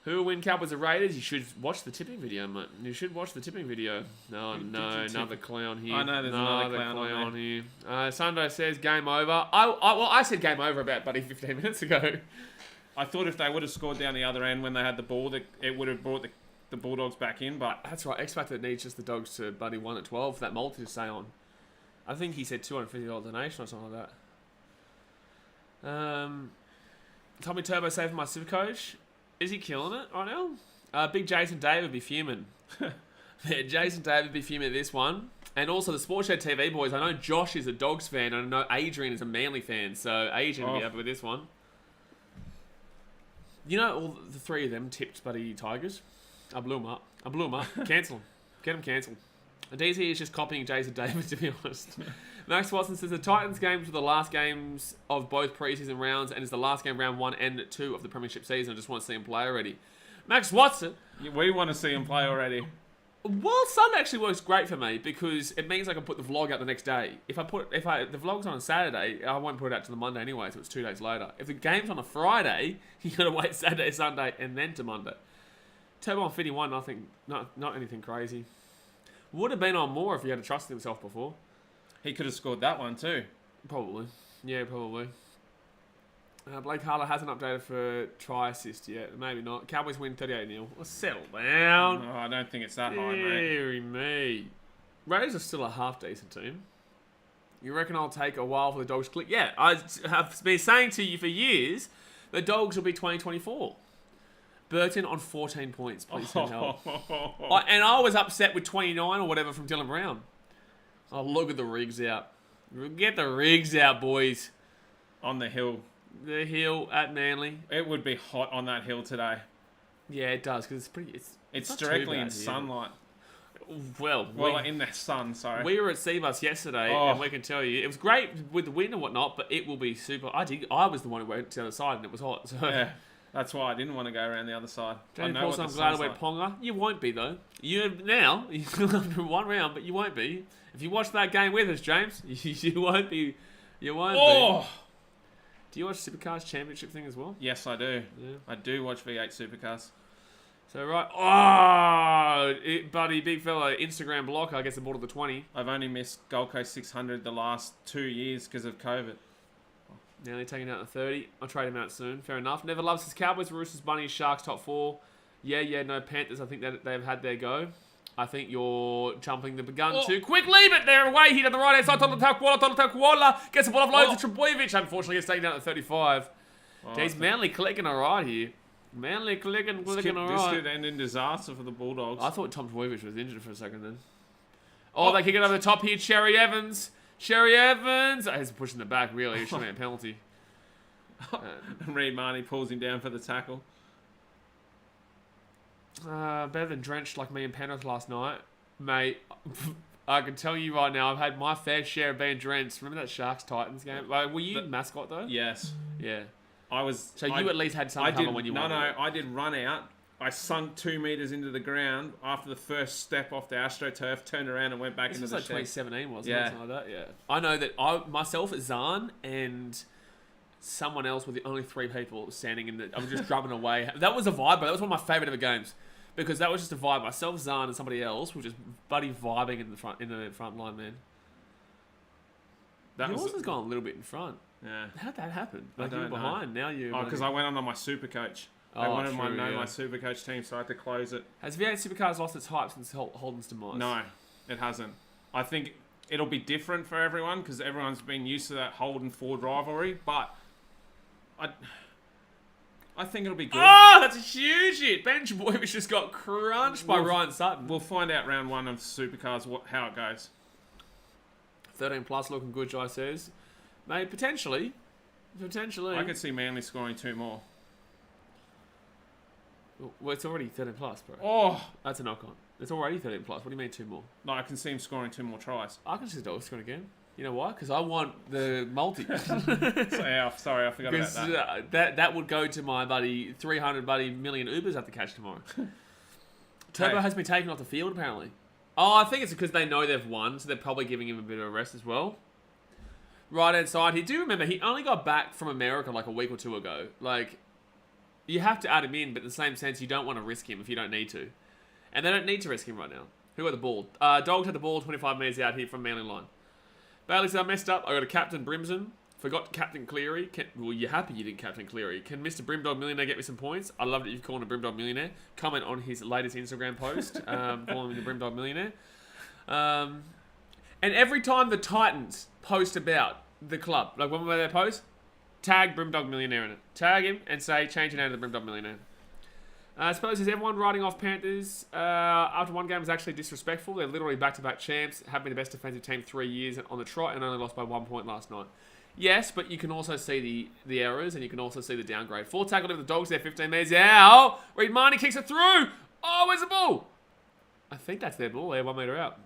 Who will win Cowboys or Raiders? You should watch the tipping video, mate. You should watch the tipping video. No, another clown here. I know there's another clown here. Sundo says game over. I said game over about 15 minutes ago. I thought if they would have scored down the other end when they had the ball, that it would have brought the Bulldogs back in. But that's right. X Factor needs just the Dogs to bloody 1 at 12 for that multi to stay on. I think he said $250 donation or something like that. Tommy Turbo saving my Supercoach. Is he killing it right now? Big Jason David would be fuming. Jason David would be fuming at this one. And also the Sportshed TV boys. I know Josh is a Dogs fan and I know Adrian is a Manly fan. So Adrian will be happy with this one. You know, all the three of them tipped bloody Tigers. I blew them up. Cancel them. Get them cancelled. And DC is just copying Jason Davis, to be honest. Max Watson says the Titans games were the last games of both preseason rounds and is the last game round 1 and 2 of the premiership season. I just want to see him play already. Max Watson. We want to see him play already. Well, Sunday actually works great for me because it means I can put the vlog out the next day. If the vlog's on a Saturday, I won't put it out to the Monday anyway, so it's 2 days later. If the game's on a Friday, you got to wait Saturday, Sunday, and then to Monday. Turbo on 51, nothing, not anything crazy. Would have been on more if he had trusted himself before. He could have scored that one too. Probably. Yeah, probably. Blake Harler hasn't updated for try assist yet. Maybe not. Cowboys win 38-0. Well, settle down. No, I don't think it's that high, mate. Deary me. Raiders are still a half-decent team. You reckon I'll take a while for the Dogs to click? Yeah, I have been saying to you for years, the Dogs will be 2024. Burton on 14 points. Please send help. And I was upset with 29 or whatever from Dylan Brown. Oh, look at the rigs out. Get the rigs out, boys. On the hill. The hill at Manly. It would be hot on that hill today. Yeah, it does because it's pretty. It's directly in sunlight. Well, in the sun. Sorry. We were at Seabus yesterday, and we can tell you it was great with the wind and whatnot, but it will be super. I was the one who went to the other side, and it was hot. So. Yeah, that's why I didn't want to go around the other side. I'm glad I went Ponga. You won't be though. You're after one round, but you won't be. If you watch that game with us, James, you won't be. You won't be. Do you watch Supercars Championship thing as well? Yes, I do. Yeah. I do watch V8 Supercars. So, right. Buddy, big fella, Instagram block, I guess the ball to the 20. I've only missed Gold Coast 600 the last 2 years because of COVID. Now they're taking out the 30. I'll trade him out soon. Fair enough. Never loves his Cowboys, Roosters, Bunnies, Sharks, top 4. Yeah, no Panthers. I think that they've had their go. I think you're jumping the gun too quickly, but they're away here to the right hand side. Total Kuala. Gets the ball offload to Trebojevic. Unfortunately, gets taken down at 35. Jeez, Manly clicking alright here. Manly clicking alright. This could end in disaster for the Bulldogs. I thought Tom Trebojevic was injured for a second then. They kick it over the top here. Cherry Evans. He's pushing the back, really. It should be a penalty. And Reid Marnie pulls him down for the tackle. Better than drenched like me and Penrith last night. Mate, I can tell you right now, I've had my fair share of being drenched. Remember that Sharks-Titans game? Were you mascot, though? Yes. Yeah. I was... So you at least had some cover when you won. No, I did run out. I sunk 2 meters into the ground after the first step off the AstroTurf, turned around and went back into the shed. This was like 2017, wasn't it? Something like that, yeah. I know that myself, Zahn, and someone else were the only 3 people standing in the... I was just drumming away. That was a vibe, bro. That was one of my favourite ever games. Because that was just a vibe. Myself, Zahn, and somebody else were just buddy vibing in the front line, man. Yours has gone a little bit in front. Yeah. How'd that happen? Like you were behind. Now you. Because I went on my super coach. They wanted my super coach team, so I had to close it. Has V8 Supercars lost its hype since Holden's demise? No, it hasn't. I think it'll be different for everyone because everyone's been used to that Holden Ford rivalry, but I think it'll be good. Oh, that's a huge hit. Ben Trebojevic just got crunched by Ryan Sutton. We'll find out round 1 of Supercars how it goes. 13 plus looking good, Jai says. Mate, potentially. I could see Manly scoring 2 more. Well, it's already 13 plus, bro. Oh! That's a knock-on. It's already 13 plus. What do you mean 2 more? No, I can see him scoring 2 more tries. I can see Dogs scoring again. You know why? Because I want the multi. Sorry, I forgot about that. That would go to my buddy 300 million Ubers I have to catch tomorrow. Turbo has been taken off the field apparently. I think it's because they know they've won, so they're probably giving him a bit of a rest as well. Right hand side here. Do you remember he only got back from America like a week or 2 ago? Like, you have to add him in, but in the same sense, you don't want to risk him if you don't need to. And they don't need to risk him right now. Who had the ball? Dogs had the ball 25 metres out here from Manly line. Bailey said, I messed up. I got a Captain Brimson. Forgot Captain Cleary. Well, you're happy you didn't Captain Cleary. Can Mr. Brimdog Millionaire get me some points? I love that you've called him a Brimdog Millionaire. Comment on his latest Instagram post. Calling him the Brimdog Millionaire. And every time the Titans post about the club, like when they post, tag Brimdog Millionaire in it. Tag him and say, change your name to the Brimdog Millionaire. I suppose is everyone writing off Panthers after one game was actually disrespectful. They're literally back-to-back champs, have been the best defensive team 3 years on the trot and only lost by 1 point last night. Yes, but you can also see the errors and you can also see the downgrade. 4 tackle of the Dogs there, 15 metres out. Reed Marnie kicks it through. Oh, where's the ball? I think that's their ball there, 1 metre out.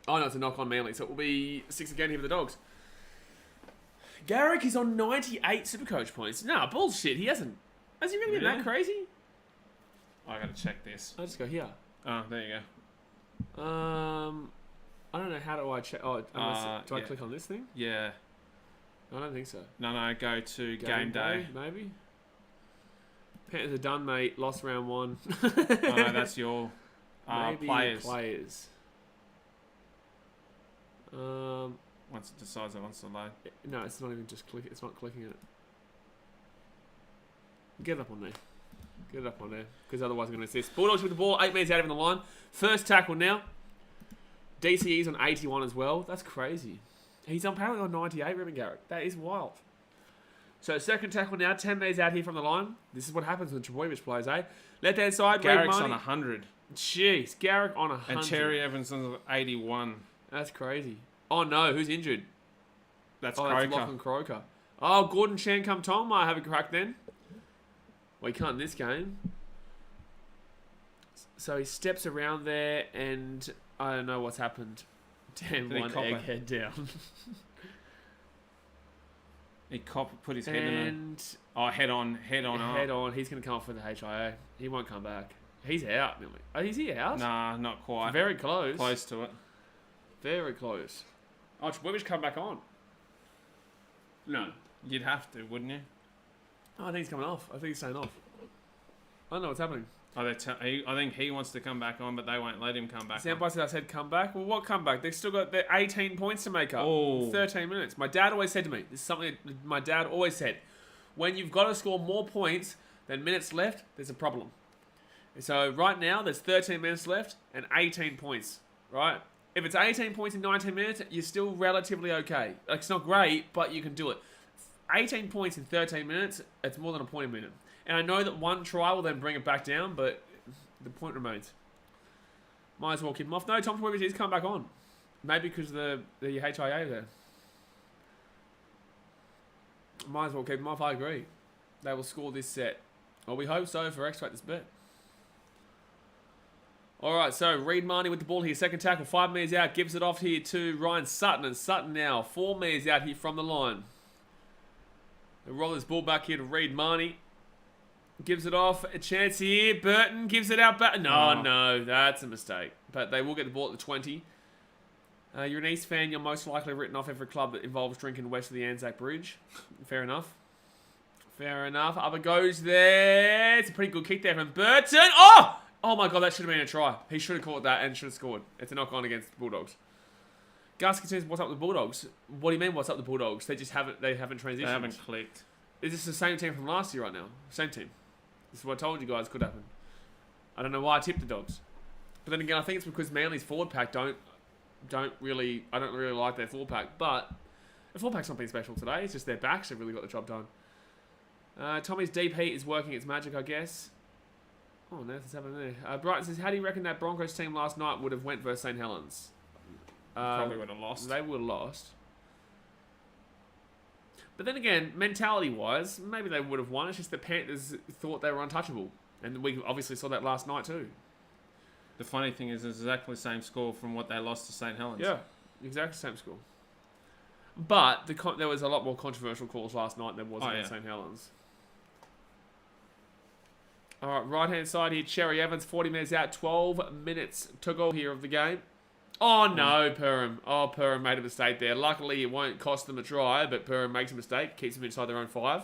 Oh, no, it's a knock on Manly, so it will be 6 again here for the Dogs. Garrick is on 98 Supercoach points. Nah, bullshit. He hasn't. Has he really been that crazy? I gotta check this. I'll just go here. Oh, there you go. I don't know. How do I check? Oh, do I click on this thing? Yeah. I don't think so. No, go to game day. Maybe. Panthers are done, mate. Lost round 1. Oh, no, that's your players. Once it decides it wants to load. No, it's not even just click. It's not clicking it. Get it up on there. Get it up on there. Because otherwise I'm going to assist. Bulldogs with the ball. 8 metres out of the line. First tackle now. DCE's on 81 as well. That's crazy. He's apparently on 98, Ruben Garrick. That is wild. So second tackle now. 10 metres out here from the line. This is what happens when Trebojevic plays, eh? Left hand side. Garrick's on 100. Jeez. Garrick on 100. And Cherry Evanson's on 81. That's crazy. Oh no, who's injured? That's Croker. Croker. That's Lachlan Croker. Oh, Gordon Chan come Tom might have a crack then. Well, he can't in this game. So he steps around there and I don't know what's happened. Damn, one egghead down. He put his head in it. Oh, head on. Head on. He's going to come off with the HIA. He won't come back. He's out. Oh, is he out? Nah, not quite. Very close. Close to it. Very close. Oh, Trebojevic come back on. No. You'd have to, wouldn't you? Oh, I think he's coming off. I think he's staying off. I don't know what's happening. Oh, I think he wants to come back on, but they won't let him come back Soundbite said I said come back. Well, what comeback? They've still got their 18 points to make up. Oh. 13 minutes. My dad always said to me, this is something that my dad always said, when you've got to score more points than minutes left, there's a problem. So right now, there's 13 minutes left and 18 points, right? If it's 18 points in 19 minutes, you're still relatively okay. Like, it's not great, but you can do it. 18 points in 13 minutes, it's more than a point a minute. And I know that one try will then bring it back down, but the point remains. Might as well keep him off. No, Tom Trebojevic is come back on. Maybe because of the HIA there. Might as well keep him off, I agree. They will score this set. Well, we hope so for X-Rate this bet. Alright, so Reed Marnie with the ball here. Second tackle, 5 metres out. Gives it off here to Ryan Sutton. And Sutton now, 4 metres out here from the line. They roll this ball back here to Reed Marnie. Gives it off. A chance here. Burton gives it out back. No, that's a mistake. But they will get the ball at the 20. You're an East fan. You're most likely written off every club that involves drinking west of the Anzac Bridge. Fair enough. Fair enough. Up it goes there. It's a pretty good kick there from Burton. Oh! Oh my god, that should have been a try. He should have caught that and should have scored. It's a knock-on against the Bulldogs. Gus says, "What's up with the Bulldogs?" What do you mean, what's up with the Bulldogs? They haven't transitioned. They haven't clicked. Is this the same team from last year right now? Same team. This is what I told you guys could happen. I don't know why I tipped the Dogs. But then again, I think it's because Manly's forward pack I don't really like their forward pack. But the forward pack's not been special today. It's just their backs have really got the job done. Tommy's deep heat is working its magic, I guess. Oh, nothing's happening there. Brighton says, how do you reckon that Broncos team last night would have went versus St. Helens? Probably would have lost. They would have lost. But then again, mentality-wise, maybe they would have won. It's just the Panthers thought they were untouchable. And we obviously saw that last night too. The funny thing is it's exactly the same score from what they lost to St. Helens. Yeah, exactly the same score. But there was a lot more controversial calls last night than there was against St. Helens. All right, right-hand side here, Cherry Evans, 40 minutes out, 12 minutes to go here of the game. Oh, no, Perham. Oh, Perham made a mistake there. Luckily, it won't cost them a try, but Perham makes a mistake, keeps them inside their own 5.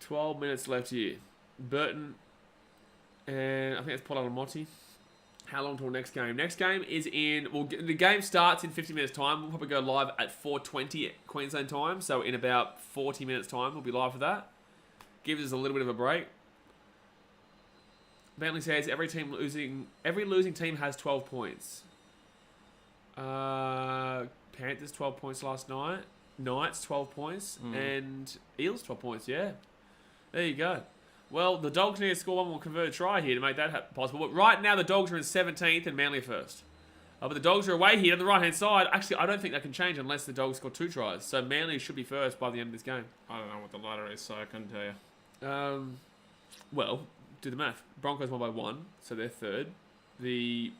12 minutes left here. Burton, and I think that's Paul Alamotti. How long till next game? Next game is in... Well, the game starts in 50 minutes' time. We'll probably go live at 4:20 Queensland time, so in about 40 minutes' time, we'll be live for that. Gives us a little bit of a break. Bentley says every losing team has 12 points. Panthers 12 points last night. Knights 12 points. And Eels 12 points, yeah. There you go. Well, the Dogs need to score one more converted try here to make that possible. But right now the Dogs are in 17th and Manly are first. But the Dogs are away here on the right-hand side. Actually, I don't think that can change unless the Dogs score 2 tries. So Manly should be first by the end of this game. I don't know what the ladder is, so I couldn't tell you. Well, do the math. Broncos won by 1, so they're third. The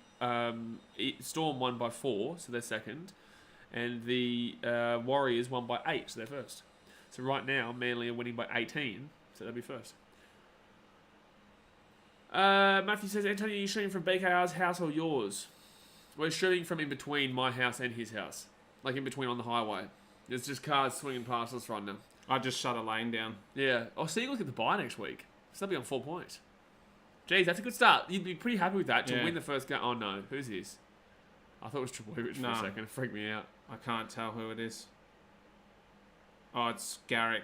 Storm won by 4, so they're second. And the Warriors won by 8, so they're first. So right now, Manly are winning by 18, so they'll be first. Matthew says, Antonio, are you shooting from BKR's house or yours? We're shooting from in between my house and his house. Like in between on the highway. There's just cars swinging past us right now. I just shut a lane down. Yeah. Oh, so you look at the bye next week. So they'll be on 4 points. Jeez, that's a good start. You'd be pretty happy with that to win the first game. Oh, no. Who's this? I thought it was Trebojevic for a second. It freaked me out. I can't tell who it is. Oh, it's Garrick.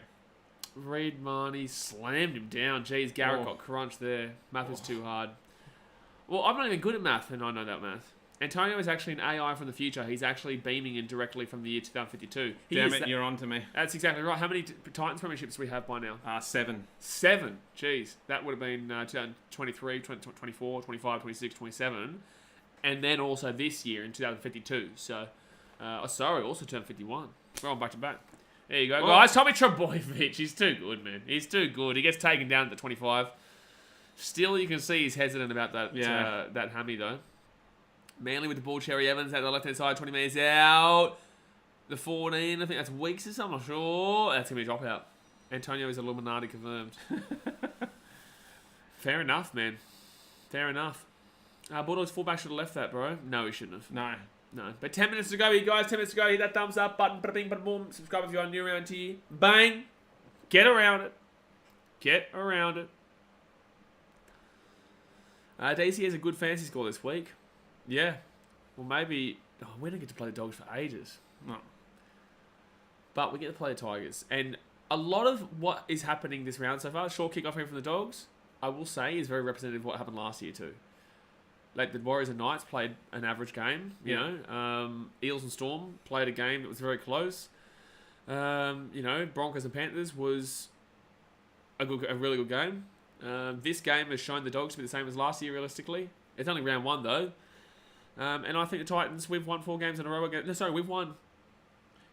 Reed Marnie slammed him down. Jeez, Garrett got crunched there. Math is too hard. Well, I'm not even good at math, and I know that math. Antonio is actually an AI from the future. He's actually beaming in directly from the year 2052. Damn it, you're on to me. That's exactly right. How many Titans premierships do we have by now? 7. 7. Jeez. That would have been 2023, 24, 25, 26, 27. And then also this year in 2052. So, also turned 51. We're on back to back. There you go, guys. Tommy Trebojevic. He's too good, man. He's too good. He gets taken down at the 25. Still, you can see he's hesitant about that that hammy, though. Manly with the ball. Cherry Evans at the left-hand side. 20 metres out. The 14. I think that's Weeks or something. I'm not sure. That's going to be a dropout. Antonio is Illuminati confirmed. Fair enough, man. Fair enough. Bulldogs fullback should have left that, bro. No, he shouldn't have. No. But 10 minutes to go, you guys. 10 minutes to go. Hit that thumbs up button. Bada bing, bada boom. Subscribe if you're new around here. Bang. Get around it. Get around it. DC has a good fantasy score this week. Yeah. Well, maybe... Oh, we don't get to play the Dogs for ages. No. But we get to play the Tigers. And a lot of what is happening this round so far, short kick off here from the Dogs, I will say is very representative of what happened last year too. Like the Warriors and Knights played an average game, you know. Eels and Storm played a game that was very close. Broncos and Panthers was a really good game. This game has shown the Dogs to be the same as last year, realistically. It's only round 1 though. And I think the Titans, we've won 4 games in a row again. No, sorry, we've won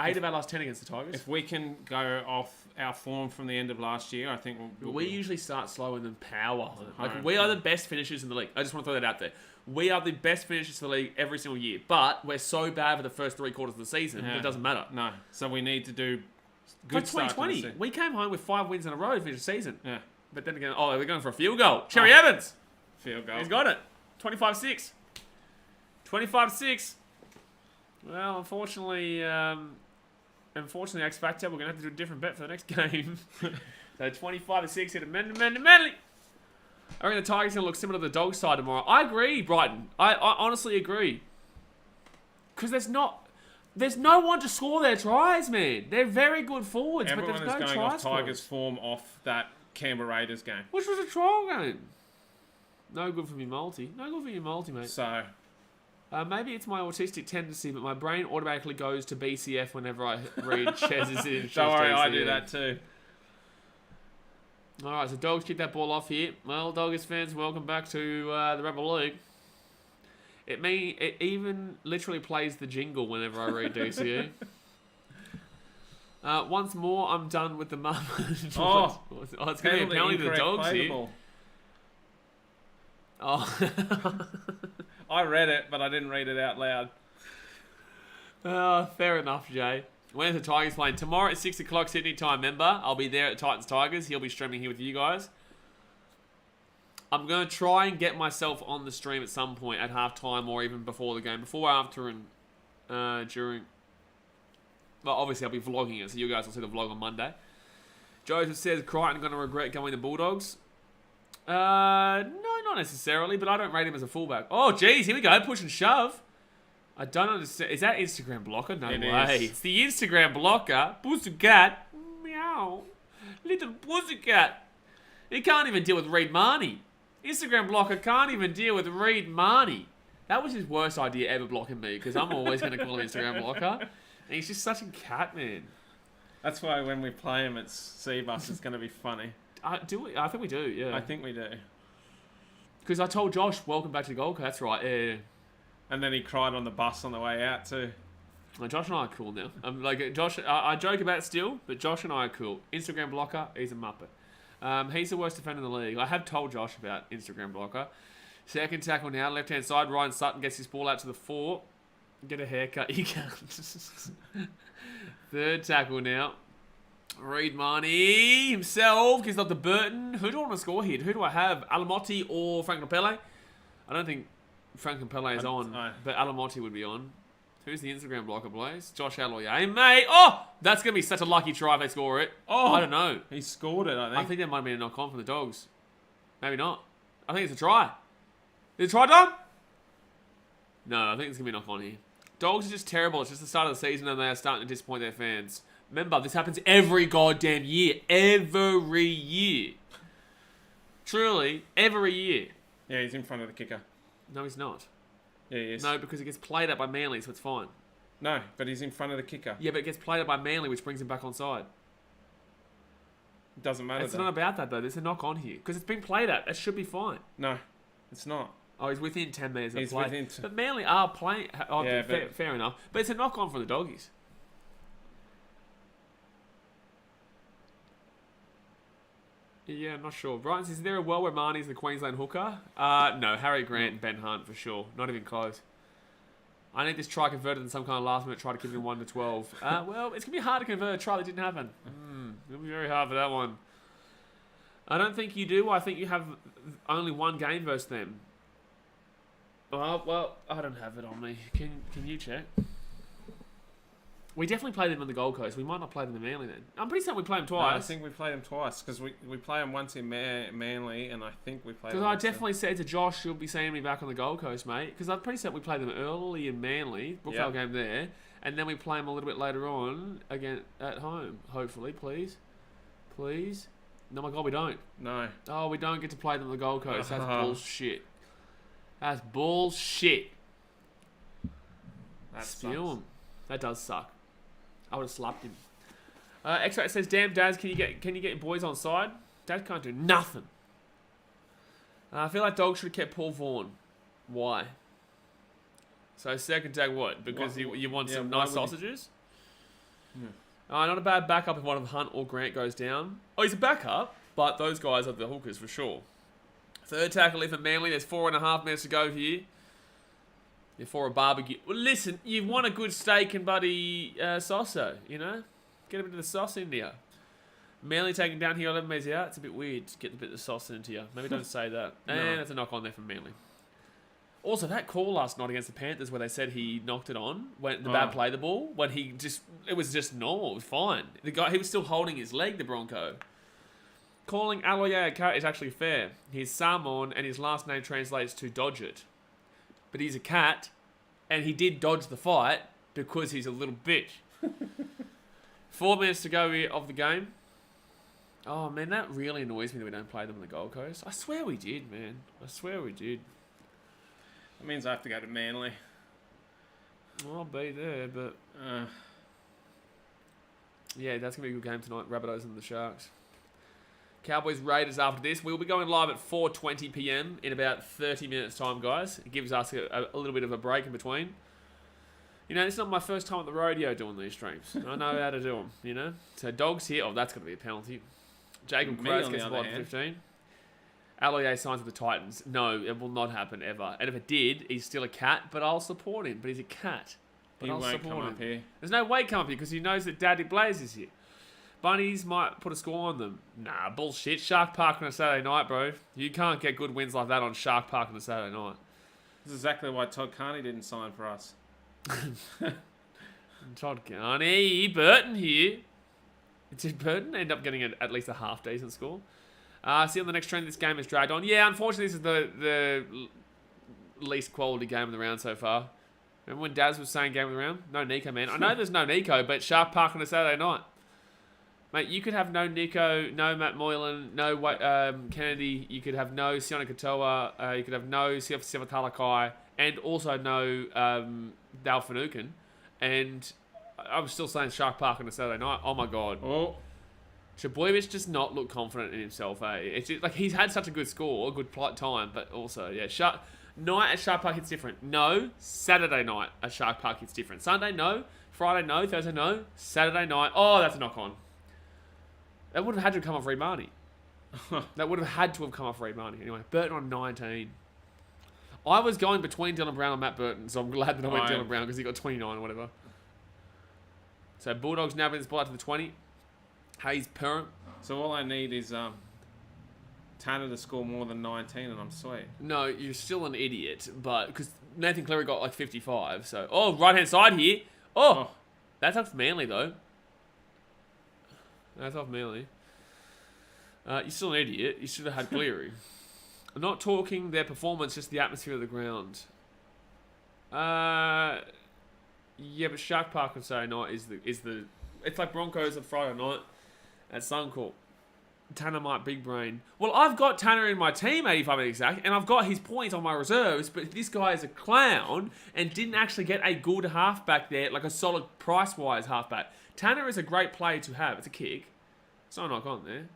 8 of our last 10 against the Tigers. If we can go off our form from the end of last year, I think we usually start slow and then power. Like, we are the best finishers in the league. I just want to throw that out there. We are the best finishers for the league every single year. But we're so bad for the first 3 quarters of the season that it doesn't matter. No. So we need to do good start to the season. We came home with 5 wins in a row to finish the season. Yeah. But then again, we're going for a field goal. Cherry Evans. Field goal. He's got it. 25-6. 25-6. Well, unfortunately, X Factor, we're going to have to do a different bet for the next game. So 25-6 hit a Manly. I reckon the Tigers are going to look similar to the Dogs side tomorrow. I agree, Brighton. I honestly agree. Because there's no one to score their tries, man. They're very good forwards, Everyone but there's no tries. Everyone is going off Tigers' form off that Canberra Raiders game. Which was a trial game. No good for me multi. No good for you multi, mate. So... maybe it's my autistic tendency, but my brain automatically goes to BCF whenever I read Chez's in. Don't worry, I do that too. Alright, so Dogs kick that ball off here. Well, Doggers fans, welcome back to the Rebel League. It even literally plays the jingle whenever I read DCE. Once more, I'm done with the mum. It's going to be a penalty to the Dogs here. I read it, but I didn't read it out loud. Fair enough, Jay. When's the Tigers playing? Tomorrow at 6 o'clock Sydney time, member. I'll be there at Titans Tigers. He'll be streaming here with you guys. I'm going to try and get myself on the stream at some point at halftime or even before the game. Before, after, and during. Well, obviously I'll be vlogging it, so you guys will see the vlog on Monday. Joseph says, Crichton going to regret going to Bulldogs. No, not necessarily, but I don't rate him as a fullback. Oh, geez, here we go. Push and shove. I don't understand. Is that Instagram blocker? No way. It's the Instagram blocker. Pussycat. Meow. Little pussycat. He can't even deal with Reed Marnie. Instagram blocker can't even deal with Reed Marnie. That was his worst idea ever, blocking me, because I'm always going to call him Instagram blocker. And he's just such a cat, man. That's why when we play him at Seabus, it's going to be funny. Do we? I think we do, yeah. I think we do. Because I told Josh, welcome back to the Gold Coast. That's right, yeah. And then he cried on the bus on the way out too. Well, Josh and I are cool now. I'm like Josh. I joke about it still, but Josh and I are cool. Instagram blocker, he's a muppet. He's the worst defender in the league. I have told Josh about Instagram blocker. Second tackle now, left hand side. Ryan Sutton gets his ball out to the 4. Get a haircut. You can't. Third tackle now. Reed Marnie himself gives up to Burton. Who do I want to score here? Who do I have? Alamotti or Frank Pele? I don't think Frank Pele is on, but Alamotti would be on. Who's the Instagram blocker, Blaze? Josh Alloye, mate. Oh, that's going to be such a lucky try if they score it. Oh, I don't know. He scored it, I think. I think that might have been a knock-on from the Dogs. Maybe not. I think it's a try. Is it a try done? No, I think it's going to be a knock-on here. Dogs are just terrible. It's just the start of the season and they are starting to disappoint their fans. Remember, this happens every goddamn year. Every year. Truly, every year. Yeah, he's in front of the kicker. No, he's not. Yeah, he is. No, because it gets played up by Manly, so it's fine. No, but he's in front of the kicker. Yeah, but it gets played up by Manly, which brings him back on side. It doesn't matter. It's not about that, though. There's a knock on here. Because it's been played at. That should be fine. No, it's not. Oh, he's within 10 metres of He's play. within But Manly are playing. Oh, Yeah, fair enough. But it's a knock on for the Doggies. Yeah, I'm not sure. Brian says, is there a world where Marnie's the Queensland hooker? No, Harry Grant and Ben Hunt for sure. Not even close. I need this try converted in some kind of last minute try to keep him 1 to 12. Well, it's going to be hard to convert a try that didn't happen. It'll be very hard for that one. I don't think you do. I think you have only one game versus them. Well, I don't have it on me. Can you check? We definitely play them on the Gold Coast. We might not play them in Manly then. I'm pretty certain we play them twice. No, I think we played them twice because we play them once in Manly, and I think we played. Because I definitely said to Josh, you'll be seeing me back on the Gold Coast, mate. Because I'm pretty certain we played them early in Manly, Brookvale game there, and then we play them a little bit later on again at home. Hopefully, please. No, my God, we don't. No. Oh, we don't get to play them on the Gold Coast. That's bullshit. That's bullshit. Spill him. That does suck. I would have slapped him. X-Ray says, damn, Daz, can you get boys on side? Dad can't do nothing. I feel like Dogs should have kept Paul Vaughan. Why? So second tag what? Because you want some nice sausages? Not a bad backup if one of Hunt or Grant goes down. Oh, he's a backup, but those guys are the hookers for sure. Third tackle in for Manly. There's 4.5 minutes to go here. For a barbecue. Well, listen, you want a good steak and bloody sasso, you know? Get a bit of the sauce into you. Manly taking down here 11 metres out. It's a bit weird to get a bit of the sauce into you. Maybe don't say that. No. And that's a knock on there from Manly. Also, that call last night against the Panthers where they said he knocked it on when the bad play the ball, when it was just normal, it was fine. The guy, he was still holding his leg, the Bronco. Calling Alloye a cat is actually fair. He's Samoan and his last name translates to dodge it. But he's a cat, and he did dodge the fight because he's a little bitch. 4 minutes to go here of the game. Oh, man, that really annoys me that we don't play them on the Gold Coast. I swear we did, man. I swear we did. That means I have to go to Manly. I'll be there, but... yeah, that's going to be a good game tonight. Rabbitohs and the Sharks. Cowboys Raiders after this. We'll be going live at 4:20 p.m. in about 30 minutes time, guys. It gives us a little bit of a break in between. You know, it's not my first time at the rodeo doing these streams. I know how to do them, you know. So Dogs here. Oh, that's going to be a penalty. Jacob Krause gets the ball at 15. Alloye signs with the Titans. No, it will not happen ever. And if it did, he's still a cat, but I'll support him. But he's a cat. But He I'll won't support come him. up here. There's no way come up here because he knows that Daddy Blaze is here. Bunnies might put a score on them. Nah, bullshit. Shark Park on a Saturday night, bro. You can't get good wins like that on Shark Park on a Saturday night. This is exactly why Todd Carney didn't sign for us. Todd Carney. Burton here. Did Burton end up getting at least a half-decent score? See on the next trend, this game is dragged on. Yeah, unfortunately, this is the least quality game of the round so far. Remember when Daz was saying game of the round? No Nico, man. I know there's no Nico, but Shark Park on a Saturday night. Mate, you could have no Nico, no Matt Moylan, no Kennedy. You could have no Sione Katoa. You could have no Sifa Talakai, and also no Dal Finucane. And I'm still saying Shark Park on a Saturday night. Oh my God. Oh. Trbojevic does not look confident in himself. It's just, like he's had such a good score, a good time, but also night at Shark Park hits different. No. Saturday night at Shark Park hits different. Sunday, no. Friday, no. Thursday, no. Saturday night. Oh, that's a knock on. That would have had to have come off Reed Marnie. That would have had to have come off Reed Marnie. Anyway, Burton on 19. I was going between Dylan Brown and Matt Burton, so I'm glad that I went Dylan Brown because he got 29 or whatever. So Bulldogs now bring this ball out to the 20. Hayes Perham. So all I need is Tanner to score more than 19 and I'm sweet. No, you're still an idiot, but because Nathan Cleary got like 55. So, right hand side here. Oh, that's off Manly though. That's off Manly. You're still an idiot. You should have had Cleary. I'm not talking their performance, just the atmosphere of the ground. Yeah, but Shark Park on Saturday night is the. It's like Broncos on Friday night at Suncorp. Tanner might big brain. Well, I've got Tanner in my team, 85 exact, and I've got his points on my reserves, but this guy is a clown and didn't actually get a good halfback there, like a solid price-wise halfback. Tanner is a great play to have. It's a kick. It's not a knock on there.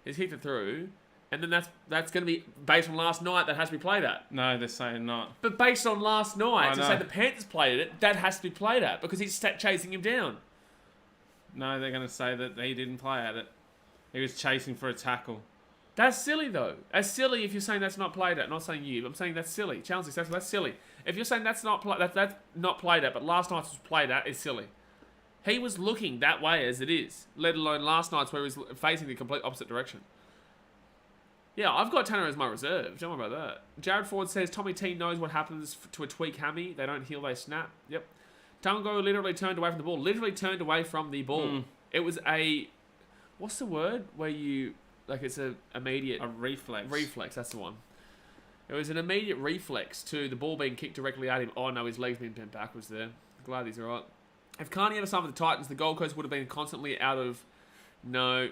He's kicked it through, and then that's going to be based on last night. That has to be played at. No, they're saying not. But based on last night, to say the Panthers played it, that has to be played at because he's chasing him down. No, they're going to say that he didn't play at it. He was chasing for a tackle. That's silly, though. That's silly if you're saying that's not played at. I'm not saying you, but I'm saying that's silly. Challenge this. That's silly. If you're saying that's not played at, but last night's was played at, it's silly. He was looking that way as it is, let alone last night's where he was facing the complete opposite direction. Yeah, I've got Tanner as my reserve. Don't worry about that. Jared Ford says, Tommy T knows what happens to a tweak hammy. They don't heal, they snap. Yep. Tungo literally turned away from the ball. Literally turned away from the ball. It was a... What's the word? Where you... Like, it's a immediate... A reflex. Reflex, that's the one. It was an immediate reflex to the ball being kicked directly at him. Oh, no, his leg's been bent backwards there. Glad he's all right. If Carney ever signed with the Titans, the Gold Coast would have been constantly out of... No.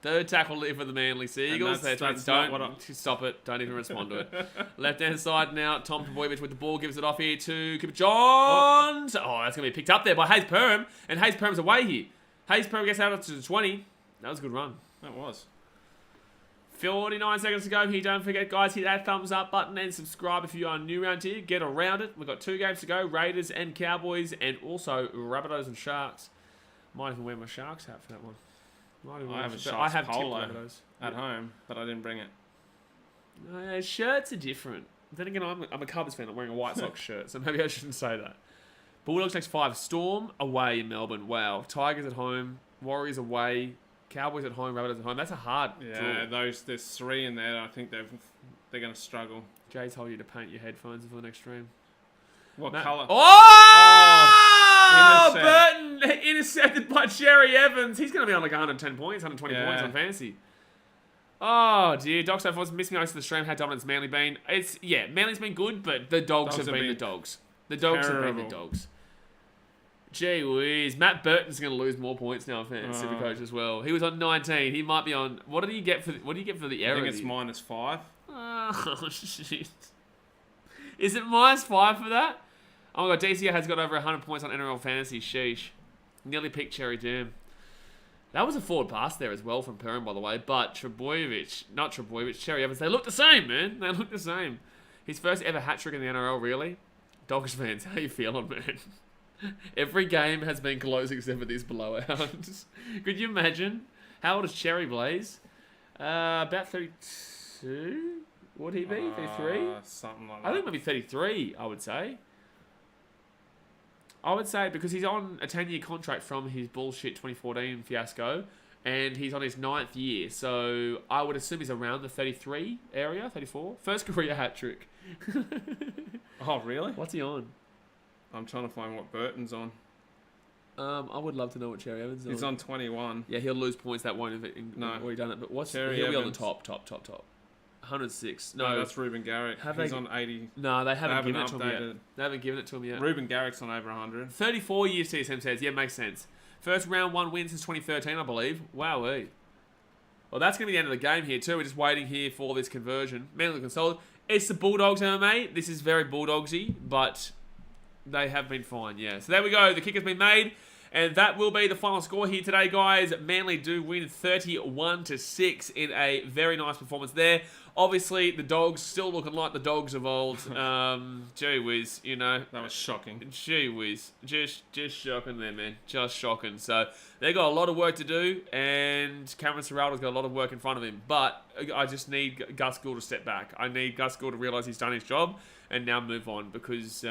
Third tackle for the Manly Seagulls. Stop it. Don't even respond to it. Left-hand side now. Tom Trbojevic with the ball. Gives it off here to Kipper Johns. Oh, that's going to be picked up there by Hayes Perham. And Hayes Perham's away here. Hayes Perham gets out to the 20. That was a good run. That was. 49 seconds to go here. Don't forget, guys, hit that thumbs up button and subscribe if you are new around here. Get around it. We've got 2 games to go. Raiders and Cowboys and also Rabbitohs and Sharks. Might even wear my Sharks hat for that one. I have a Sharks polo at home, but I didn't bring it. Shirts are different. Then again, I'm a Cubs fan. I'm wearing a White Sox shirt, so maybe I shouldn't say that. Bulldogs next 5. Storm away in Melbourne. Wow. Tigers at home. Warriors away. Cowboys at home. Rabbitohs at home. That's a hard draw. There's 3 in there. I think they're going to struggle. Jay told you to paint your headphones for the next stream. What colour? Burton intercepted by Cherry Evans. He's going to be on like 110 points, 120 points on fantasy. Oh, dear. Dogs so far missing most of the stream. How dominant's Manly been? Manly's been good, but the Dogs have been the Dogs. The Dogs have been the Dogs. Gee whiz. Matt Burton's going to lose more points now, fantasy Supercoach as well. He was on 19. He might be on... What do you get for the error? I think it's -5. Oh, shit. Is it -5 for that? Oh my god, DCO has got over 100 points on NRL Fantasy. Sheesh. Nearly peaked Cherry Jam. That was a forward pass there as well from Perham, by the way. But Cherry Evans, they look the same, man. They look the same. His first ever hat-trick in the NRL, really? Dogs fans, how you feeling, man? Every game has been close except for this blowout. Could you imagine? How old is Cherry Blaze? About 32? Would he be? 33? Something like that. I think maybe 33, I would say. Because he's on a 10-year contract from his bullshit 2014 fiasco, and he's on his 9th year, so I would assume he's around the 33 area, 34. First career hat-trick. Oh, really? What's he on? I'm trying to find what Burton's on. I would love to know what Cherry Evans is on. He's on 21. Yeah, he'll lose points. That won't have already done it, but he'll be on the top. 106. No, that's Ruben Garrick. He's on 80. No, they haven't given it to him yet. They haven't given it to him yet. Ruben Garrick's on over 100. 34 years, CSM says. Yeah, makes sense. First round 1 win since 2013, I believe. Wowee. Well, that's going to be the end of the game here, too. We're just waiting here for this conversion. Manly looking solid. It's the Bulldogs, MMA. This is very Bulldogsy, but they have been fine, yeah. So there we go. The kick has been made. And that will be the final score here today, guys. Manly do win 31-6 in a very nice performance there. Obviously, the Dogs still looking like the Dogs of old. Gee whiz, you know. That was shocking. Gee whiz. Just shocking there, man. Just shocking. So, they got a lot of work to do, and Cameron Ciraldo's got a lot of work in front of him. But I just need Gus Gould to step back. I need Gus Gould to realise he's done his job and now move on because,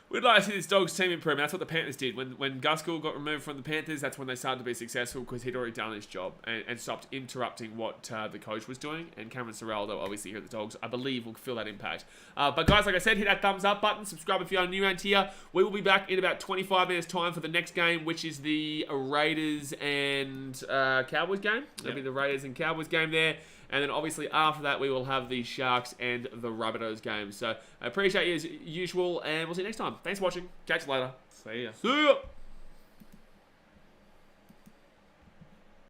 we'd like to see this Dogs team improve. That's what the Panthers did. When Gus Gould got removed from the Panthers, that's when they started to be successful because he'd already done his job and stopped interrupting what the coach was doing. And Cameron Ciraldo, obviously here at the Dogs, I believe will feel that impact. But guys, like I said, hit that thumbs up button. Subscribe if you're new around here. We will be back in about 25 minutes time for the next game, which is the Raiders and Cowboys game. It'll be the Raiders and Cowboys game there. And then obviously after that, we will have the Sharks and the Rabbitohs game. So I appreciate you as usual, and we'll see you next time. Thanks for watching. Catch you later. See ya. See ya.